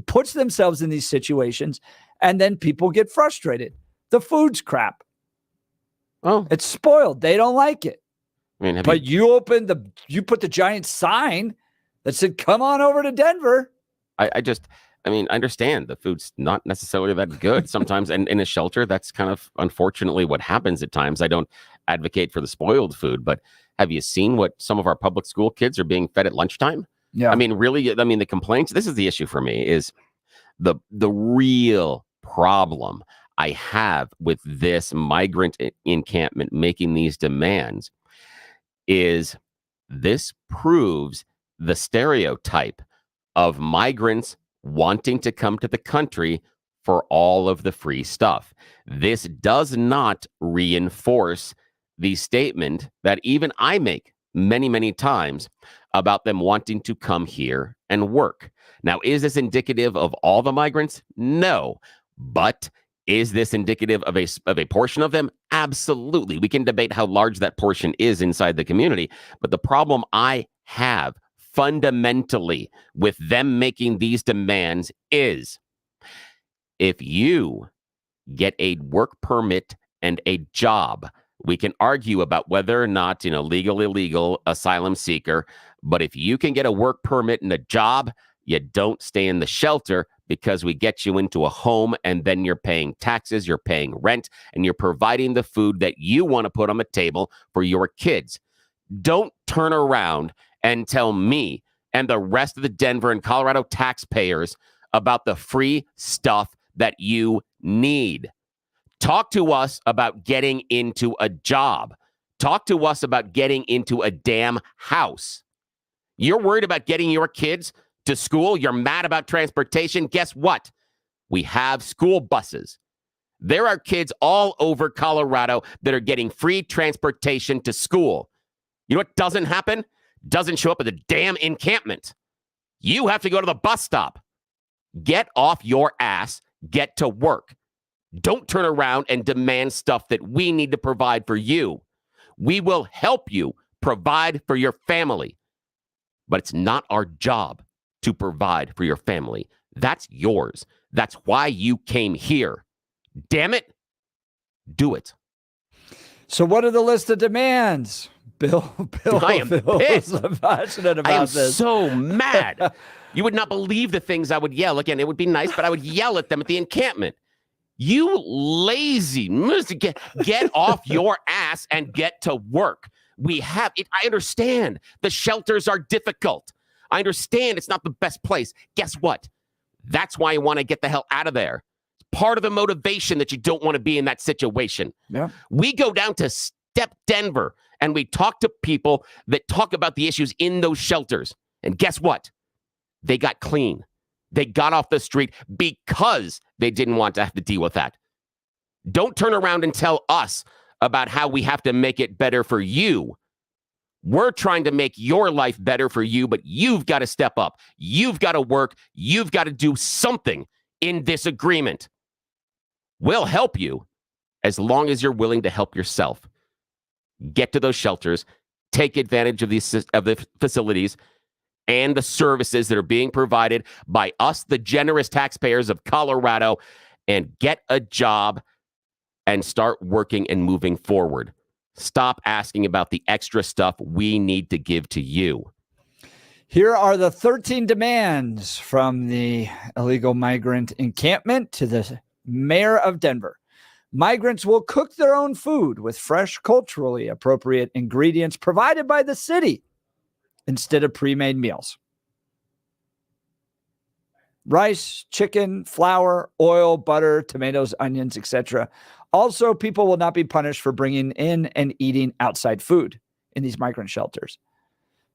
puts themselves in these situations, and then people get frustrated. The food's crap. Oh, it's spoiled. They don't like it. I mean, you put the giant sign that said, come on over to Denver. I understand the food's not necessarily that good sometimes. And in a shelter, that's kind of unfortunately what happens at times. I don't advocate for the spoiled food, but have you seen what some of our public school kids are being fed at lunchtime? Yeah. I mean, really, the complaints, this is the issue for me, is the real problem I have with this migrant encampment making these demands is this proves the stereotype of migrants wanting to come to the country for all of the free stuff. This does not reinforce the statement that even I make many, many times about them wanting to come here and work. Now, is this indicative of all the migrants? No. But is this indicative of a portion of them? Absolutely. We can debate how large that portion is inside the community. But the problem I have fundamentally with them making these demands is if you get a work permit and a job, we can argue about whether or not, legal, illegal, asylum seeker. But if you can get a work permit and a job, you don't stay in the shelter because we get you into a home and then you're paying taxes, you're paying rent, and you're providing the food that you want to put on the table for your kids. Don't turn around and tell me and the rest of the Denver and Colorado taxpayers about the free stuff that you need. Talk to us about getting into a job. Talk to us about getting into a damn house. You're worried about getting your kids to school. You're mad about transportation. Guess what? We have school buses. There are kids all over Colorado that are getting free transportation to school. You know what doesn't happen? Doesn't show up at the damn encampment. You have to go to the bus stop. Get off your ass. Get to work. Don't turn around and demand stuff that we need to provide for you. We will help you provide for your family. But it's not our job to provide for your family. That's yours. That's why you came here. Damn it. Do it. So what are the list of demands? Bill I am pissed. Passionate about I am this. so mad. You would not believe the things I would yell. Again, it would be nice, but I would yell at them at the encampment. You lazy, get off your ass and get to work. We have it. I understand the shelters are difficult. I understand it's not the best place. Guess what? That's why I want to get the hell out of there. It's part of the motivation that you don't want to be in that situation. Yeah. We go down to Step Denver and we talk to people that talk about the issues in those shelters. And guess what? They got clean. They got off the street because they didn't want to have to deal with that. Don't turn around and tell us about how we have to make it better for you. We're trying to make your life better for you, but you've got to step up. You've got to work. You've got to do something in this agreement. We'll help you as long as you're willing to help yourself. Get to those shelters, take advantage of the facilities and the services that are being provided by us, the generous taxpayers of Colorado, and get a job and start working and moving forward. Stop asking about the extra stuff we need to give to you. Here are the 13 demands from the illegal migrant encampment to the mayor of Denver. Migrants will cook their own food with fresh, culturally appropriate ingredients provided by the city instead of pre-made meals. Rice, chicken, flour, oil, butter, tomatoes, onions, etc. Also, people will not be punished for bringing in and eating outside food in these migrant shelters.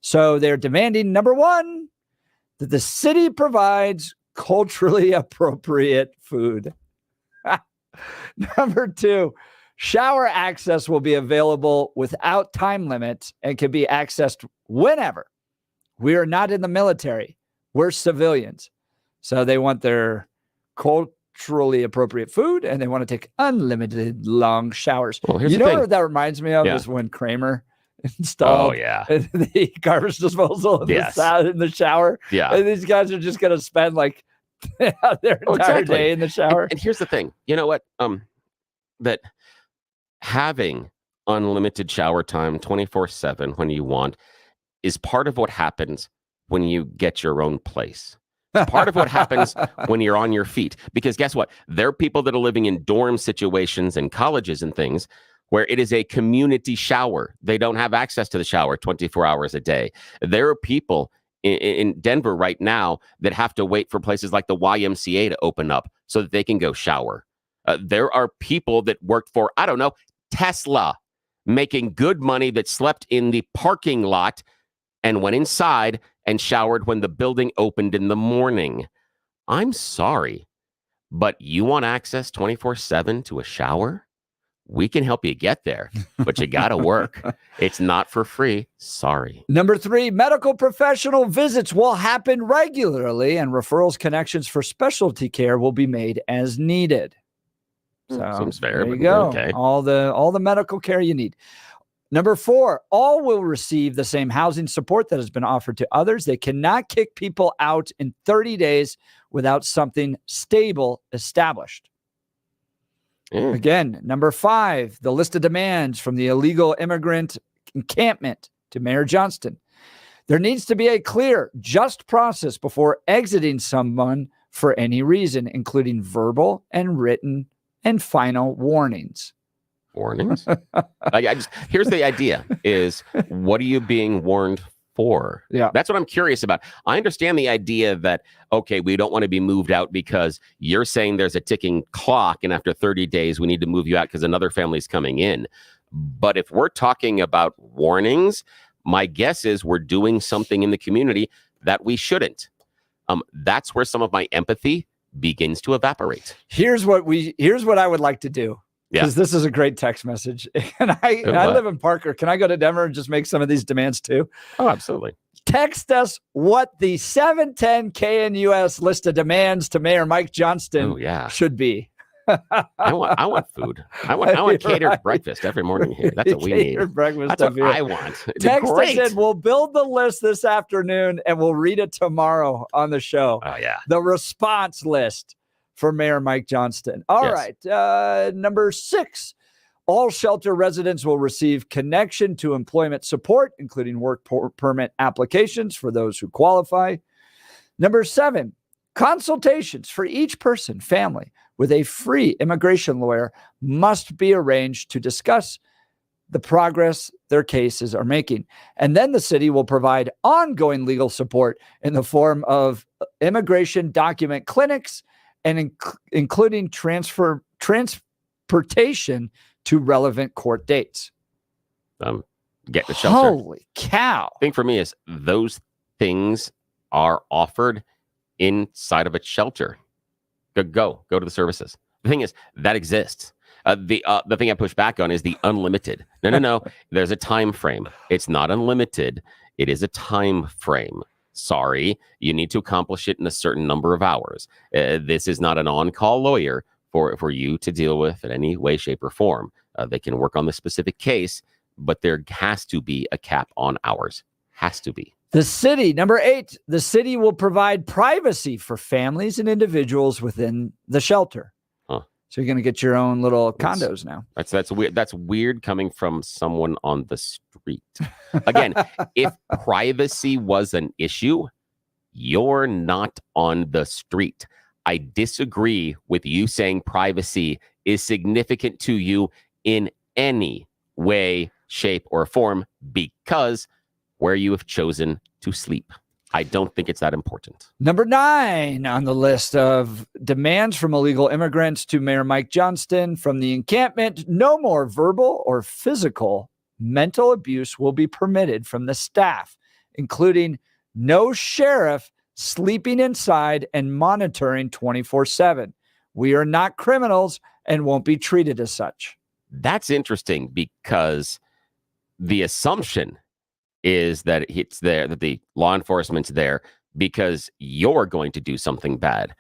So they're demanding, number one, that the city provides culturally appropriate food. Number two, shower access will be available without time limit and can be accessed whenever. We are not in the military. We're civilians. So they want their culturally appropriate food and they want to take unlimited long showers. Well, you know what that reminds me of is when Kramer installed the garbage disposal in the shower. Yeah. And these guys are just going to spend like their entire day in the shower. And here's the thing. You know what? That having unlimited shower time 24/7 when you want is part of what happens when you get your own place. Part of what happens when you're on your feet. Because guess what? There are people that are living in dorm situations and colleges and things where it is a community shower. They don't have access to the shower 24 hours a day. There are people in Denver right now that have to wait for places like the YMCA to open up so that they can go shower. There are people that worked for, I don't know, Tesla, making good money that slept in the parking lot and went inside and showered when the building opened in the morning. I'm sorry, but you want access 24/7 to a shower? We can help you get there, but you got to work. It's not for free. Sorry. Number three, medical professional visits will happen regularly and referrals connections for specialty care will be made as needed. So seems fair. There you go. Okay. All the medical care you need. Number four, all will receive the same housing support that has been offered to others. They cannot kick people out in 30 days without something stable established. Again, number five, the list of demands from the illegal immigrant encampment to Mayor Johnston. There needs to be a clear, just process before exiting someone for any reason, including verbal and written and final warnings. Warnings? Here's the idea is, what are you being warned for? Yeah. That's what I'm curious about. I understand the idea that, okay, we don't want to be moved out because you're saying there's a ticking clock and after 30 days we need to move you out because another family's coming in. But if we're talking about warnings, my guess is we're doing something in the community that we shouldn't. That's where some of my empathy begins to evaporate. Here's what I would like to do. Because this is a great text message. And I live in Parker. Can I go to Denver and just make some of these demands too? Oh, absolutely. Text us what the 710 KNUS list of demands to Mayor Mike Johnston should be. I want food. I want catered breakfast every morning here. That's what we need. That's what I want. It's Text great. us in. We'll build the list this afternoon and we'll read it tomorrow on the show. Oh, yeah. The response list for Mayor Mike Johnston. All right. Number 6. All shelter residents will receive connection to employment support, including work permit applications for those who qualify. Number 7, consultations for each person, family, with a free immigration lawyer must be arranged to discuss the progress their cases are making. And then the city will provide ongoing legal support in the form of immigration document clinics and including transportation to relevant court dates. Get the shelter. Holy cow. Thing for me is those things are offered inside of a shelter. Go to the services. The thing is that exists. The thing I push back on is the unlimited. No. There's a time frame. It's not unlimited. It is a time frame. Sorry, you need to accomplish it in a certain number of hours. This is not an on-call lawyer for you to deal with in any way, shape, or form. They can work on the specific case, but there has to be a cap on hours. Has to be. The city, number 8, the city will provide privacy for families and individuals within the shelter. Huh. So you're going to get your own little condos now. That's weird. That's weird coming from someone on the street. Again, if privacy was an issue, you're not on the street. I disagree with you saying privacy is significant to you in any way, shape, or form because where you have chosen to sleep. I don't think it's that important. Number 9 on the list of demands from illegal immigrants to Mayor Mike Johnston from the encampment, no more verbal or physical mental abuse will be permitted from the staff, including no sheriff sleeping inside and monitoring 24/7. We are not criminals and won't be treated as such. That's interesting because the assumption is that it's there, that the law enforcement's there because you're going to do something bad.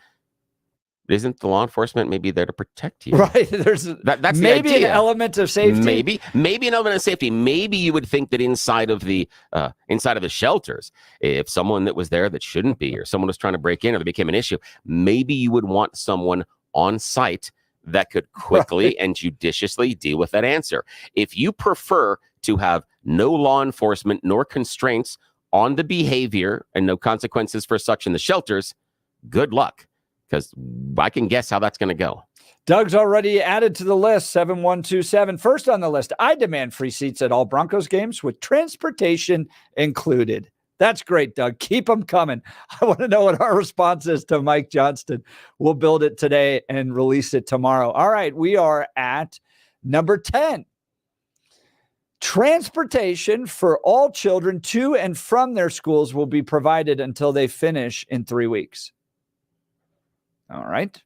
Isn't the law enforcement maybe there to protect you? Right. There's that's maybe the idea. an element of safety. Maybe an element of safety. Maybe you would think that inside of the shelters, if someone that was there that shouldn't be, or someone was trying to break in, or there became an issue, maybe you would want someone on site that could quickly and judiciously deal with that answer. If you prefer to have no law enforcement nor constraints on the behavior and no consequences for such in the shelters, good luck, because I can guess how that's going to go. Doug's already added to the list, 7127. First on the list, I demand free seats at all Broncos games with transportation included. That's great, Doug. Keep them coming. I want to know what our response is to Mike Johnston. We'll build it today and release it tomorrow. All right, we are at number 10. Transportation for all children to and from their schools will be provided until they finish in 3 weeks. All right.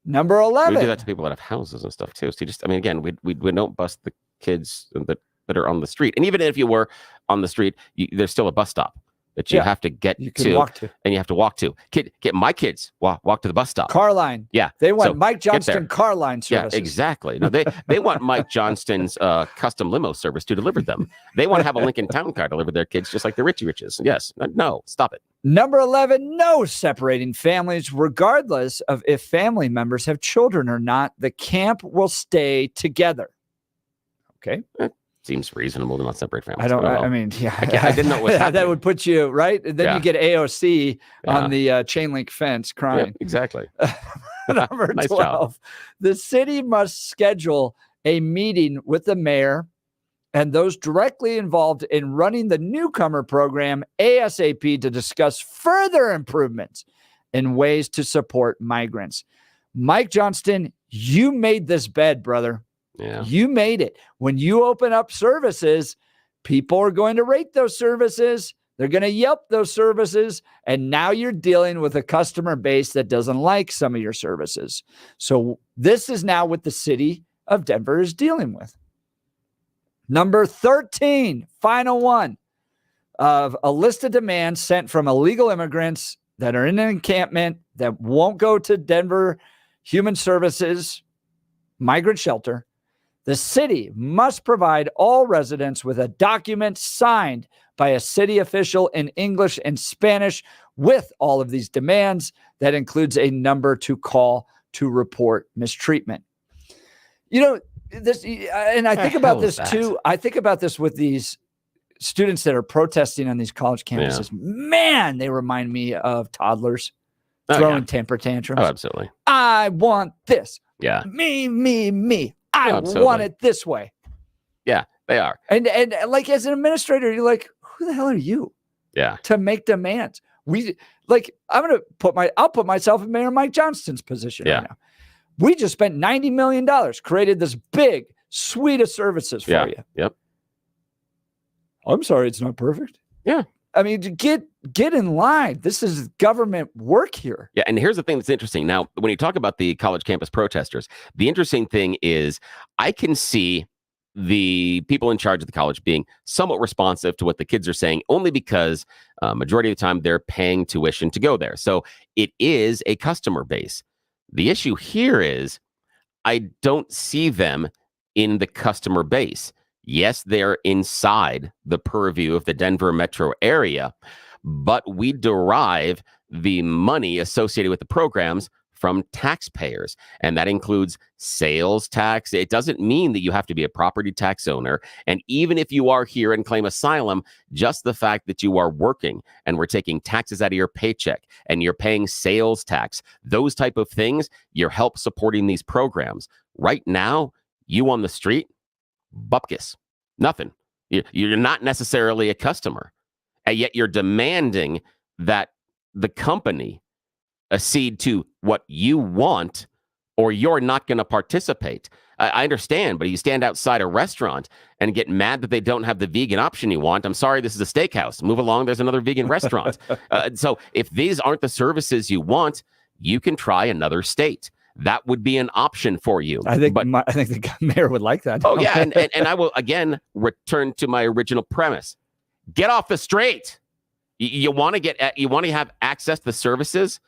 Number 11. We do that to people that have houses and stuff too. So again, we don't bust the kids that are on the street. And even if you were on the street, there's still a bus stop that you have to get to, and you have to walk to. Get my kids walk to the bus stop. Car line. Yeah. They want Mike Johnston car line services. Yeah, exactly. No, they want Mike Johnston's custom limo service to deliver them. They want to have a Lincoln Town Car deliver their kids just like the Richie Riches. Yes. No, stop it. Number 11, no separating families, regardless of if family members have children or not. The camp will stay together. Okay. Seems reasonable to not separate families. I didn't know what that would put you right. And then you get AOC on the chain link fence crying. Yeah, exactly. Number 12, job. The city must schedule a meeting with the mayor and those directly involved in running the newcomer program ASAP to discuss further improvements in ways to support migrants. Mike Johnston, you made this bed, brother. Yeah. You made it. When you open up services, people are going to rate those services. They're going to Yelp those services. And now you're dealing with a customer base that doesn't like some of your services. So this is now what the city of Denver is dealing with. Number 13, final one of a list of demands sent from illegal immigrants that are in an encampment that won't go to Denver Human Services migrant shelter, the city must provide all residents with a document signed by a city official in English and Spanish with all of these demands. That includes a number to call to report mistreatment. You know, this, and I think about this too. I think about this with these students that are protesting on these college campuses. Yeah. Man, they remind me of toddlers throwing temper tantrums. Oh, absolutely. I want this. Yeah. Me. I want it this way. Yeah, they are. And like, as an administrator, you're like, who the hell are you? Yeah. To make demands. I'll put myself in Mayor Mike Johnston's position right now. We just spent $90 million, created this big suite of services for you. Yep. I'm sorry, it's not perfect. Yeah. I mean, get in line. This is government work here. Yeah, and here's the thing that's interesting. Now, when you talk about the college campus protesters, the interesting thing is I can see the people in charge of the college being somewhat responsive to what the kids are saying, only because majority of the time they're paying tuition to go there. So it is a customer base. The issue here is I don't see them in the customer base. Yes, they're inside the purview of the Denver metro area, but we derive the money associated with the programs from taxpayers, and that includes sales tax. It doesn't mean that you have to be a property tax owner, and even if you are here and claim asylum, just the fact that you are working and we're taking taxes out of your paycheck and you're paying sales tax, those type of things, you're help supporting these programs. Right now, you on the street, bupkis, nothing. You're not necessarily a customer, and yet you're demanding that the company accede to what you want, or you're not going to participate. I understand, but you stand outside a restaurant and get mad that they don't have the vegan option you want. I'm sorry, this is a steakhouse. Move along. There's another vegan restaurant. So if these aren't the services you want, you can try another state. That would be an option for you. I think the mayor would like that. Oh, yeah. And I will, again, return to my original premise. Get off the straight. You want to have access to the services?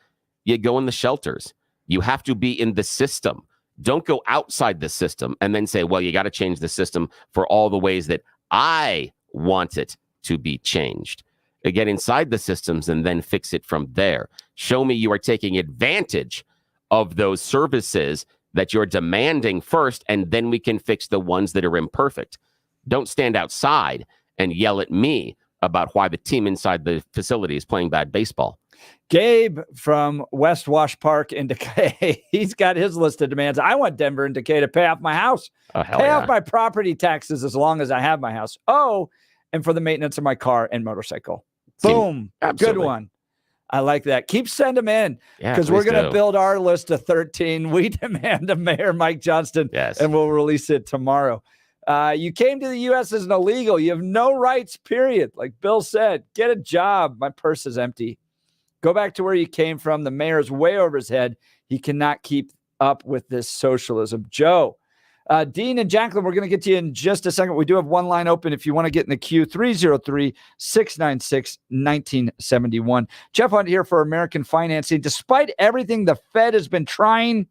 You go in the shelters. You have to be in the system. Don't go outside the system and then say, well, you got to change the system for all the ways that I want it to be changed. Get inside the systems and then fix it from there. Show me you are taking advantage of those services that you're demanding first, and then we can fix the ones that are imperfect. Don't stand outside and yell at me about why the team inside the facility is playing bad baseball. Gabe from West Wash Park in Decay, he's got his list of demands. I want Denver and Decay to pay off my house, pay off my property taxes as long as I have my house. Oh, and for the maintenance of my car and motorcycle. Boom. Good one. I like that. Keep sending them in, because we're going to build our list of 13. We demand of Mayor Mike Johnston, and we'll release it tomorrow. You came to the U.S. as an illegal. You have no rights, period. Like Bill said, get a job. My purse is empty. Go back to where you came from. The mayor's way over his head. He cannot keep up with this socialism. Joe, Dean and Jacqueline, we're going to get to you in just a second. We do have one line open if you want to get in the queue, 303-696-1971. Jeff Hunt here for American Financing. Despite everything the Fed has been trying,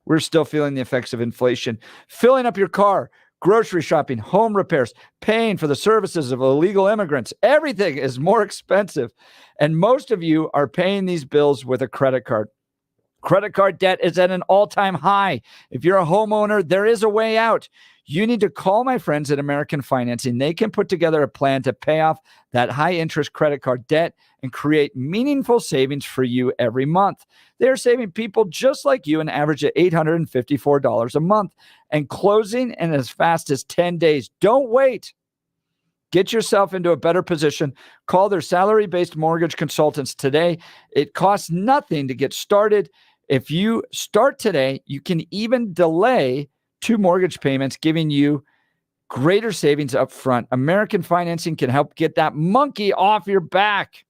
we're still feeling the effects of inflation. Filling up your car, grocery shopping, home repairs, paying for the services of illegal immigrants. Everything is more expensive. And most of you are paying these bills with a credit card. Credit card debt is at an all-time high. If you're a homeowner, there is a way out. You need to call my friends at American Financing. They can put together a plan to pay off that high-interest credit card debt and create meaningful savings for you every month. They're saving people just like you an average of $854 a month and closing in as fast as 10 days. Don't wait. Get yourself into a better position. Call their salary-based mortgage consultants today. It costs nothing to get started. If you start today, you can even delay 2 mortgage payments, giving you greater savings up front. American Financing can help get that monkey off your back.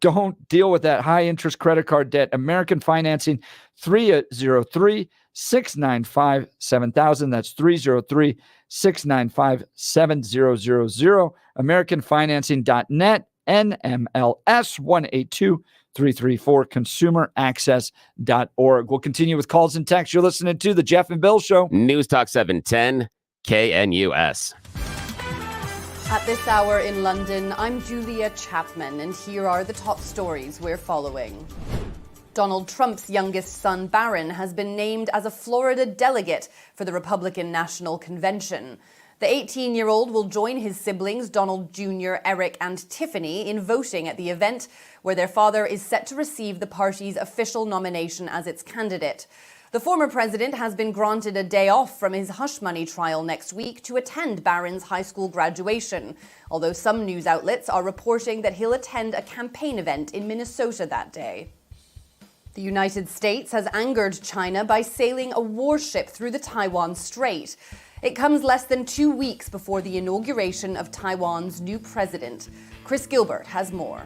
Don't deal with that high-interest credit card debt. American Financing, 303-695-7000. That's 303-695-7000. AmericanFinancing.net NMLS 182334, consumeraccess.org. We'll continue with calls and texts. You're listening to The Jeff and Bill Show. News Talk 710 KNUS. At this hour in London, I'm Julia Chapman, and here are the top stories we're following. Donald Trump's youngest son, Barron, has been named as a Florida delegate for the Republican National Convention. The 18-year-old will join his siblings, Donald Jr., Eric, and Tiffany, in voting at the event, where their father is set to receive the party's official nomination as its candidate. The former president has been granted a day off from his hush money trial next week to attend Barron's high school graduation, although some news outlets are reporting that he'll attend a campaign event in Minnesota that day. The United States has angered China by sailing a warship through the Taiwan Strait. It comes less than 2 weeks before the inauguration of Taiwan's new president. Chris Gilbert has more.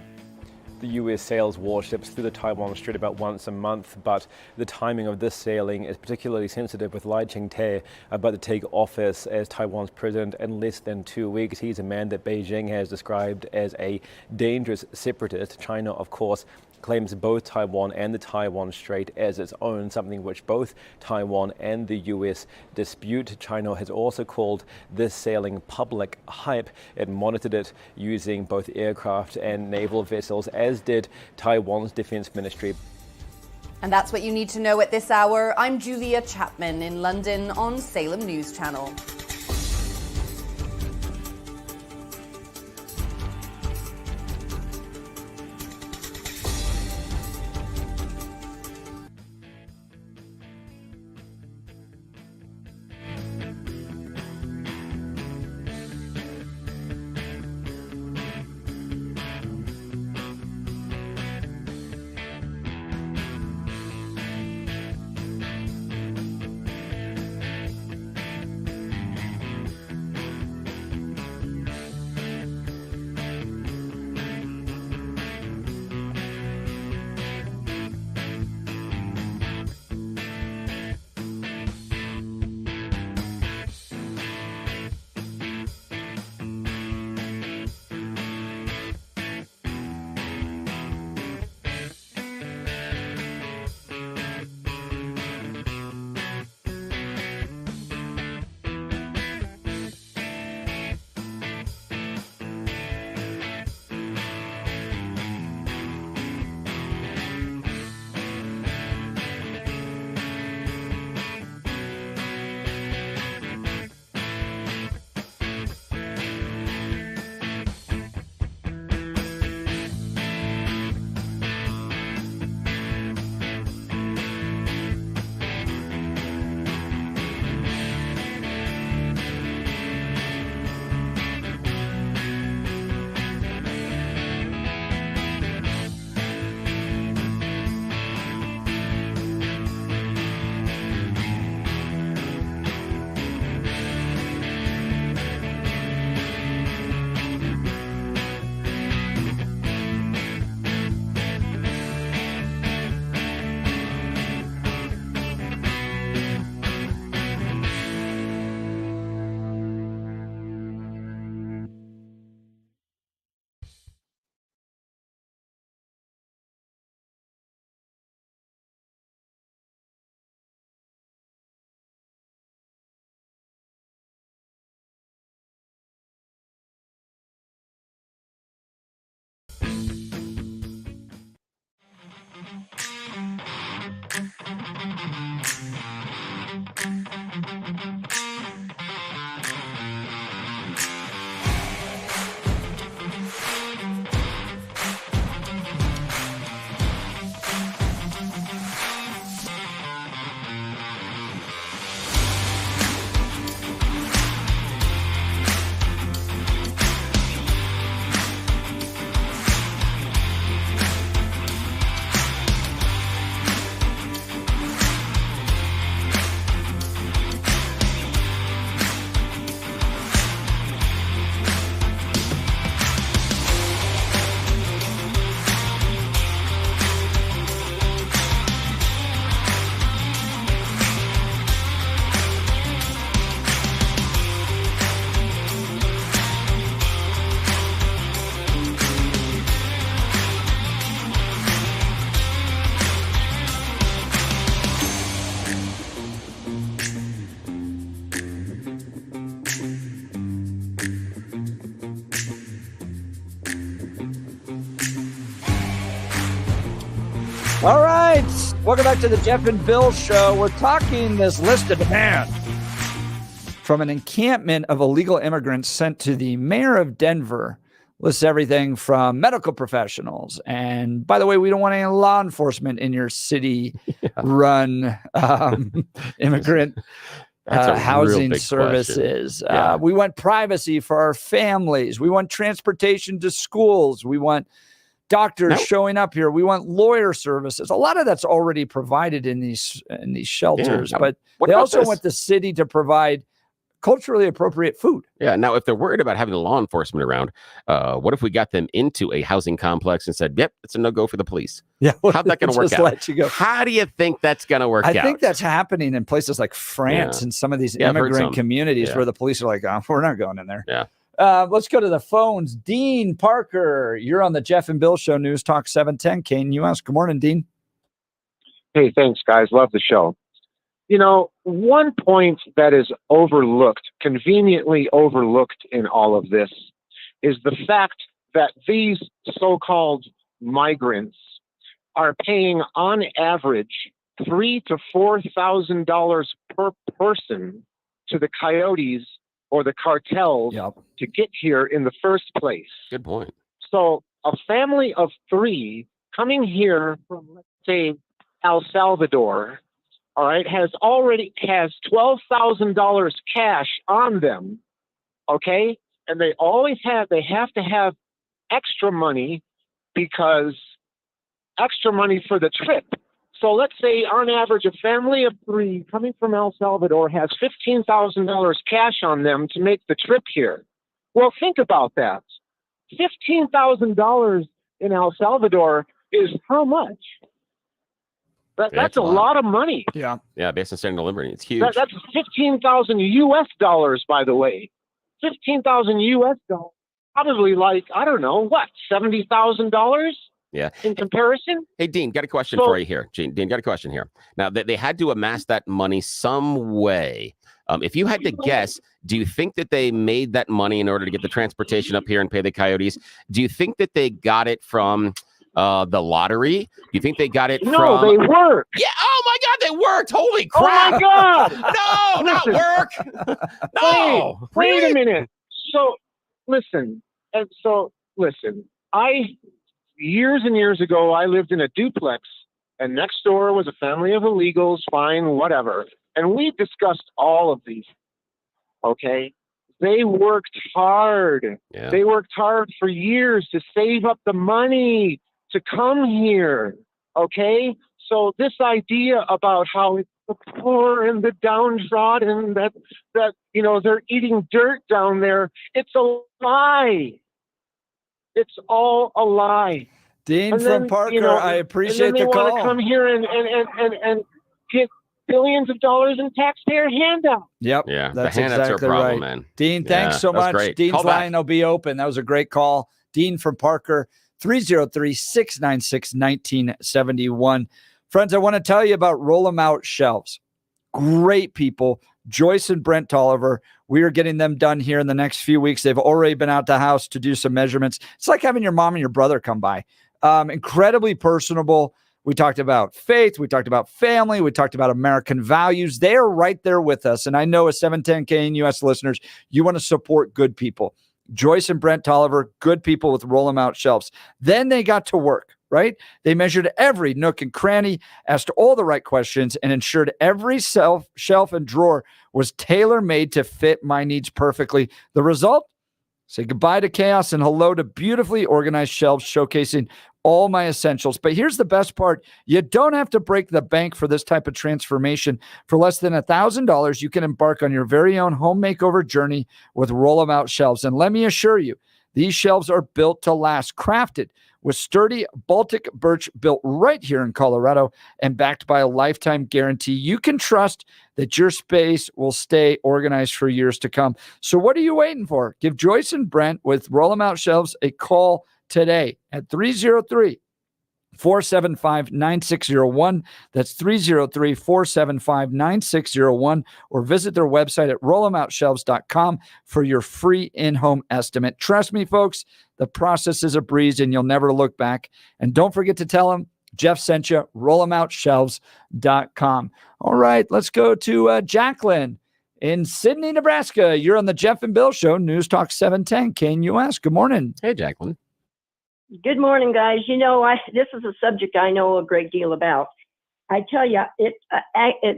The U.S. sails warships through the Taiwan Strait about once a month, but the timing of this sailing is particularly sensitive, with Lai Ching-te about to take office as Taiwan's president in less than 2 weeks. He's a man that Beijing has described as a dangerous separatist. China, of course, claims both Taiwan and the Taiwan Strait as its own, something which both Taiwan and the U.S. dispute. China has also called this sailing public hype. It monitored it using both aircraft and naval vessels, as did Taiwan's defense ministry. And that's what you need to know at this hour. I'm Julia Chapman in London on Salem News Channel. All right. Welcome back to the Jeff and Bill Show. We're talking this list of demands from an encampment of illegal immigrants sent to the mayor of Denver. Lists everything from medical professionals. And by the way, we don't want any law enforcement in your city-run immigrant housing services. We want privacy for our families. We want transportation to schools. We want doctors showing up here. We want lawyer services. A lot of that's already provided in these shelters. But they also want the city to provide culturally appropriate food. Yeah. Now, if they're worried about having the law enforcement around, what if we got them into a housing complex and said, yep, it's a no-go for the police? Yeah. How's that going to work out? Let you go. How do you think that's going to work out? I think that's happening in places like France and some of these immigrant communities where the police are like, oh, we're not going in there. Yeah. Let's go to the phones. Dean Parker, you're on the Jeff and Bill Show, News Talk 710 KNUS. Good morning, Dean. Hey, thanks, guys. Love the show. You know, one point that is overlooked, conveniently overlooked in all of this, is the fact that these so-called migrants are paying on average $3,000 to $4,000 per person to the coyotes or the cartels to get here in the first place. Good point. So a family of three coming here from, let's say, El Salvador, all right, has $12,000 cash on them, okay? And they have to have extra money for the trip. So let's say on average, a family of three coming from El Salvador has $15,000 cash on them to make the trip here. Well, think about that. $15,000 in El Salvador is how much? That's a lot of money. Yeah. Yeah, based on standard of living, it's huge. That's 15,000 US dollars, by the way. 15,000 US dollars. Probably like, I don't know, what, $70,000? Yeah. In comparison? Hey, Dean, got a question for you here. Dean, got a question here. Now, they had to amass that money some way. If you had to guess, do you think that they made that money in order to get the transportation up here and pay the coyotes? Do you think that they got it from the lottery? Do you think they got it from... No, they worked. Yeah. Oh, my God, they worked. Holy crap. Oh, my God. No, not work. No. Wait a minute. So, listen. Years and years ago, I lived in a duplex, and next door was a family of illegals, fine, whatever. And we discussed all of these, okay? They worked hard. Yeah. They worked hard for years to save up the money to come here, okay? So this idea about how it's the poor and the downtrodden, that they're eating dirt down there, it's a lie. It's all a lie. Dean from Parker, I appreciate the call. They want to come here and get billions of dollars in taxpayer handouts. Yep. Yeah, that's the handouts exactly are a problem, right. man. Dean, thanks so much. Great. Dean's line will be open. That was a great call. Dean from Parker, 303-696-1971. Friends, I want to tell you about Roll 'em Out Shelves. Great people. Joyce and Brent Tolliver. We are getting them done here in the next few weeks. They've already been out the house to do some measurements. It's like having your mom and your brother come by. Incredibly personable. We talked about faith. We talked about family. We talked about American values. They are right there with us. And I know as 710 KNUS listeners, you want to support good people. Joyce and Brent Tolliver, good people with Roll 'em Out Shelves. Then they got to work, right? They measured every nook and cranny, asked all the right questions, and ensured every shelf and drawer was tailor-made to fit my needs perfectly. The result? Say goodbye to chaos and hello to beautifully organized shelves showcasing all my essentials. But here's the best part. You don't have to break the bank for this type of transformation. For less than $1,000, you can embark on your very own home makeover journey with Roll 'em Out Shelves. And let me assure you, these shelves are built to last, crafted with sturdy Baltic birch built right here in Colorado and backed by a lifetime guarantee. You can trust that your space will stay organized for years to come. So what are you waiting for? Give Joyce and Brent with Roll 'em Out Shelves a call today at 303-475-9601. That's 303-475-9601, or visit their website at rollemoutshelves.com for your free in-home estimate. Trust me, folks, the process is a breeze and you'll never look back. And don't forget to tell them Jeff sent you. Rollemoutshelves.com. All right, let's go to Jacqueline in Sydney, Nebraska. You're on the Jeff and Bill Show, News Talk 710 KNUS. Good morning. Hey, Jacqueline. Good morning, guys. You know, this is a subject I know a great deal about. I tell you, it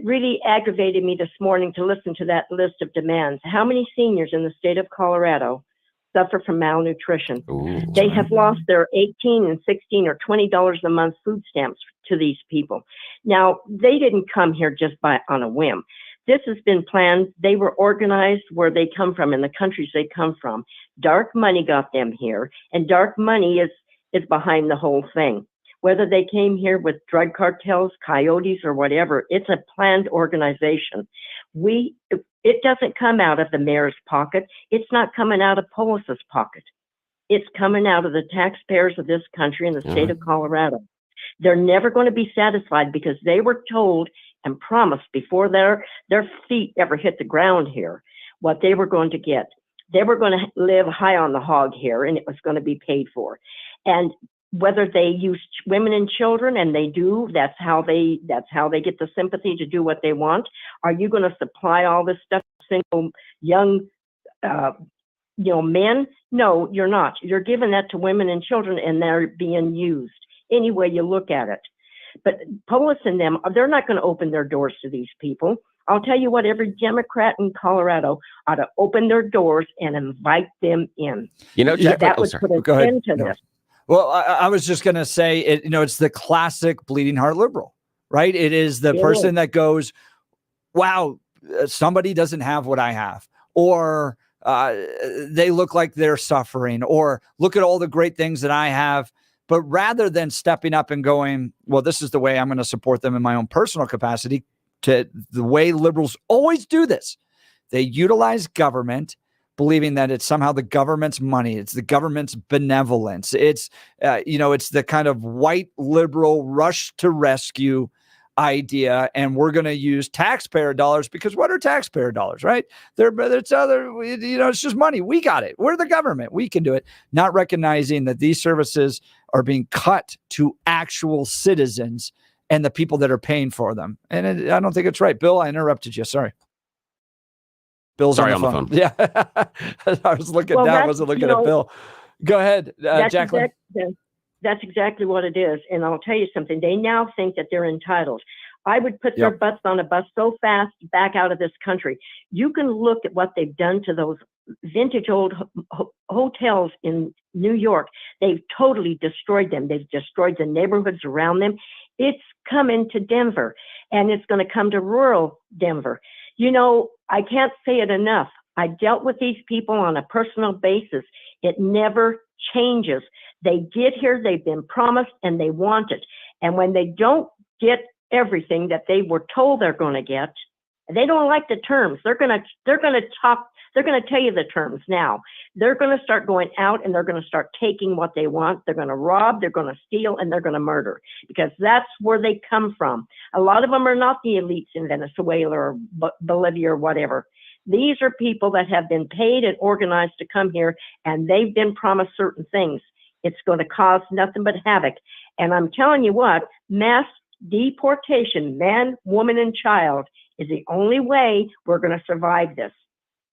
really aggravated me this morning to listen to that list of demands. How many seniors in the state of Colorado suffer from malnutrition? Ooh. They have lost their $18 and $16 or $20 a month food stamps to these people. Now, they didn't come here just on a whim. This has been planned. They were organized where they come from, in the countries they come from. Dark money got them here, and dark money is behind the whole thing. Whether they came here with drug cartels, coyotes, or whatever, it's a planned organization. It doesn't come out of the mayor's pocket. It's not coming out of Polis's pocket. It's coming out of the taxpayers of this country and the state of Colorado. They're never going to be satisfied because they were told and promised before their feet ever hit the ground here what they were going to get. They were going to live high on the hog here, and it was going to be paid for. And whether they use women and children, and they do, that's how they get the sympathy to do what they want. Are you going to supply all this stuff to single young men? No, you're not. You're giving that to women and children, and they're being used any way you look at it. But Polis and them, they're not going to open their doors to these people. I'll tell you what, every Democrat in Colorado ought to open their doors and invite them in. You know, Jack, that would put an end to this. Well, I was just going to say, it's the classic bleeding heart liberal, right? It is the person that goes, wow, somebody doesn't have what I have, or they look like they're suffering, or look at all the great things that I have. But rather than stepping up and going, well, this is the way I'm going to support them in my own personal capacity, to the way liberals always do this, they utilize government, believing that it's somehow the government's money, it's the government's benevolence, it's it's the kind of white liberal rush to rescue idea, and we're going to use taxpayer dollars because what are taxpayer dollars, right? It's just money. We got it. We're the government. We can do it. Not recognizing that these services are being cut to actual citizens and the people that are paying for them. And I don't think it's right. Bill, I interrupted you. Sorry. Bill's on the phone. Yeah. I was looking down. I wasn't looking at Bill. Go ahead, Jacqueline. That's exactly what it is. And I'll tell you something. They now think that they're entitled. I would put their butts on a bus so fast back out of this country. You can look at what they've done to those vintage old hotels in New York. They've totally destroyed them. They've destroyed the neighborhoods around them. It's coming to Denver, and it's going to come to rural Denver. You know, I can't say it enough. I dealt with these people on a personal basis. It never changes. They get here, they've been promised, and they want it. And when they don't get everything that they were told they're going to get, they don't like the terms. They're going to tell you the terms now. They're going to start going out and they're going to start taking what they want. They're going to rob, they're going to steal, and they're going to murder, because that's where they come from. A lot of them are not the elites in Venezuela or Bolivia or whatever. These are people that have been paid and organized to come here, and they've been promised certain things. It's going to cause nothing but havoc. And I'm telling you what, mass deportation, man, woman, and child, is the only way we're going to survive this.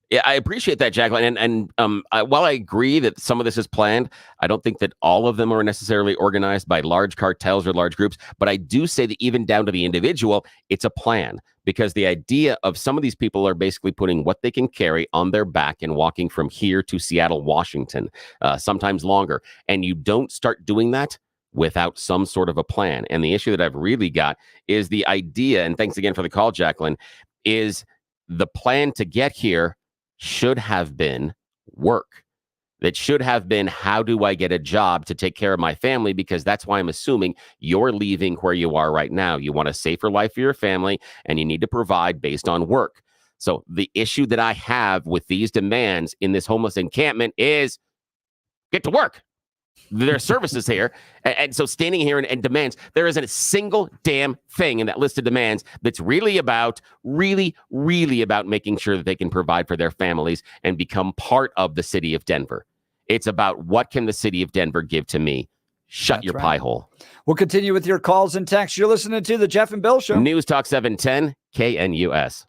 Yeah, I appreciate that, Jacqueline. And while I agree that some of this is planned, I don't think that all of them are necessarily organized by large cartels or large groups. But I do say that even down to the individual, it's a plan, because the idea of some of these people are basically putting what they can carry on their back and walking from here to Seattle, Washington, sometimes longer. And you don't start doing that without some sort of a plan. And the issue that I've really got is the idea, and thanks again for the call, Jacqueline, is the plan to get here should have been work. That should have been, how do I get a job to take care of my family? Because that's why I'm assuming you're leaving where you are right now. You want a safer life for your family, and you need to provide based on work. So the issue that I have with these demands in this homeless encampment is get to work. There are services here. And so standing here and demands, there isn't a single damn thing in that list of demands that's really about making sure that they can provide for their families and become part of the city of Denver. It's about, what can the city of Denver give to me? Shut That's your right. pie hole. We'll continue with your calls and texts. You're listening to the Jeff and Bill Show. News Talk 710 KNUS.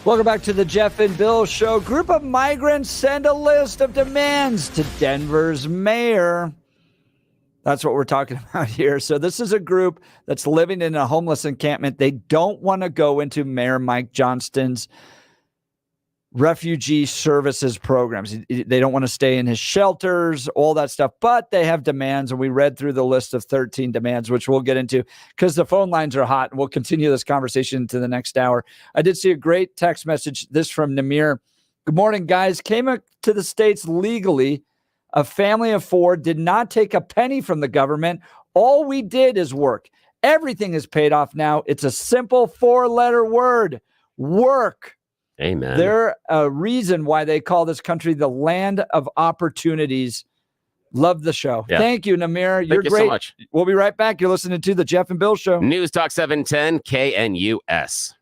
Welcome back to the Jeff and Bill Show. Group of migrants send a list of demands to Denver's mayor. That's what we're talking about here. So this is a group that's living in a homeless encampment. They don't want to go into Mayor Mike Johnston's refugee services programs. They don't want to stay in his shelters, all that stuff, but they have demands. And we read through the list of 13 demands, which we'll get into because the phone lines are hot. And we'll continue this conversation into the next hour. I did see a great text message, this from Namir. Good morning, guys. Came to the States legally. A family of 4 did not take a penny from the government. All we did is work. Everything is paid off now. It's a simple 4-letter word, work. Amen. They're a reason why they call this country the land of opportunities. Love the show. Yeah. Thank you, Namir. You're Thank you great. so much. We'll be right back. You're listening to the Jeff and Bill Show. News Talk 710 KNUS.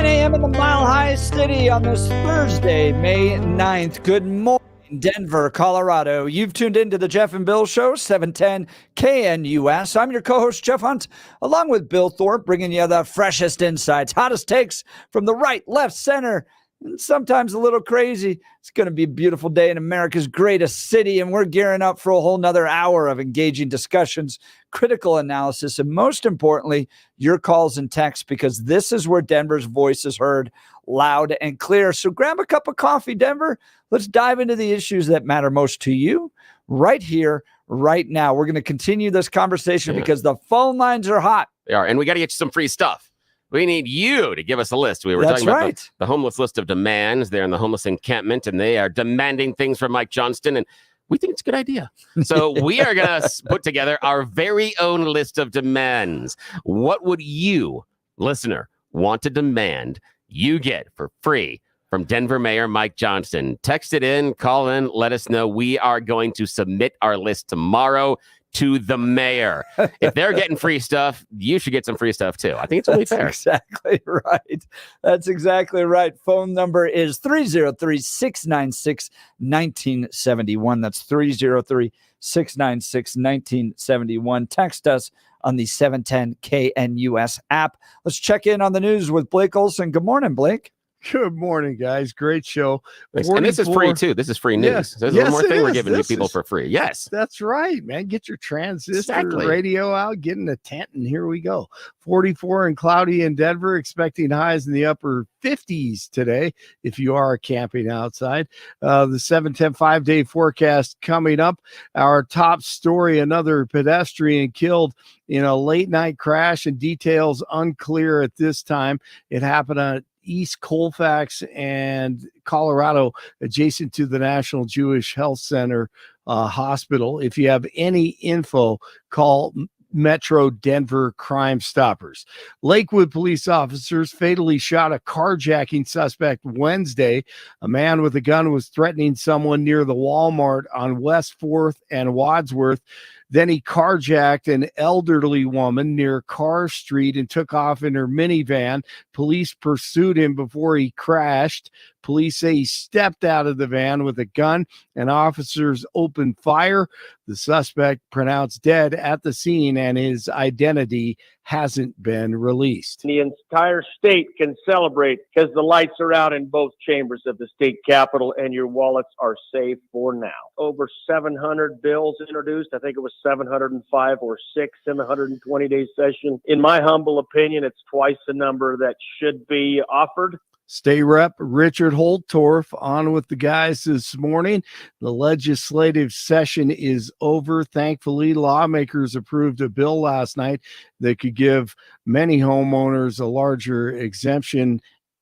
A.m. in the Mile High City on this Thursday, May 9th. Good morning, Denver, Colorado. You've tuned into the Jeff and Bill Show, 710 KNUS. I'm your co-host, Jeff Hunt, along with Bill Thorpe, bringing you the freshest insights, hottest takes from the right, left, center, and sometimes a little crazy. It's going to be a beautiful day in America's greatest city, and we're gearing up for a whole nother hour of engaging discussions, critical analysis, and most importantly, your calls and texts, because this is where Denver's voice is heard loud and clear. So grab a cup of coffee, Denver. Let's dive into the issues that matter most to you. right here, right now. We're going to continue this conversation because the phone lines are hot. They are, and we got to get you some free stuff. We need you to give us a list. We were talking about the homeless list of demands there in the homeless encampment, and they are demanding things from Mike Johnston, and we think it's a good idea. So we are going to put together our very own list of demands. What would you, listener, want to demand you get for free from Denver Mayor Mike Johnston? Text it in, call in, let us know. We are going to submit our list tomorrow to the mayor. If they're getting free stuff, you should get some free stuff too. I think it's only fair. Exactly right. That's exactly right. Phone number is 303-696-1971. That's 303-696-1971. Text us on the 710 KNUS app. Let's check in on the news with Blake Olson. Good morning, Blake. Good morning, guys. Great show. And this is free, too. This is free news. Yes. There's one more thing we're giving you people for free. Yes. That's right, man. Get your transistor radio out, get in a tent, and here we go. 44 and cloudy in Denver, expecting highs in the upper 50s today if you are camping outside. The 7-10 5-day forecast coming up. Our top story, another pedestrian killed in a late night crash, and details unclear at this time. It happened on East Colfax and Colorado, adjacent to the National Jewish Health Center hospital. If you have any info, call Metro Denver Crime Stoppers. Lakewood police officers fatally shot a carjacking suspect Wednesday. A man with a gun was threatening someone near the Walmart on West 4th and Wadsworth. Then he carjacked an elderly woman near Carr Street and took off in her minivan. Police pursued him before he crashed. Police say he stepped out of the van with a gun, and officers opened fire. The suspect pronounced dead at the scene, and his identity hasn't been released. The entire state can celebrate because the lights are out in both chambers of the state capitol, and your wallets are safe for now. Over 700 bills introduced. I think it was 705 or 6 in the 120-day session. In my humble opinion, it's twice the number that should be offered. State Rep Richard Holtorf on with the guys this morning. The legislative session is over. Thankfully, lawmakers approved a bill last night that could give many homeowners a larger exemption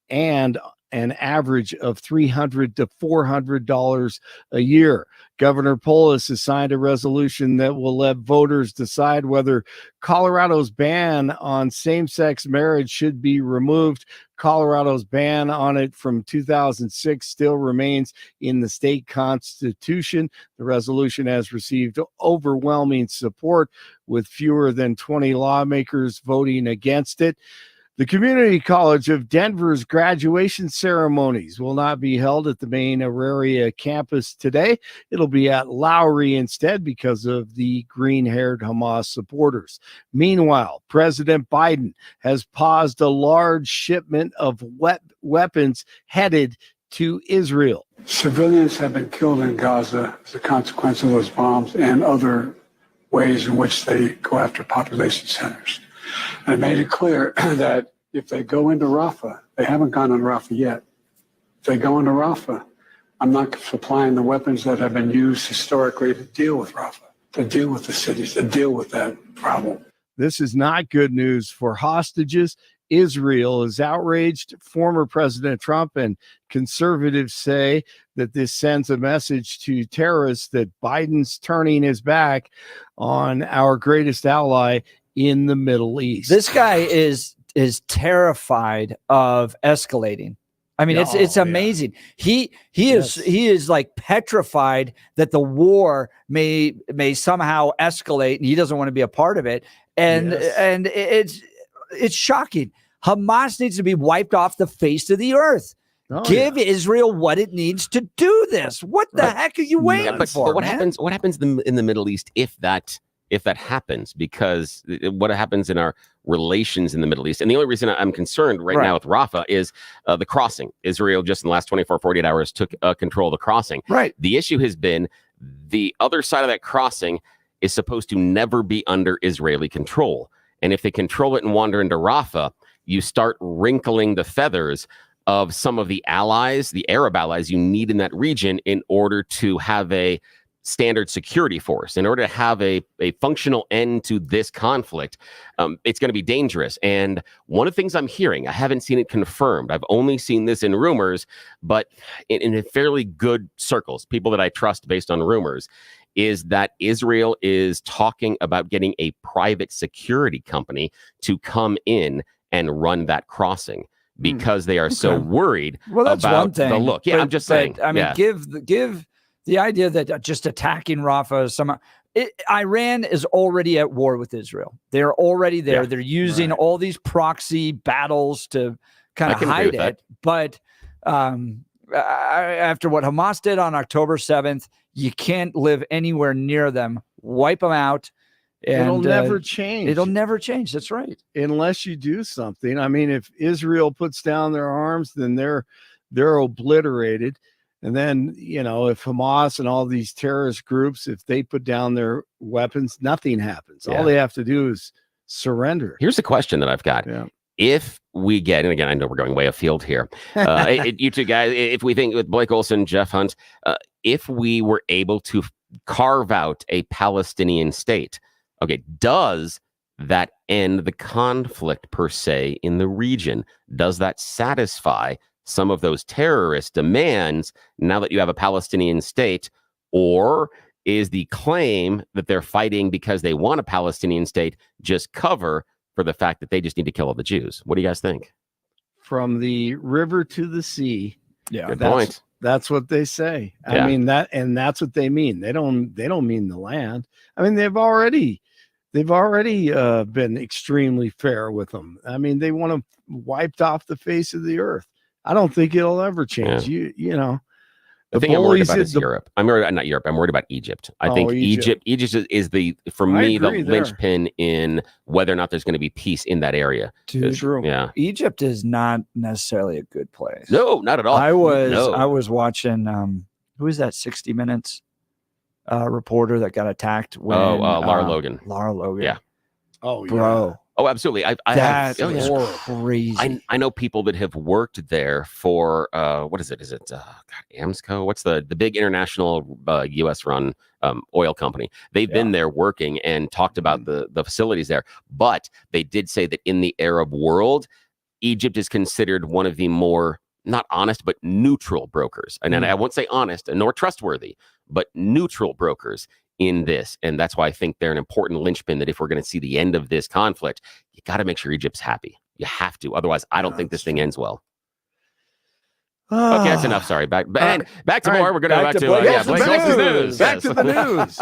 and an average of $300 to $400 a year. Governor Polis has signed a resolution that will let voters decide whether Colorado's ban on same-sex marriage should be removed. Colorado's ban on it from 2006 still remains in the state constitution. The resolution has received overwhelming support, with fewer than 20 lawmakers voting against it. The Community College of Denver's graduation ceremonies will not be held at the main Auraria campus today. It'll be at Lowry instead because of the green-haired Hamas supporters. Meanwhile, President Biden has paused a large shipment of weapons headed to Israel. Civilians have been killed in Gaza as a consequence of those bombs and other ways in which they go after population centers. And it made it clear that if they go into Rafah, they haven't gone into Rafah yet. If they go into Rafah, I'm not supplying the weapons that have been used historically to deal with Rafah, to deal with the cities, to deal with that problem. This is not good news for hostages. Israel is outraged. Former President Trump and conservatives say that this sends a message to terrorists that Biden's turning his back on our greatest ally in the Middle East. This guy is terrified of escalating. I mean, it's amazing. Yeah. He is like petrified that the war may somehow escalate, and he doesn't want to be a part of it. And it's shocking. Hamas needs to be wiped off the face of the earth. Give Israel what it needs to do this. What the heck are you waiting for? But what happens in the Middle East if that happens? Because what happens in our relations in the Middle East? And the only reason I'm concerned right now with Rafah is the crossing. Israel just in the last 24, 48 hours took control of the crossing. Right. The issue has been the other side of that crossing is supposed to never be under Israeli control. And if they control it and wander into Rafah, you start wrinkling the feathers of some of the allies, the Arab allies you need in that region in order to have a standard security force. In order to have a functional end to this conflict, it's going to be dangerous. And one of the things I'm hearing, I haven't seen it confirmed. I've only seen this in rumors, but in fairly good circles, people that I trust based on rumors, is that Israel is talking about getting a private security company to come in and run that crossing because they are so worried that's about one thing. The look. Yeah, I'm just saying. I mean, give the idea that just attacking Rafah, Iran is already at war with Israel. They're already there. Yeah, they're using all these proxy battles to kind of hide it. But after what Hamas did on October 7th, you can't live anywhere near them. Wipe them out. And, it'll never change. It'll never change. That's right. Unless you do something. I mean, if Israel puts down their arms, then they're obliterated. And then, if Hamas and all these terrorist groups, if they put down their weapons, nothing happens. All they have to do is surrender. Here's a question that I've got. Yeah. If we get, and again, I know we're going way afield here, you two guys, if we think with Blake Olson, Jeff Hunt, if we were able to carve out a Palestinian state, okay, does that end the conflict per se in the region? Does that satisfy some of those terrorist demands now that you have a Palestinian state? Or is the claim that they're fighting because they want a Palestinian state just cover for the fact that they just need to kill all the Jews? What do you guys think? From the river to the sea. Yeah, good point. That's what they say. I mean, that's what they mean. They don't mean the land. I mean, they've already been extremely fair with them. I mean, they want them wiped off the face of the earth. I don't think it'll ever change. The thing I'm worried about is Europe. I'm worried about Egypt. I think Egypt is the linchpin in whether or not there's going to be peace in that area. True. Yeah. Egypt is not necessarily a good place. No, not at all. I was watching who is that 60 Minutes reporter that got attacked when Lara Logan. Lara Logan. Yeah. Oh, bro. Yeah. Oh, absolutely. That's crazy. I know people that have worked there for what is it? Is it Amsco? What's the big international U.S. run oil company? They've been there working and talked about the facilities there. But they did say that in the Arab world, Egypt is considered one of the more not honest but neutral brokers. And I won't say honest nor trustworthy, but neutral brokers in this. And that's why I think they're an important linchpin, that if we're going to see the end of this conflict, you got to make sure Egypt's happy. You have to. Otherwise, I don't think this thing ends well. Okay, that's enough. Sorry. Back to more. We're going to go back to Blake Olson's news. Back to the news.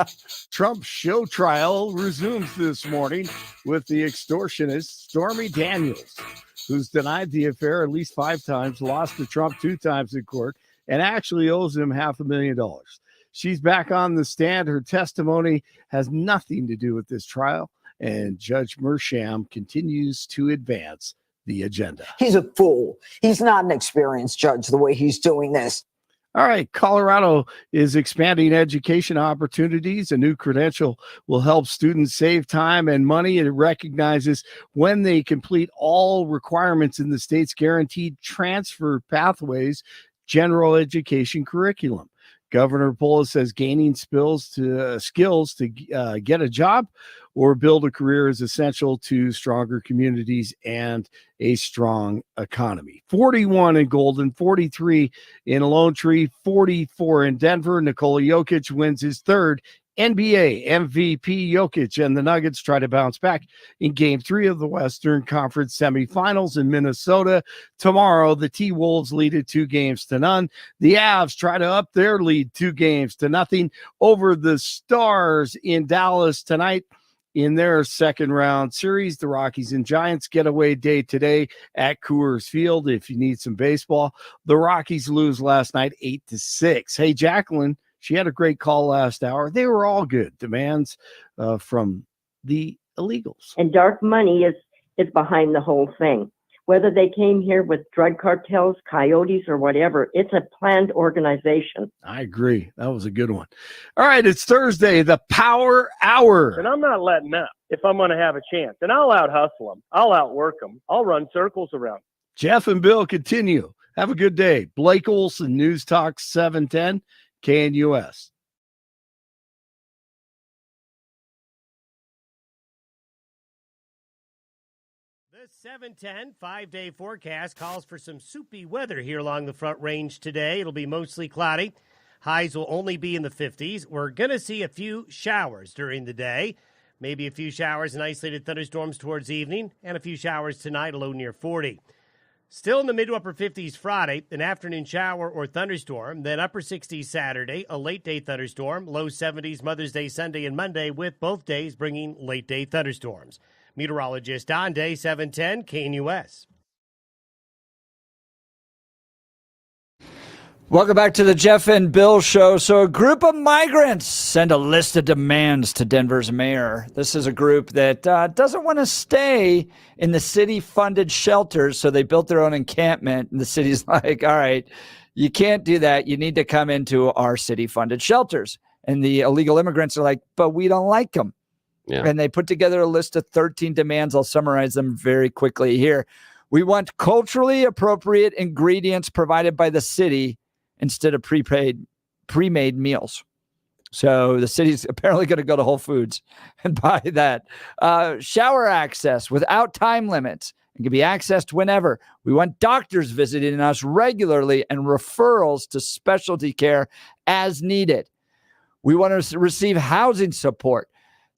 Trump's show trial resumes this morning with the extortionist Stormy Daniels, who's denied the affair at least 5 times, lost to Trump 2 times in court, and actually owes him $500,000. She's back on the stand. Her testimony has nothing to do with this trial, and Judge Mersham continues to advance the agenda. He's a fool. He's not an experienced judge the way he's doing this. All right. Colorado is expanding education opportunities. A new credential will help students save time and money. It recognizes when they complete all requirements in the state's guaranteed transfer pathways general education curriculum. Governor Polis says gaining skills to get a job or build a career is essential to stronger communities and a strong economy. 41 in Golden, 43 in Lone Tree, 44 in Denver. Nikola Jokic wins his 3rd NBA MVP. Jokic and the Nuggets try to bounce back in Game 3 of the Western Conference semifinals in Minnesota. Tomorrow, the T-Wolves lead it 2-0. The Avs try to up their lead 2-0 over the Stars in Dallas tonight in their second round series. The Rockies and Giants getaway day today at Coors Field if you need some baseball. The Rockies lose last night 8-6. Hey, Jacqueline, she had a great call last hour. They were all good demands from the illegals. And dark money is behind the whole thing. Whether they came here with drug cartels, coyotes, or whatever, it's a planned organization. I agree. That was a good one. All right, it's Thursday, the Power Hour. And I'm not letting up if I'm going to have a chance. And I'll out-hustle them. I'll outwork them. I'll run circles around them. Jeff and Bill continue. Have a good day. Blake Olson, News Talk 710. KNUS. 710, 5-day forecast calls for some soupy weather here along the Front Range today. It'll be mostly cloudy. Highs will only be in the 50s. We're going to see a few showers during the day. Maybe a few showers and isolated thunderstorms towards evening, and a few showers tonight, a low near 40. Still in the mid to upper 50s Friday, an afternoon shower or thunderstorm, then upper 60s Saturday, a late day thunderstorm, low 70s Mother's Day Sunday and Monday, with both days bringing late day thunderstorms. Meteorologist Don Day, 710 KNUS. Welcome back to the Jeff and Bill Show. So a group of migrants send a list of demands to Denver's mayor. This is a group that doesn't want to stay in the city-funded shelters, so they built their own encampment, and the city's like, all right, you can't do that. You need to come into our city-funded shelters. And the illegal immigrants are like, but we don't like them. Yeah. And they put together a list of 13 demands. I'll summarize them very quickly here. We want culturally appropriate ingredients provided by the city instead of pre-made meals. So the city's apparently going to go to Whole Foods and buy that. Shower access without time limits. It can be accessed whenever. We want doctors visiting us regularly and referrals to specialty care as needed. We want to receive housing support.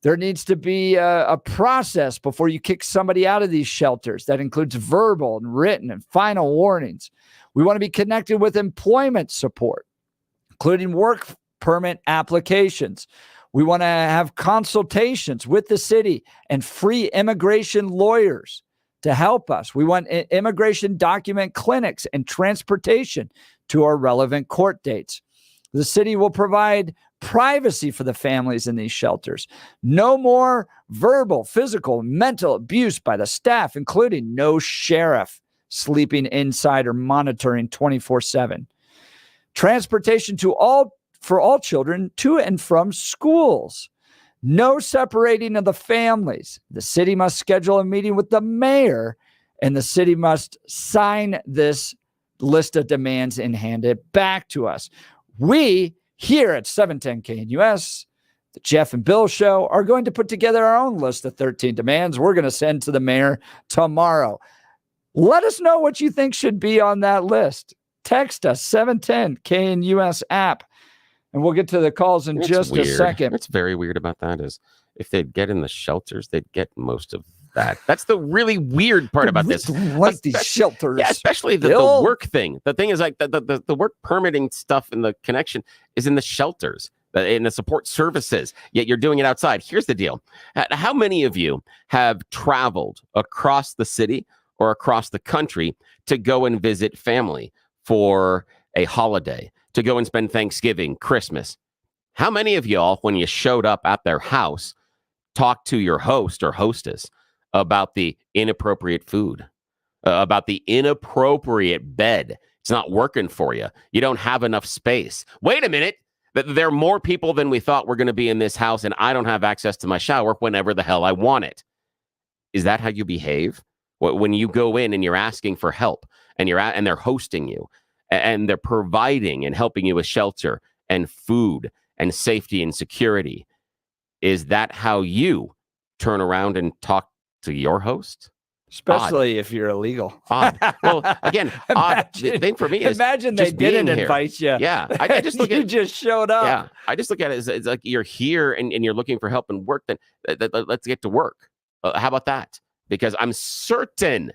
There needs to be a process before you kick somebody out of these shelters. That includes verbal and written and final warnings. We want to be connected with employment support, including work permit applications. We want to have consultations with the city and free immigration lawyers to help us. We want immigration document clinics and transportation to our relevant court dates. The city will provide privacy for the families in these shelters. No more verbal, physical, mental abuse by the staff, including no sheriff sleeping inside or monitoring 24/7. Transportation for all children to and from schools. No separating of the families. The city must schedule a meeting with the mayor, and the city must sign this list of demands and hand it back to us. We here at 710 KNUS, the Jeff and Bill Show, are going to put together our own list of 13 demands we're going to send to the mayor tomorrow. Let us know what you think should be on that list. Text us, 710 KNUS app, and we'll get to the calls in just a second. What's very weird about that is if they'd get in the shelters, they'd get most of that. That's the really weird part about this. Like these shelters. Yeah, especially the work thing. The thing is like the work permitting stuff and the connection is in the shelters, in the support services, yet you're doing it outside. Here's the deal. How many of you have traveled across the city or across the country to go and visit family for a holiday, to go and spend Thanksgiving, Christmas? How many of y'all, when you showed up at their house, talked to your host or hostess about the inappropriate food, about the inappropriate bed? It's not working for you. You don't have enough space. Wait a minute. There are more people than we thought were going to be in this house, and I don't have access to my shower whenever the hell I want it. Is that how you behave? When you go in and you're asking for help and they're hosting you and they're providing and helping you with shelter and food and safety and security, is that how you turn around and talk to your host? Especially if you're illegal. Odd. Well, again, odd. The thing for me is imagine they didn't invite you. Yeah, I just look at you just showed up. Yeah, I just look at it as it's like you're here and you're looking for help and work. Then let's get to work. How about that? Because I'm certain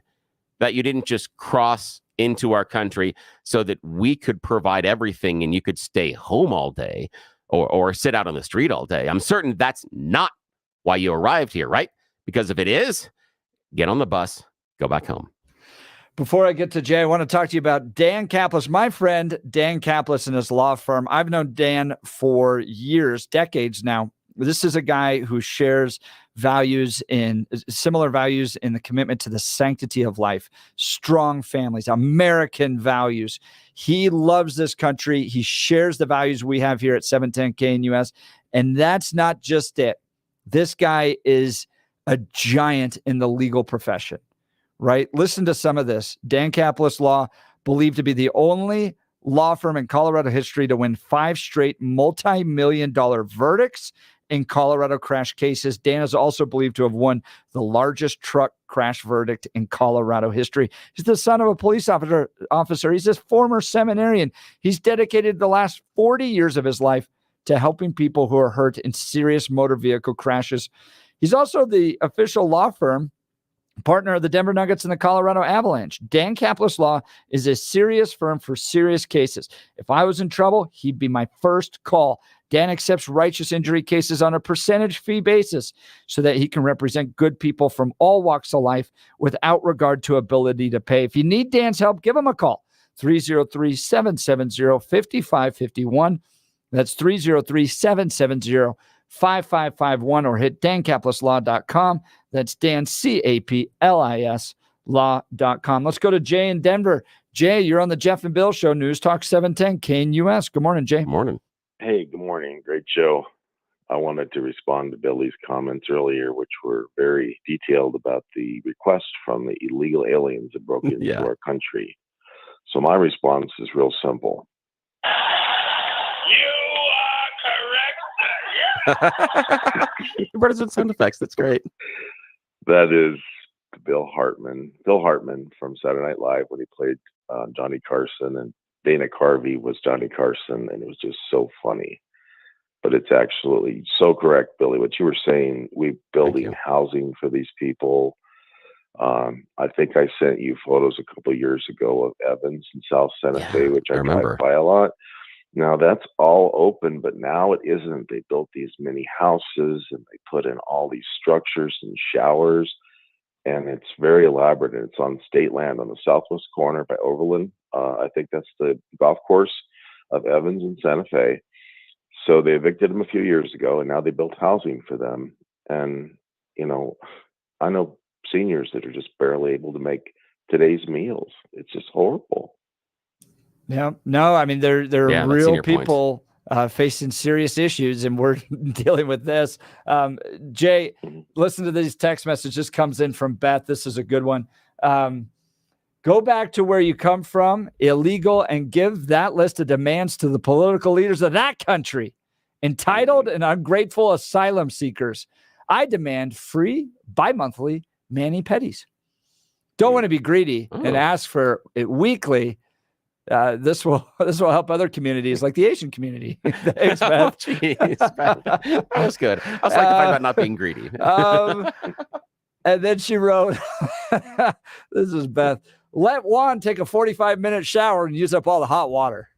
that you didn't just cross into our country so that we could provide everything and you could stay home all day or sit out on the street all day. I'm certain that's not why you arrived here, right? Because if it is, get on the bus, go back home. Before I get to Jay, I want to talk to you about Dan Kaplis, my friend Dan Kaplis and his law firm. I've known Dan for years, decades now. This is a guy who shares similar values in the commitment to the sanctity of life, strong families, American values. He loves this country. He shares the values we have here at 710 KNUS. And that's not just it. This guy is a giant in the legal profession, right? Listen to some of this. Dan Kaplis Law, believed to be the only law firm in Colorado history to win 5 straight multi-million-dollar verdicts in Colorado crash cases. Dan is also believed to have won the largest truck crash verdict in Colorado history. He's the son of a police officer. He's a former seminarian. He's dedicated the last 40 years of his life to helping people who are hurt in serious motor vehicle crashes. He's also the official law firm partner of the Denver Nuggets and the Colorado Avalanche. Dan Kaplis Law is a serious firm for serious cases. If I was in trouble, he'd be my first call. Dan accepts righteous injury cases on a percentage fee basis so that he can represent good people from all walks of life without regard to ability to pay. If you need Dan's help, give him a call. 303-770-5551. That's 303-770-5551, or hit dankapleslaw.com. That's Dan, C-A-P-L-I-S, law.com. Let's go to Jay in Denver. Jay, you're on the Jeff and Bill Show, News Talk 710 KNUS. Good morning, Jay. Morning. Hey, good morning. Great show. I wanted to respond to Billy's comments earlier, which were very detailed about the request from the illegal aliens that broke into our country. So my response is real simple. You brought us with sound effects. That's great. That is Bill Hartman from Saturday Night Live when he played Johnny Carson, and Dana Carvey was Johnny Carson, and it was just so funny. But it's absolutely so correct, Billy, what you were saying. We're building housing for these people. I think I sent you photos a couple of years ago of Evans in South Santa Fe, which I drive by a lot. Now that's all open, but now it isn't. They built these mini houses and they put in all these structures and showers, and it's very elaborate. And it's on state land on the southwest corner by Overland. I think that's the golf course of Evans in Santa Fe. So they evicted them a few years ago, and now they built housing for them. And, you know, I know seniors that are just barely able to make today's meals. It's just horrible. Yeah, no, I mean, they're real people facing serious issues, and we're dealing with this. Jay, listen to these text messages. Just comes in from Beth. This is a good one. Go back to where you come from, illegal, and give that list of demands to the political leaders of that country. Entitled and ungrateful asylum seekers. I demand free, bi-monthly mani-pedis. Don't want to be greedy and ask for it weekly. This will help other communities like the Asian community. Thanks, Beth. Jeez, that was good. I was like to find out not being greedy. And then she wrote, this is Beth, let Juan take a 45-minute shower and use up all the hot water.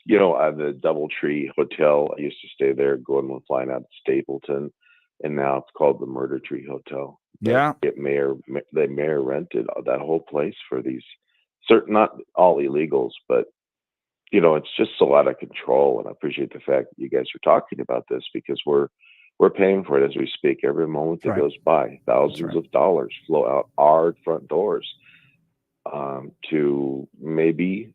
You know, the Doubletree Hotel, I used to stay there going when flying out to Stapleton, and now it's called the Murder Tree Hotel. Yeah. They may have rented that whole place for these certain, not all illegals, but, you know, it's just so out of control. And I appreciate the fact that you guys are talking about this, because we're paying for it as we speak. Every moment that goes by, thousands of dollars flow out our front doors to maybe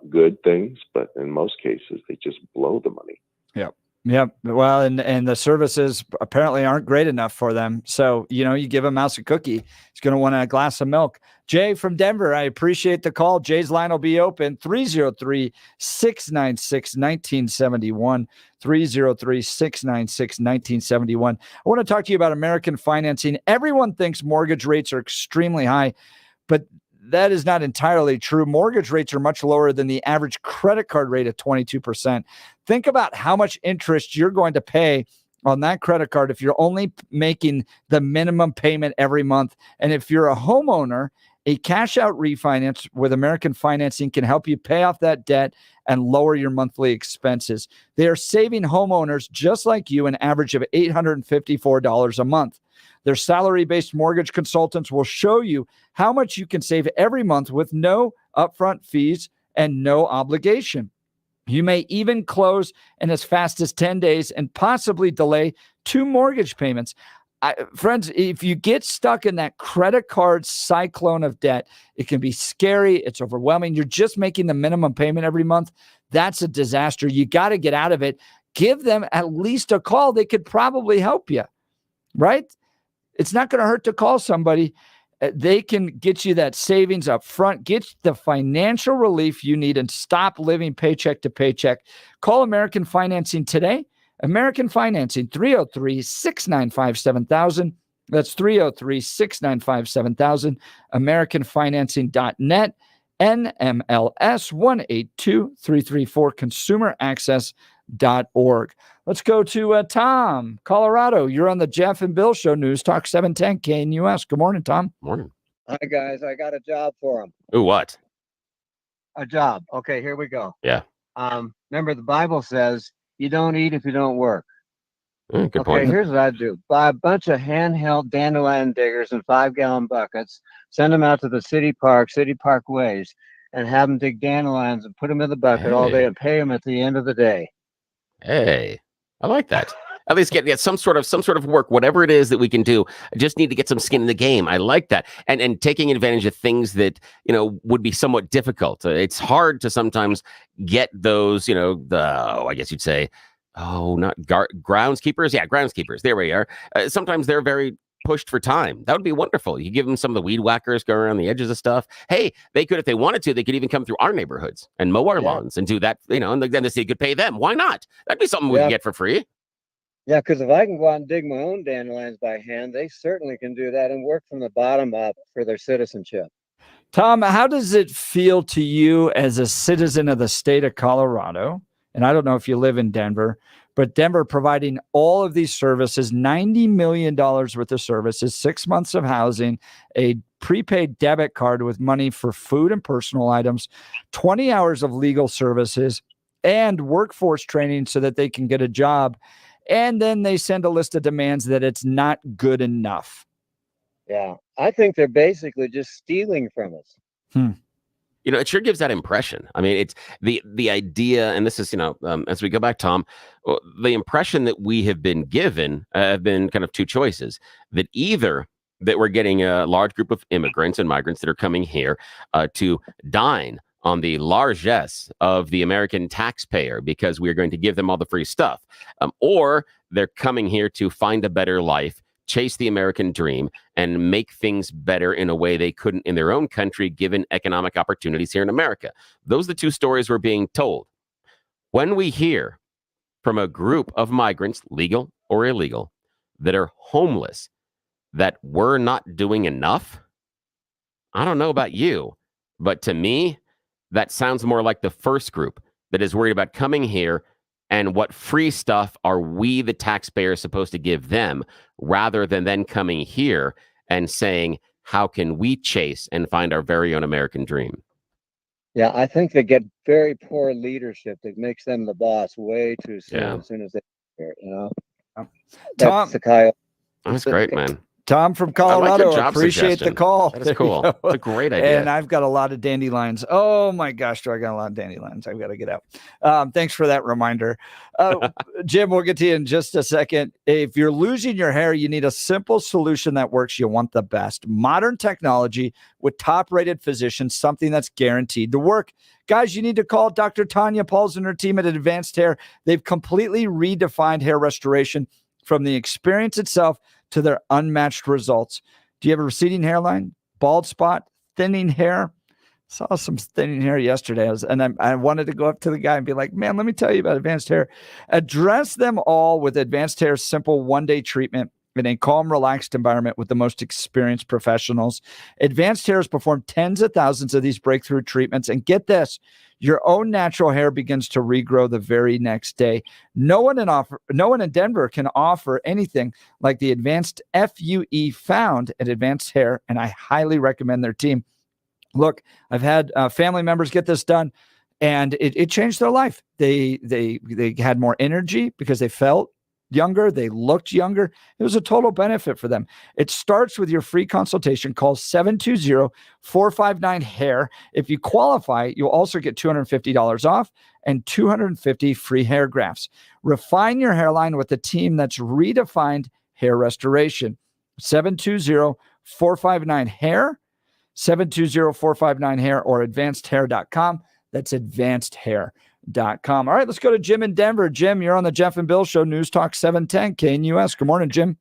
good things, but in most cases, they just blow the money. Yep. Yep. Well, and the services apparently aren't great enough for them. So, you know, you give a mouse a cookie, he's going to want a glass of milk. Jay from Denver, I appreciate the call. Jay's line will be open, 303-696-1971, 303-696-1971. I want to talk to you about American financing. Everyone thinks mortgage rates are extremely high, but that is not entirely true. Mortgage rates are much lower than the average credit card rate of 22%. Think about how much interest you're going to pay on that credit card if you're only making the minimum payment every month. And if you're a homeowner, a cash out refinance with American Financing can help you pay off that debt and lower your monthly expenses. They are saving homeowners just like you an average of $854 a month. Their salary-based mortgage consultants will show you how much you can save every month with no upfront fees and no obligation. You may even close in as fast as 10 days and possibly delay 2 mortgage payments. Friends, if you get stuck in that credit card cyclone of debt, it can be scary. It's overwhelming. You're just making the minimum payment every month. That's a disaster. You got to get out of it. Give them at least a call. They could probably help you, right? It's not going to hurt to call somebody. They can get you that savings up front, get the financial relief you need, and stop living paycheck to paycheck. Call American Financing today. American Financing, 303-695-7000. That's 303-695-7000. AmericanFinancing.net. NMLS 182334, consumeraccess.org. Let's go to Tom, Colorado. You're on the Jeff and Bill Show, News Talk 710 KNUS. Good morning, Tom. Morning. Hi, guys. I got a job for them. Ooh, what? A job. Okay, here we go. Yeah. Remember, the Bible says you don't eat if you don't work. Good point. Here's what I'd do. Buy a bunch of handheld dandelion diggers in 5-gallon buckets, send them out to the city parkways, and have them dig dandelions and put them in the bucket all day and pay them at the end of the day. Hey, I like that. At least get some sort of work, whatever it is that we can do. I just need to get some skin in the game. I like that. And taking advantage of things that, would be somewhat difficult. It's hard to sometimes get those, I guess you'd say, not groundskeepers. Yeah, groundskeepers. There we are. Sometimes they're very pushed for time. That would be wonderful. You give them some of the weed whackers, go around the edges of stuff. Hey, they could, if they wanted to, they could even come through our neighborhoods and mow our lawns and do that, and then the city could pay them. Why not? That'd be something we could get for free. Yeah, because if I can go out and dig my own dandelions by hand, they certainly can do that and work from the bottom up for their citizenship. Tom, how does it feel to you as a citizen of the state of Colorado? And I don't know if you live in Denver, but Denver providing all of these services, $90 million worth of services, 6 months of housing, a prepaid debit card with money for food and personal items, 20 hours of legal services, and workforce training so that they can get a job. And then they send a list of demands that it's not good enough. Yeah, I think they're basically just stealing from us. It sure gives that impression. I mean, it's the idea, and this is, as we go back, Tom, the impression that we have been given have been kind of two choices. That either that we're getting a large group of immigrants and migrants that are coming here to dine on the largesse of the American taxpayer because we're going to give them all the free stuff, or they're coming here to find a better life, chase the American dream, and make things better in a way they couldn't in their own country, given economic opportunities here in America. Those are the two stories we're being told. When we hear from a group of migrants, legal or illegal, that are homeless, that we're not doing enough, I don't know about you, but to me, that sounds more like the first group that is worried about coming here and what free stuff are we, the taxpayers, supposed to give them, rather than then coming here and saying, how can we chase and find our very own American dream? Yeah, I think they get very poor leadership that makes them the boss way too soon, as soon as they get here, Tom, that's great, man. Tom from Colorado, appreciate the call. That is cool. It's a great idea. And I've got a lot of dandelions. Oh my gosh, do I got a lot of dandelions? I've got to get out. Thanks for that reminder. Jim, we'll get to you in just a second. If you're losing your hair, you need a simple solution that works. You want the best. Modern technology with top-rated physicians, something that's guaranteed to work. Guys, you need to call Dr. Tanya Pauls and her team at Advanced Hair. They've completely redefined hair restoration from the experience itself to their unmatched results. Do you have a receding hairline, bald spot, thinning hair? Saw some thinning hair yesterday. I wanted to go up to the guy and be like, man, let me tell you about Advanced Hair. Address them all with Advanced Hair's simple one-day treatment in a calm, relaxed environment with the most experienced professionals. Advanced Hair has performed tens of thousands of these breakthrough treatments. And get this, your own natural hair begins to regrow the very next day. No one in Denver can offer anything like the advanced FUE found at Advanced Hair, and I highly recommend their team. Look, I've had family members get this done, and it changed their life. They had more energy because they felt younger. They looked younger. It was a total benefit for them. It starts with your free consultation. Call 720-459-HAIR. If you qualify, you'll also get $250 off and 250 free hair grafts. Refine your hairline with a team that's redefined hair restoration. 720-459-HAIR, 720-459-HAIR, or advancedhair.com. That's advancedhair.com. All right, let's go to Jim in Denver. Jim, you're on the Jeff and Bill Show, News Talk 710 KNUS. Good morning, Jim.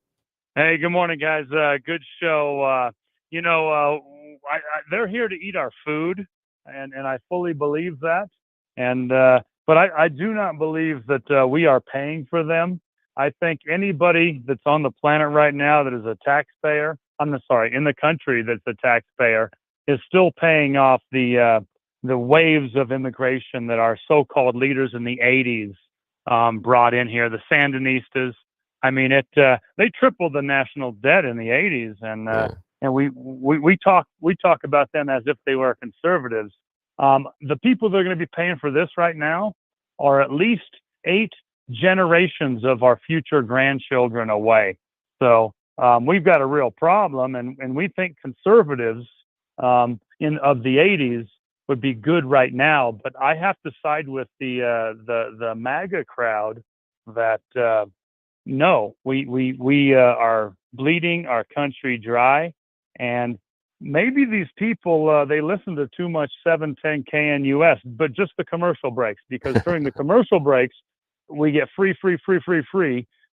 Hey, good morning, guys. Good show. they're here to eat our food, and I fully believe that. And but I do not believe that we are paying for them. I think anybody that's on the planet right now that is a taxpayer, in the country that's a taxpayer, is still paying off the waves of immigration that our so-called leaders in the 80s brought in here, the Sandinistas. I mean, they tripled the national debt in the 80s, and we talk about them as if they were conservatives. The people that are going to be paying for this right now are at least 8 generations of our future grandchildren away. So we've got a real problem, and we think conservatives of the 80s would be good right now. But I have to side with the MAGA crowd that no, we are bleeding our country dry, and maybe these people, they listen to too much 710 KNUS, but just the commercial breaks, because during the commercial breaks, we get free.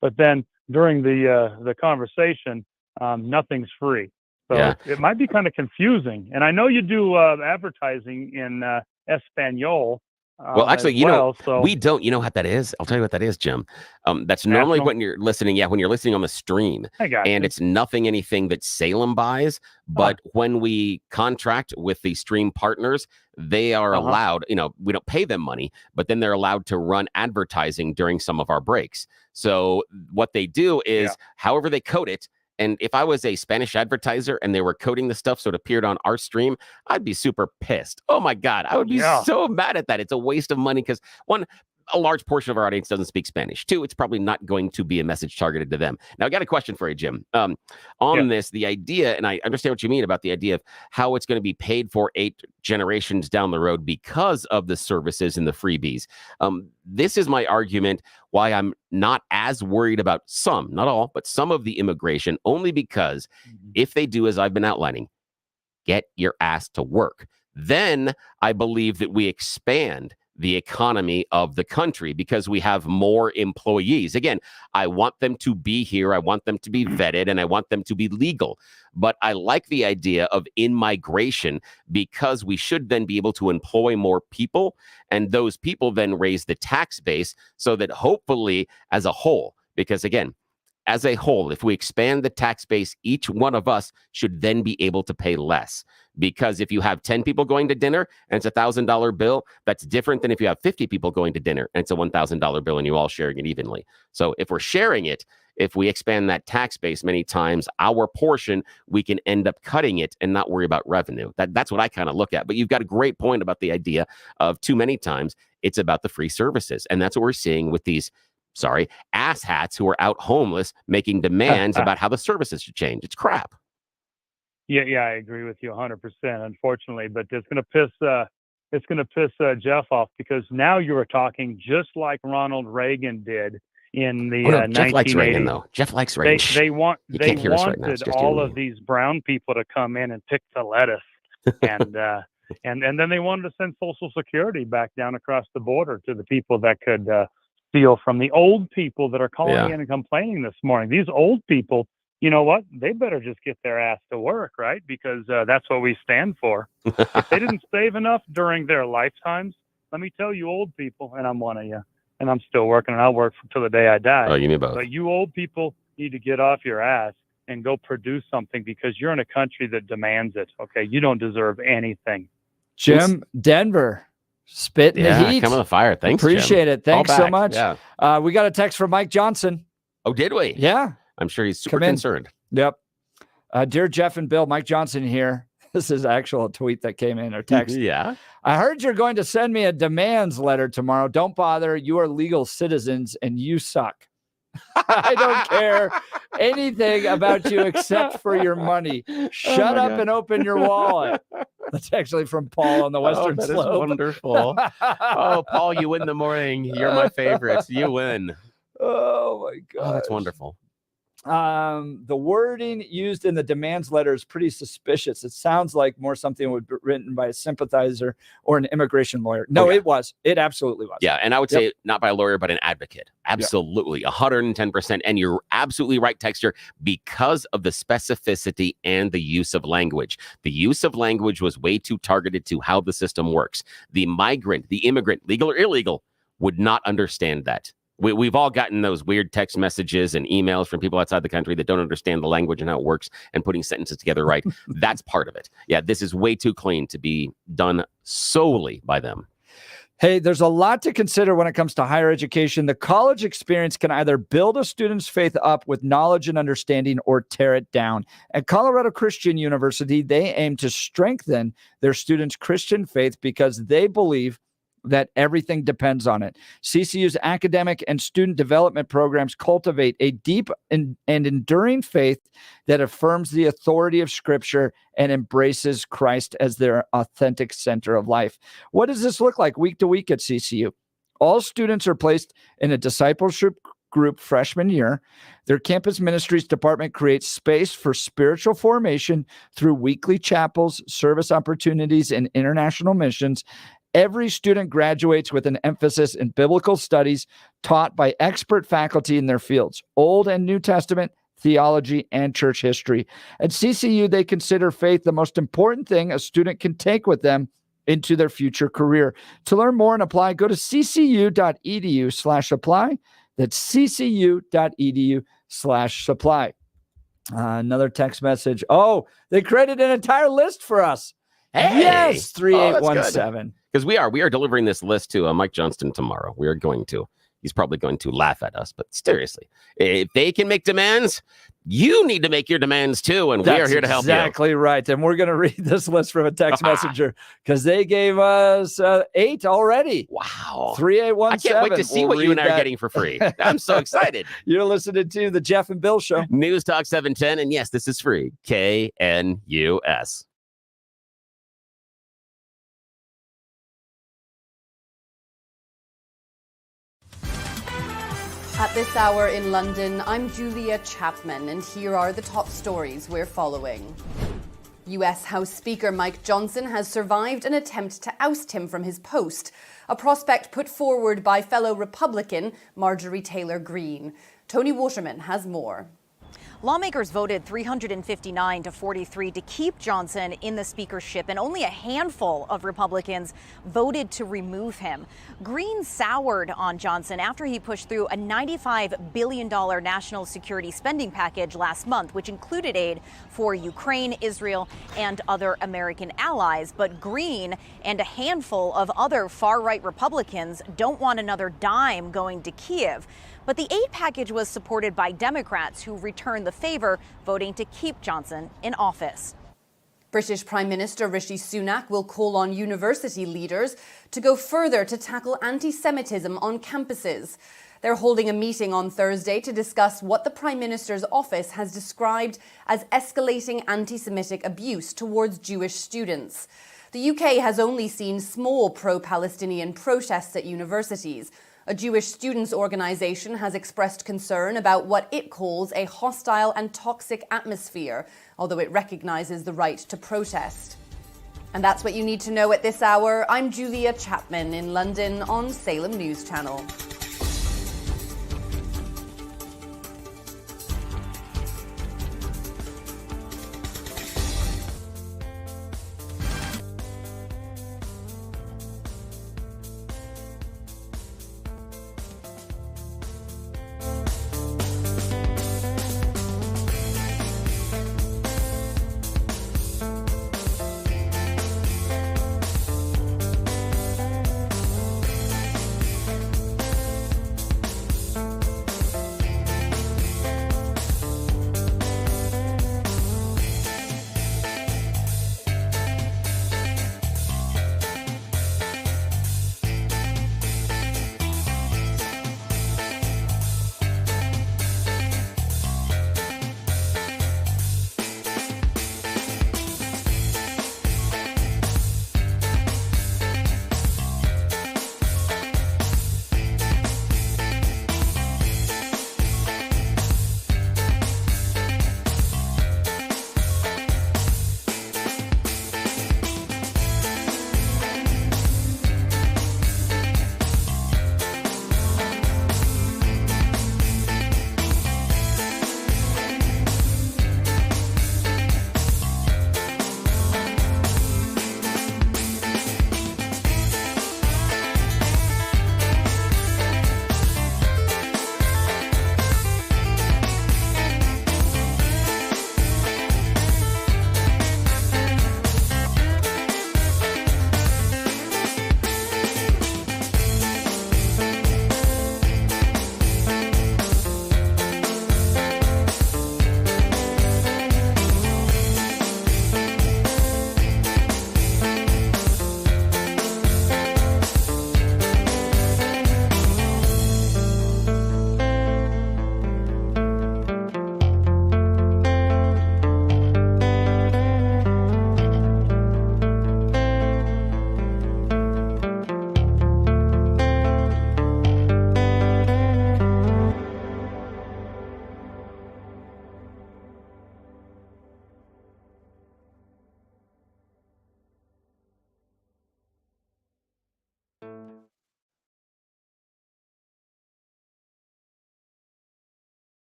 But then during the conversation, nothing's free. So it might be kind of confusing. And I know you do advertising in Espanol. Well, actually, we don't. You know what that is? I'll tell you what that is, Jim. That's normally when you're listening. Yeah, when you're listening on the stream, and it's anything that Salem buys. But when we contract with the stream partners, they are allowed. We don't pay them money, but then they're allowed to run advertising during some of our breaks. So what they do is, however they code it. And if I was a Spanish advertiser and they were coding the stuff so it appeared on our stream, I'd be super pissed. Oh my God, I would be so mad at that. It's a waste of money because one, a large portion of our audience doesn't speak Spanish. 2, it's probably not going to be a message targeted to them. Now, I got a question for you, Jim. On this, the idea, and I understand what you mean about the idea of how it's going to be paid for 8 generations down the road because of the services and the freebies. This is my argument why I'm not as worried about some, not all, but some of the immigration, only because if they do, as I've been outlining, get your ass to work, then I believe that we expand the economy of the country because we have more employees. Again, I want them to be here. I want them to be vetted, and I want them to be legal. But I like the idea of in-migration because we should then be able to employ more people, and those people then raise the tax base so that hopefully as a whole, because again, as a whole, if we expand the tax base, each one of us should then be able to pay less. Because if you have 10 people going to dinner and it's $1,000 bill, that's different than if you have 50 people going to dinner and it's a $1,000 bill and you all sharing it evenly. So if we're sharing it, if we expand that tax base many times, our portion, we can end up cutting it and not worry about revenue. That's what I kind of look at. But you've got a great point about the idea of too many times it's about the free services. And that's what we're seeing with these asshats who are out homeless making demands about how the services should change. It's crap. Yeah, I agree with you 100%. Unfortunately, but it's going to piss Jeff off because now you are talking just like Ronald Reagan did in the 1980s. Jeff likes Reagan, though. Jeff likes Reagan. They wanted all of these brown people to come in and pick the lettuce, and then they wanted to send Social Security back down across the border to the people that could steal from the old people that are calling in and complaining this morning. These old people, you know what? They better just get their ass to work, right? Because that's what we stand for. If they didn't save enough during their lifetimes, let me tell you, old people, and I'm one of you, and I'm still working, and I'll work until the day I die. Oh, you mean both? But you old people need to get off your ass and go produce something because you're in a country that demands it. Okay, you don't deserve anything. Jim, Denver. Spit in the heat. Come on the fire. Thanks, Appreciate Jim. it. Thanks so much. Yeah. We got a text from Mike Johnson. Oh, did we? Yeah. I'm sure he's super concerned. Yep. Dear Jeff and Bill, Mike Johnson here. This is actual tweet that came in or text. Yeah. I heard you're going to send me a demands letter tomorrow. Don't bother. You are legal citizens and you suck. I don't care anything about you except for your money. Shut up and open your wallet. That's actually from Paul on the Western Slope. That is wonderful. Oh, Paul, you win the morning. You're my favorite. You win. Oh, my God. Oh, that's wonderful. The wording used in the demands letter is pretty suspicious. It sounds like more something would be written by a sympathizer or an immigration lawyer. No, it was. It absolutely was. Yeah, and I would say not by a lawyer, but an advocate. Absolutely, 110%. And you're absolutely right, Texter, because of the specificity and the use of language. The use of language was way too targeted to how the system works. The migrant, the immigrant, legal or illegal, would not understand that. We've all gotten those weird text messages and emails from people outside the country that don't understand the language and how it works and putting sentences together right. That's part of it. Yeah, this is way too clean to be done solely by them. Hey, there's a lot to consider when it comes to higher education. The college experience can either build a student's faith up with knowledge and understanding or tear it down. At Colorado Christian University, they aim to strengthen their students' Christian faith because they believe that everything depends on it. CCU's academic and student development programs cultivate a deep and enduring faith that affirms the authority of Scripture and embraces Christ as their authentic center of life. What does this look like week to week at CCU? All students are placed in a discipleship group freshman year. Their campus ministries department creates space for spiritual formation through weekly chapels, service opportunities, and international missions. Every student graduates with an emphasis in biblical studies taught by expert faculty in their fields, Old and New Testament, theology, and church history. At CCU, they consider faith the most important thing a student can take with them into their future career. To learn more and apply, go to ccu.edu/apply. That's ccu.edu/supply. Another text message. Oh, they created an entire list for us. Hey! Yes, 3817. Because we are delivering this list to Mike Johnston tomorrow. We are going to. He's probably going to laugh at us, but seriously, if they can make demands, you need to make your demands too, and we are here to help you. Exactly right. And we're going to read this list from a text messenger because they gave us 8 already. Wow. 3817. I can't wait to see what you and I are getting for free. I'm so excited. You're listening to the Jeff and Bill Show. News Talk 710, and yes, this is free. KNUS. At this hour in London, I'm Julia Chapman, and here are the top stories we're following. U.S. House Speaker Mike Johnson has survived an attempt to oust him from his post, a prospect put forward by fellow Republican Marjorie Taylor Greene. Tony Waterman has more. Lawmakers voted 359 to 43 to keep Johnson in the speakership, and only a handful of Republicans voted to remove him. Greene soured on Johnson after he pushed through a $95 billion national security spending package last month, which included aid for Ukraine, Israel, and other American allies. But Greene and a handful of other far-right Republicans don't want another dime going to Kiev. But the aid package was supported by Democrats who returned the favor, voting to keep Johnson in office. British Prime Minister Rishi Sunak will call on university leaders to go further to tackle anti-Semitism on campuses. They're holding a meeting on Thursday to discuss what the Prime Minister's office has described as escalating anti-Semitic abuse towards Jewish students. The UK has only seen small pro-Palestinian protests at universities. A Jewish students' organization has expressed concern about what it calls a hostile and toxic atmosphere, although it recognizes the right to protest. And that's what you need to know at this hour. I'm Julia Chapman in London on Salem News Channel.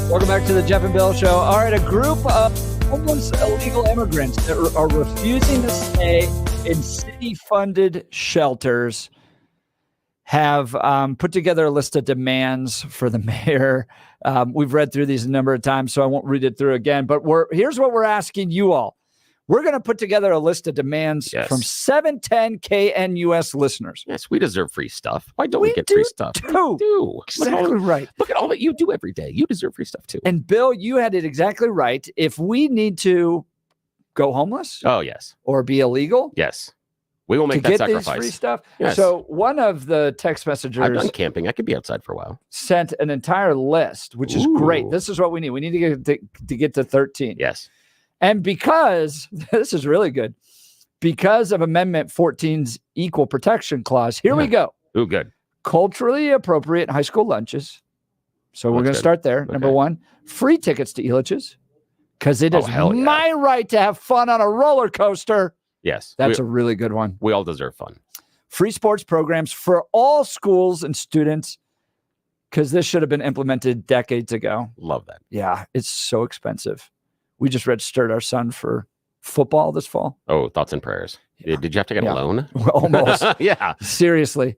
Welcome back to the Jeff and Bill Show. All right, a group of homeless illegal immigrants that are refusing to stay in city-funded shelters have put together a list of demands for the mayor. We've read through these a number of times, so I won't read it through again. But here's what we're asking you all. We're going to put together a list of demands from 710 KNUS listeners. Yes, we deserve free stuff. Why don't we get free stuff? We do. Exactly right. Look at all that you do every day. You deserve free stuff too. And Bill, you had it exactly right. If we need to go homeless, oh yes, or be illegal, yes, we will make to that get sacrifice. These free stuff. Yes. So one of the text messengers, I've done camping. I could be outside for a while. Sent an entire list, which is great. This is what we need. We need to get to 13. Yes. And because this is really good, because of Amendment 14's Equal Protection Clause, here we go. Ooh, good. Culturally appropriate high school lunches. So we're going to start there. Okay. Number one, free tickets to Elitch's, because it is my right to have fun on a roller coaster. Yes. That's a really good one. We all deserve fun. Free sports programs for all schools and students, because this should have been implemented decades ago. Love that. Yeah, it's so expensive. We just registered our son for football this fall. Oh, thoughts and prayers. Yeah. Did you have to get a loan? Well, almost. Yeah. Seriously.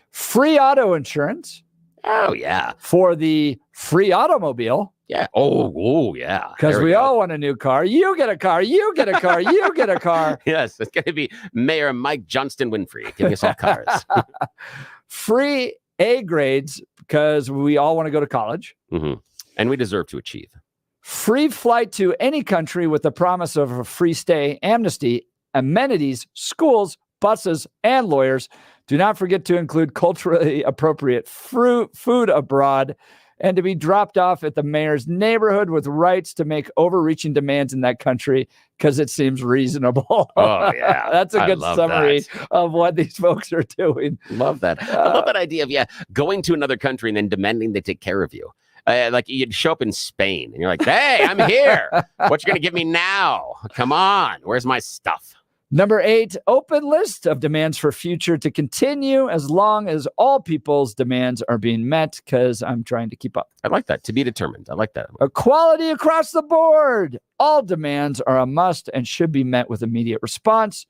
Free auto insurance. Oh, yeah. For the free automobile. Yeah. Oh, yeah. Because we all want a new car. You get a car. You get a car. You get a car. Yes. It's going to be Mayor Mike Johnston Winfrey giving us all cars. Free A grades, because we all want to go to college. Mm-hmm. And we deserve to achieve. Free flight to any country with the promise of a free stay, amnesty, amenities, schools, buses, and lawyers. Do not forget to include culturally appropriate food abroad, and to be dropped off at the mayor's neighborhood with rights to make overreaching demands in that country, because it seems reasonable. Oh, yeah. That's a good summary of what these folks are doing. Love that. I love that idea of, going to another country and then demanding they take care of you. Like you'd show up in Spain and you're like, hey, I'm here. What you going to give me now? Come on. Where's my stuff? Number 8, open list of demands for future to continue as long as all people's demands are being met, because I'm trying to keep up. I like that. To be determined. I like that. Equality across the board. All demands are a must and should be met with immediate response.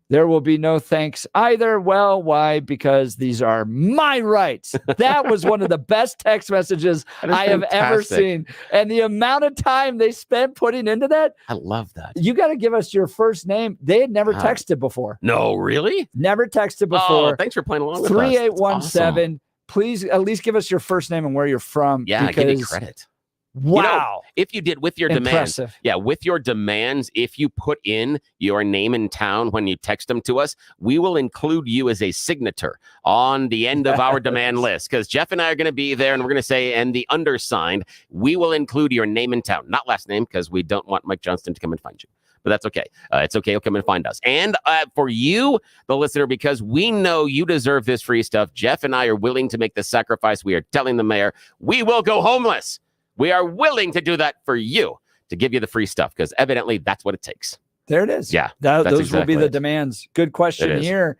There will be no thanks either. Well, why? Because these are my rights. That was one of the best text messages I have ever seen. And the amount of time they spent putting into that. I love that. You got to give us your first name. They had never texted before. No, really? Never texted before. Oh, thanks for playing along with us. 3817. Awesome. Please at least give us your first name and where you're from. Yeah, give me credit. Wow. If you did with your demands, with your demands, if you put in your name and town when you text them to us, we will include you as a signature on the end of our demand list, because Jeff and I are going to be there and we're going to say, and the undersigned, we will include your name and town, not last name, because we don't want Mike Johnston to come and find you. But that's okay. It's okay. He'll come and find us. And for you, the listener, because we know you deserve this free stuff, Jeff and I are willing to make the sacrifice. We are telling the mayor, we will go homeless. We are willing to do that for you, to give you the free stuff, because evidently that's what it takes. There it is. Yeah. Those will be the demands. Good question here.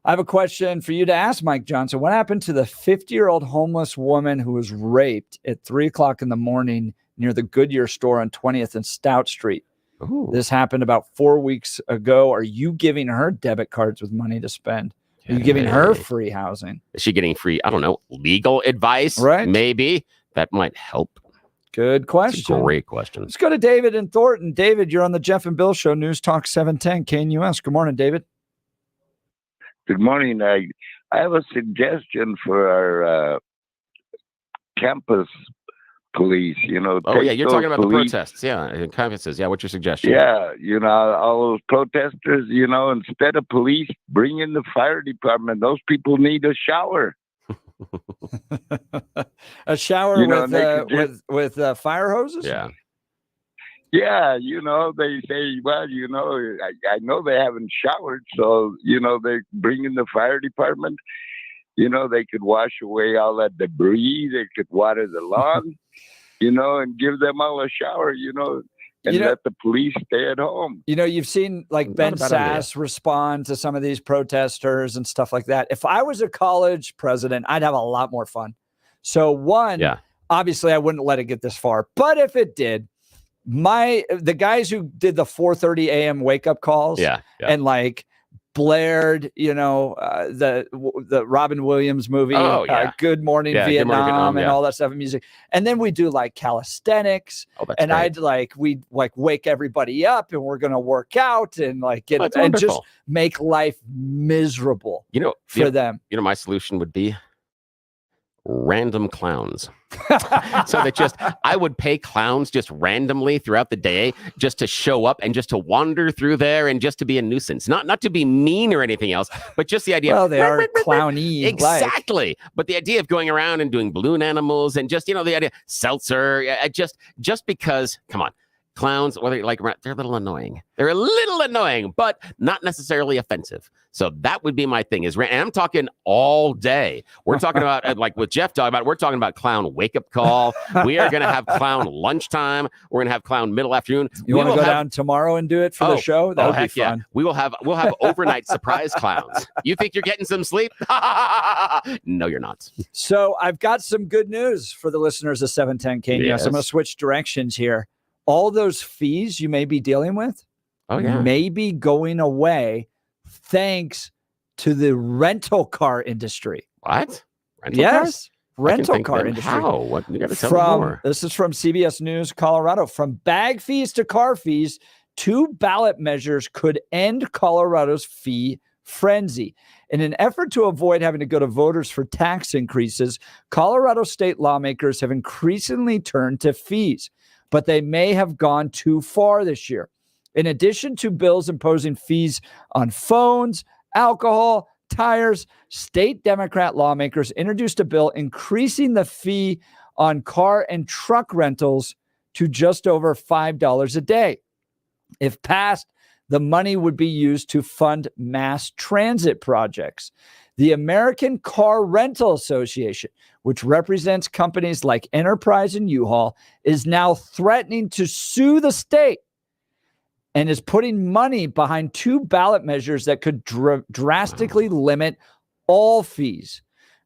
I have a question for you to ask Mike Johnson. What happened to the 50-year-old homeless woman who was raped at 3:00 in the morning near the Goodyear store on 20th and Stout Street? Ooh. This happened about 4 weeks ago. Are you giving her debit cards with money to spend? Are you giving her free housing? Is she getting free, I don't know, legal advice? Right. Maybe. That might help. Good question. That's a great question. Let's go to David in Thornton. David, you're on the Jeff and Bill Show, News Talk 710 KNUS. Good morning, David. Good morning. I have a suggestion for our campus police. Oh, yeah, you're talking about the protests. Yeah, campuses. Yeah, what's your suggestion? Yeah, all those protesters, instead of police, bring in the fire department. Those people need a shower. A shower with fire hoses? Yeah. Yeah, they say, well, I know they haven't showered, so, they bring in the fire department. They could wash away all that debris. They could water the lawn, and give them all a shower, and let the police stay at home. You've seen like Ben Sass respond to some of these protesters and stuff like that. If I was a college president, I'd have a lot more fun. So Obviously, I wouldn't let it get this far. But if it did, the guys who did the 4:30 a.m. wake up calls and like blared, the Robin Williams movie, Good Morning Vietnam, and all that stuff in music. And then we do like calisthenics, and we'd wake everybody up, and we're going to work out and like get and just make life miserable for them. My solution would be random clowns. So that I would pay clowns just randomly throughout the day just to show up and just to wander through there and just to be a nuisance. Not to be mean or anything else, but just the idea. Well, they are clowny. Exactly. But the idea of going around and doing balloon animals and just, the idea, seltzer, just because, come on. Clowns, whether they're a little annoying. They're a little annoying, but not necessarily offensive. So that would be my thing. And I'm talking all day. We're talking about, like with Jeff talking about, we're talking about clown wake-up call. We are going to have clown lunchtime. We're going to have clown middle afternoon. You want to go down tomorrow and do it for the show? That would be fun. Yeah. We'll have overnight surprise clowns. You think you're getting some sleep? No, you're not. So I've got some good news for the listeners of 710 KNUS. Yes. I'm going to switch directions here. All those fees you may be dealing with may be going away thanks to the rental car industry. What? Rental car industry. How? What? You got to tell me more. This is from CBS News, Colorado. From bag fees to car fees, 2 ballot measures could end Colorado's fee frenzy. In an effort to avoid having to go to voters for tax increases, Colorado state lawmakers have increasingly turned to fees, but they may have gone too far this year. In addition to bills imposing fees on phones, alcohol, tires, state Democrat lawmakers introduced a bill increasing the fee on car and truck rentals to just over $5 a day. If passed, the money would be used to fund mass transit projects. The American Car Rental Association, which represents companies like Enterprise and U-Haul, is now threatening to sue the state and is putting money behind 2 ballot measures that could drastically limit all fees.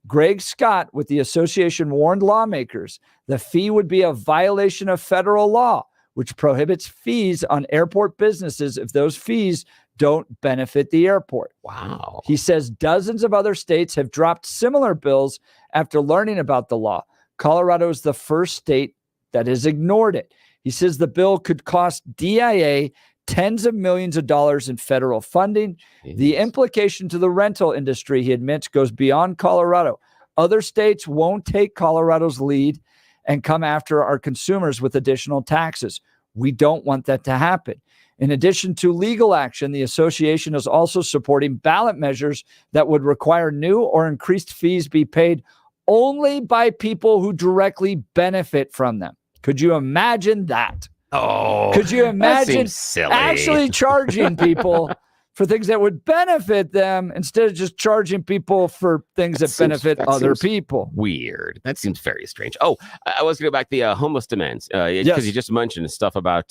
Greg Scott with the association warned lawmakers the fee would be a violation of federal law, which prohibits fees on airport businesses if those fees don't benefit the airport. Wow. He says dozens of other states have dropped similar bills after learning about the law. Colorado is the first state that has ignored it. He says the bill could cost DIA tens of millions of dollars in federal funding. Jeez. The implication to the rental industry, he admits, goes beyond Colorado. Other states won't take Colorado's lead and come after our consumers with additional taxes. We don't want that to happen. In addition to legal action, the association is also supporting ballot measures that would require new or increased fees be paid only by people who directly benefit from them. Could you imagine that? Oh, could you imagine silly. Actually charging people for things that would benefit them instead of just charging people for things that benefit other people? Weird. That seems very strange. Oh, I was going to go back to the homeless demands because you just mentioned stuff about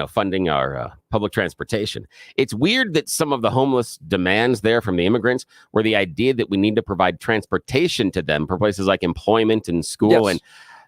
funding our public transportation. It's weird that some of the homeless demands there from the immigrants were the idea that we need to provide transportation to them for places like employment and school and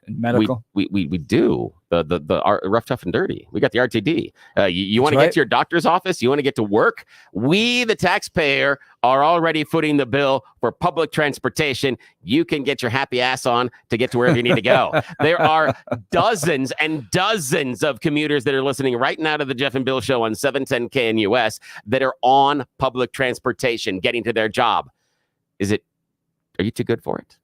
medical. We do the rough, tough, and dirty. We got the RTD. You want to get to your doctor's office? You want to get to work? We, the taxpayer, are already footing the bill for public transportation. You can get your happy ass on to get to wherever you need to go. There are dozens and dozens of commuters that are listening right now to the Jeff and Bill Show on 710 KNUS that are on public transportation getting to their job. Are you too good for it?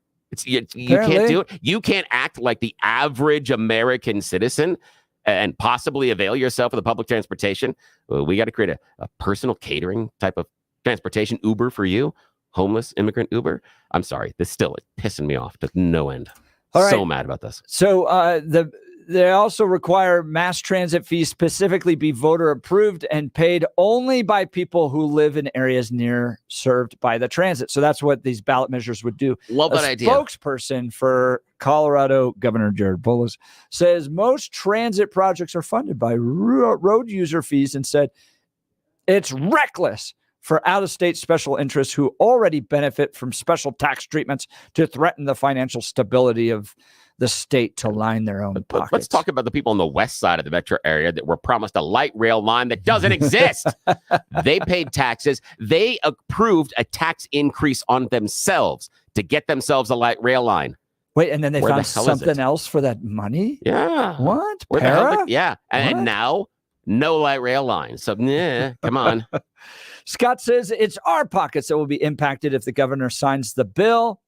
You can't do it. You can't act like the average American citizen and possibly avail yourself of the public transportation. We got to create a personal catering type of transportation Uber for you. Homeless immigrant Uber. I'm sorry. This still is pissing me off to no end. All right. So mad about this. So they also require mass transit fees specifically be voter approved and paid only by people who live in areas near served by the transit. So that's what these ballot measures would do. Love that idea. Spokesperson for Colorado Governor Jared Polis says most transit projects are funded by road user fees and said it's reckless for out-of-state special interests who already benefit from special tax treatments to threaten the financial stability of the state to line their own pockets. Let's talk about the people on the west side of the metro area that were promised a light rail line that doesn't exist. They paid taxes. They approved a tax increase on themselves to get themselves a light rail line. Wait, and then they Where found the hell is something it? else for that money? Yeah. What? Where the hell Para? yeah. And now, no light rail line. So, come on. Scott says it's our pockets that will be impacted if the governor signs the bill.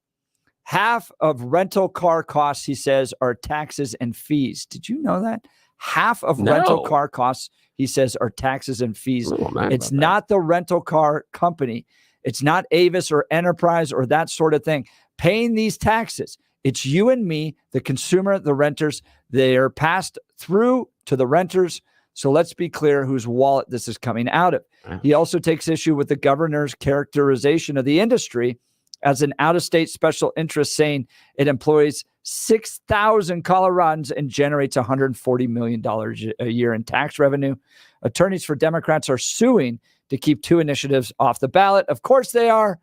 Half of rental car costs, he says, are taxes and fees. Did you know that? Half of rental car costs, he says, are taxes and fees. It's not the rental car company. It's not Avis or Enterprise or that sort of thing paying these taxes. It's you and me, the consumer, the renters. They are passed through to the renters. So let's be clear whose wallet this is coming out of. He also takes issue with the governor's characterization of the industry as an out-of-state special interest, saying it employs 6,000 Coloradans and generates $140 million a year in tax revenue. Attorneys for Democrats are suing to keep two initiatives off the ballot. Of course they are.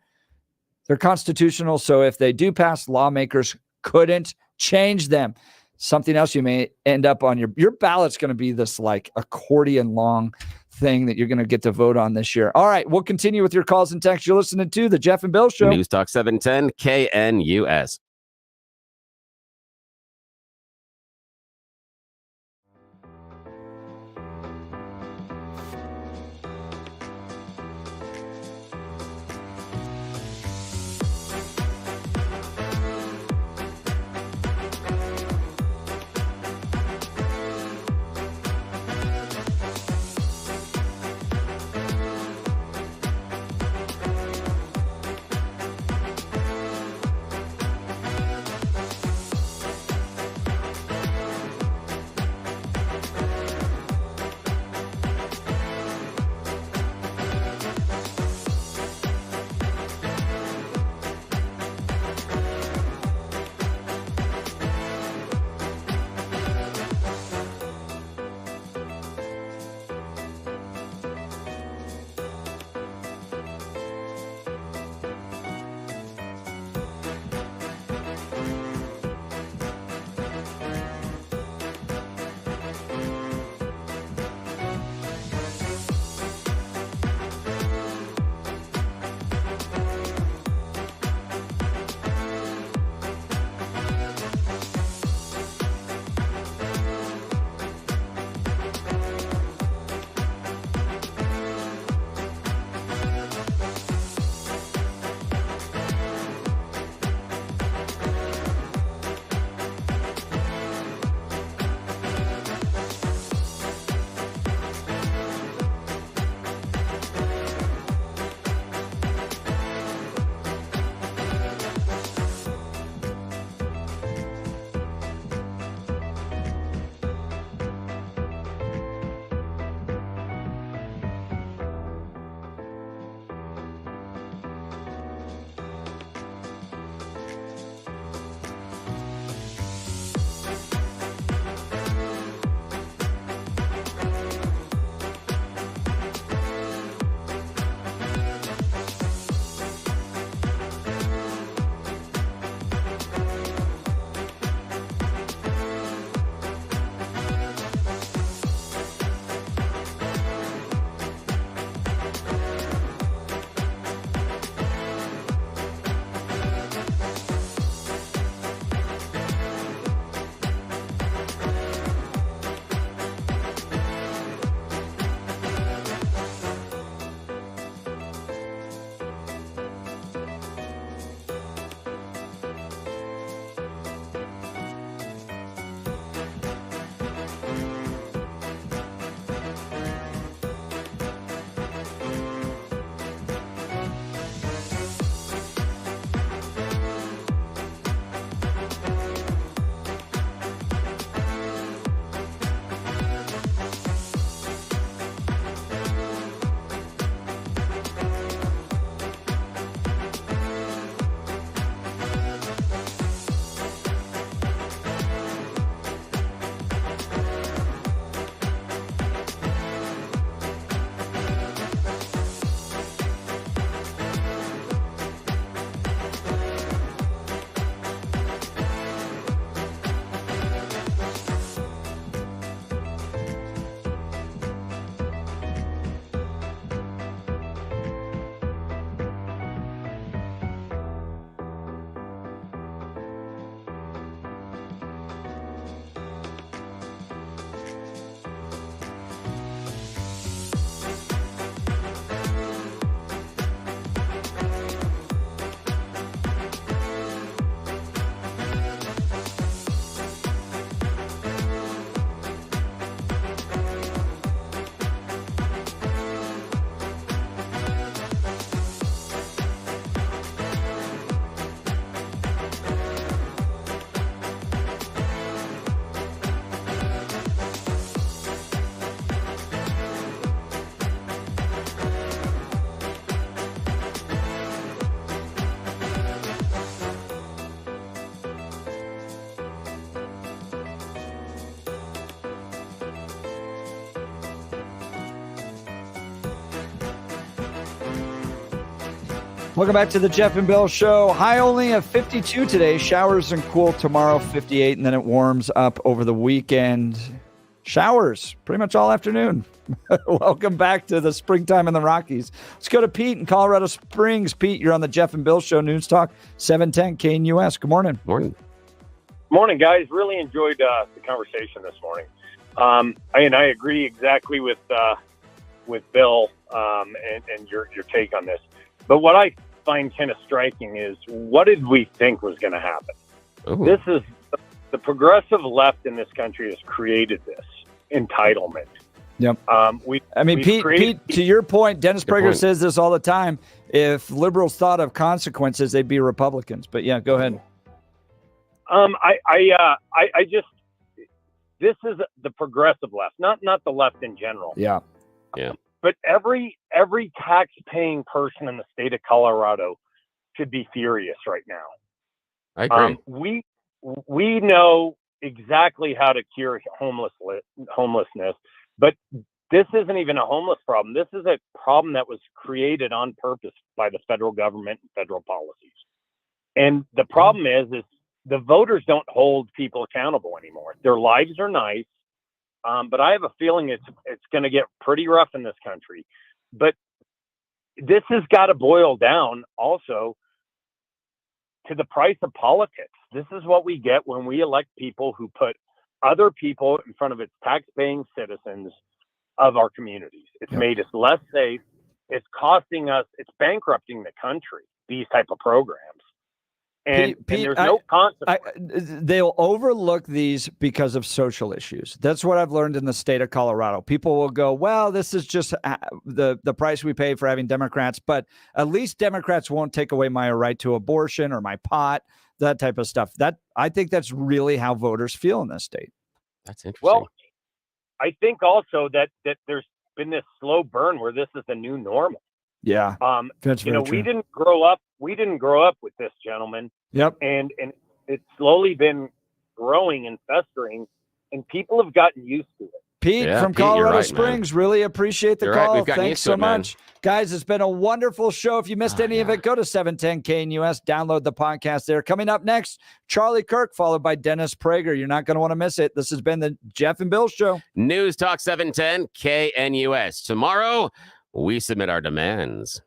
They're constitutional, so if they do pass, lawmakers couldn't change them. Something else you may end up on your ballot's going to be this like accordion long thing that you're going to get to vote on this year. All right, we'll continue with your calls and texts. You're listening to the Jeff and Bill Show. News Talk 710 KNUS. Welcome back to the Jeff and Bill Show. High only of 52 today. Showers and cool tomorrow, 58, and then it warms up over the weekend. Showers pretty much all afternoon. Welcome back to the springtime in the Rockies. Let's go to Pete in Colorado Springs. Pete, you're on the Jeff and Bill Show, News Talk 710 KNUS. Good morning. Morning. Morning, guys. Really enjoyed the conversation this morning. I agree exactly with Bill and your take on this. But what I find kind of striking is, what did we think was going to happen? Ooh. This is the progressive left in this country has created this entitlement. Yep. Pete, to your point, Dennis Prager says this all the time. If liberals thought of consequences, they'd be Republicans. But yeah, go ahead. This is the progressive left, not the left in general. Yeah. Yeah. But every tax-paying person in the state of Colorado should be furious right now. I agree. We know exactly how to cure homelessness, but this isn't even a homeless problem. This is a problem that was created on purpose by the federal government and federal policies. And the problem is the voters don't hold people accountable anymore. Their lives are nice. But I have a feeling it's going to get pretty rough in this country. But this has got to boil down also to the price of politics. This is what we get when we elect people who put other people in front of its tax-paying citizens of our communities. It's made us less safe. It's costing us. It's bankrupting the country, these type of programs. And there's no consequence. They'll overlook these because of social issues. That's what I've learned in the state of Colorado. People will go, well, this is just the price we pay for having Democrats, but at least Democrats won't take away my right to abortion or my pot, that type of stuff. I think that's really how voters feel in this state. That's interesting. Well, I think also that there's been this slow burn where this is the new normal. Yeah. That's very true. We didn't grow up with this, gentlemen. Yep. And it's slowly been growing and festering, and people have gotten used to it. Pete from Colorado Springs, really appreciate the You're call. right. We've gotten Thanks used to so it, man. much. Guys, it's been a wonderful show. If you missed any of it, go to 710 KNUS, download the podcast there. Coming up next, Charlie Kirk, followed by Dennis Prager. You're not going to want to miss it. This has been the Jeff and Bill Show. News Talk 710 KNUS. Tomorrow, we submit our demands.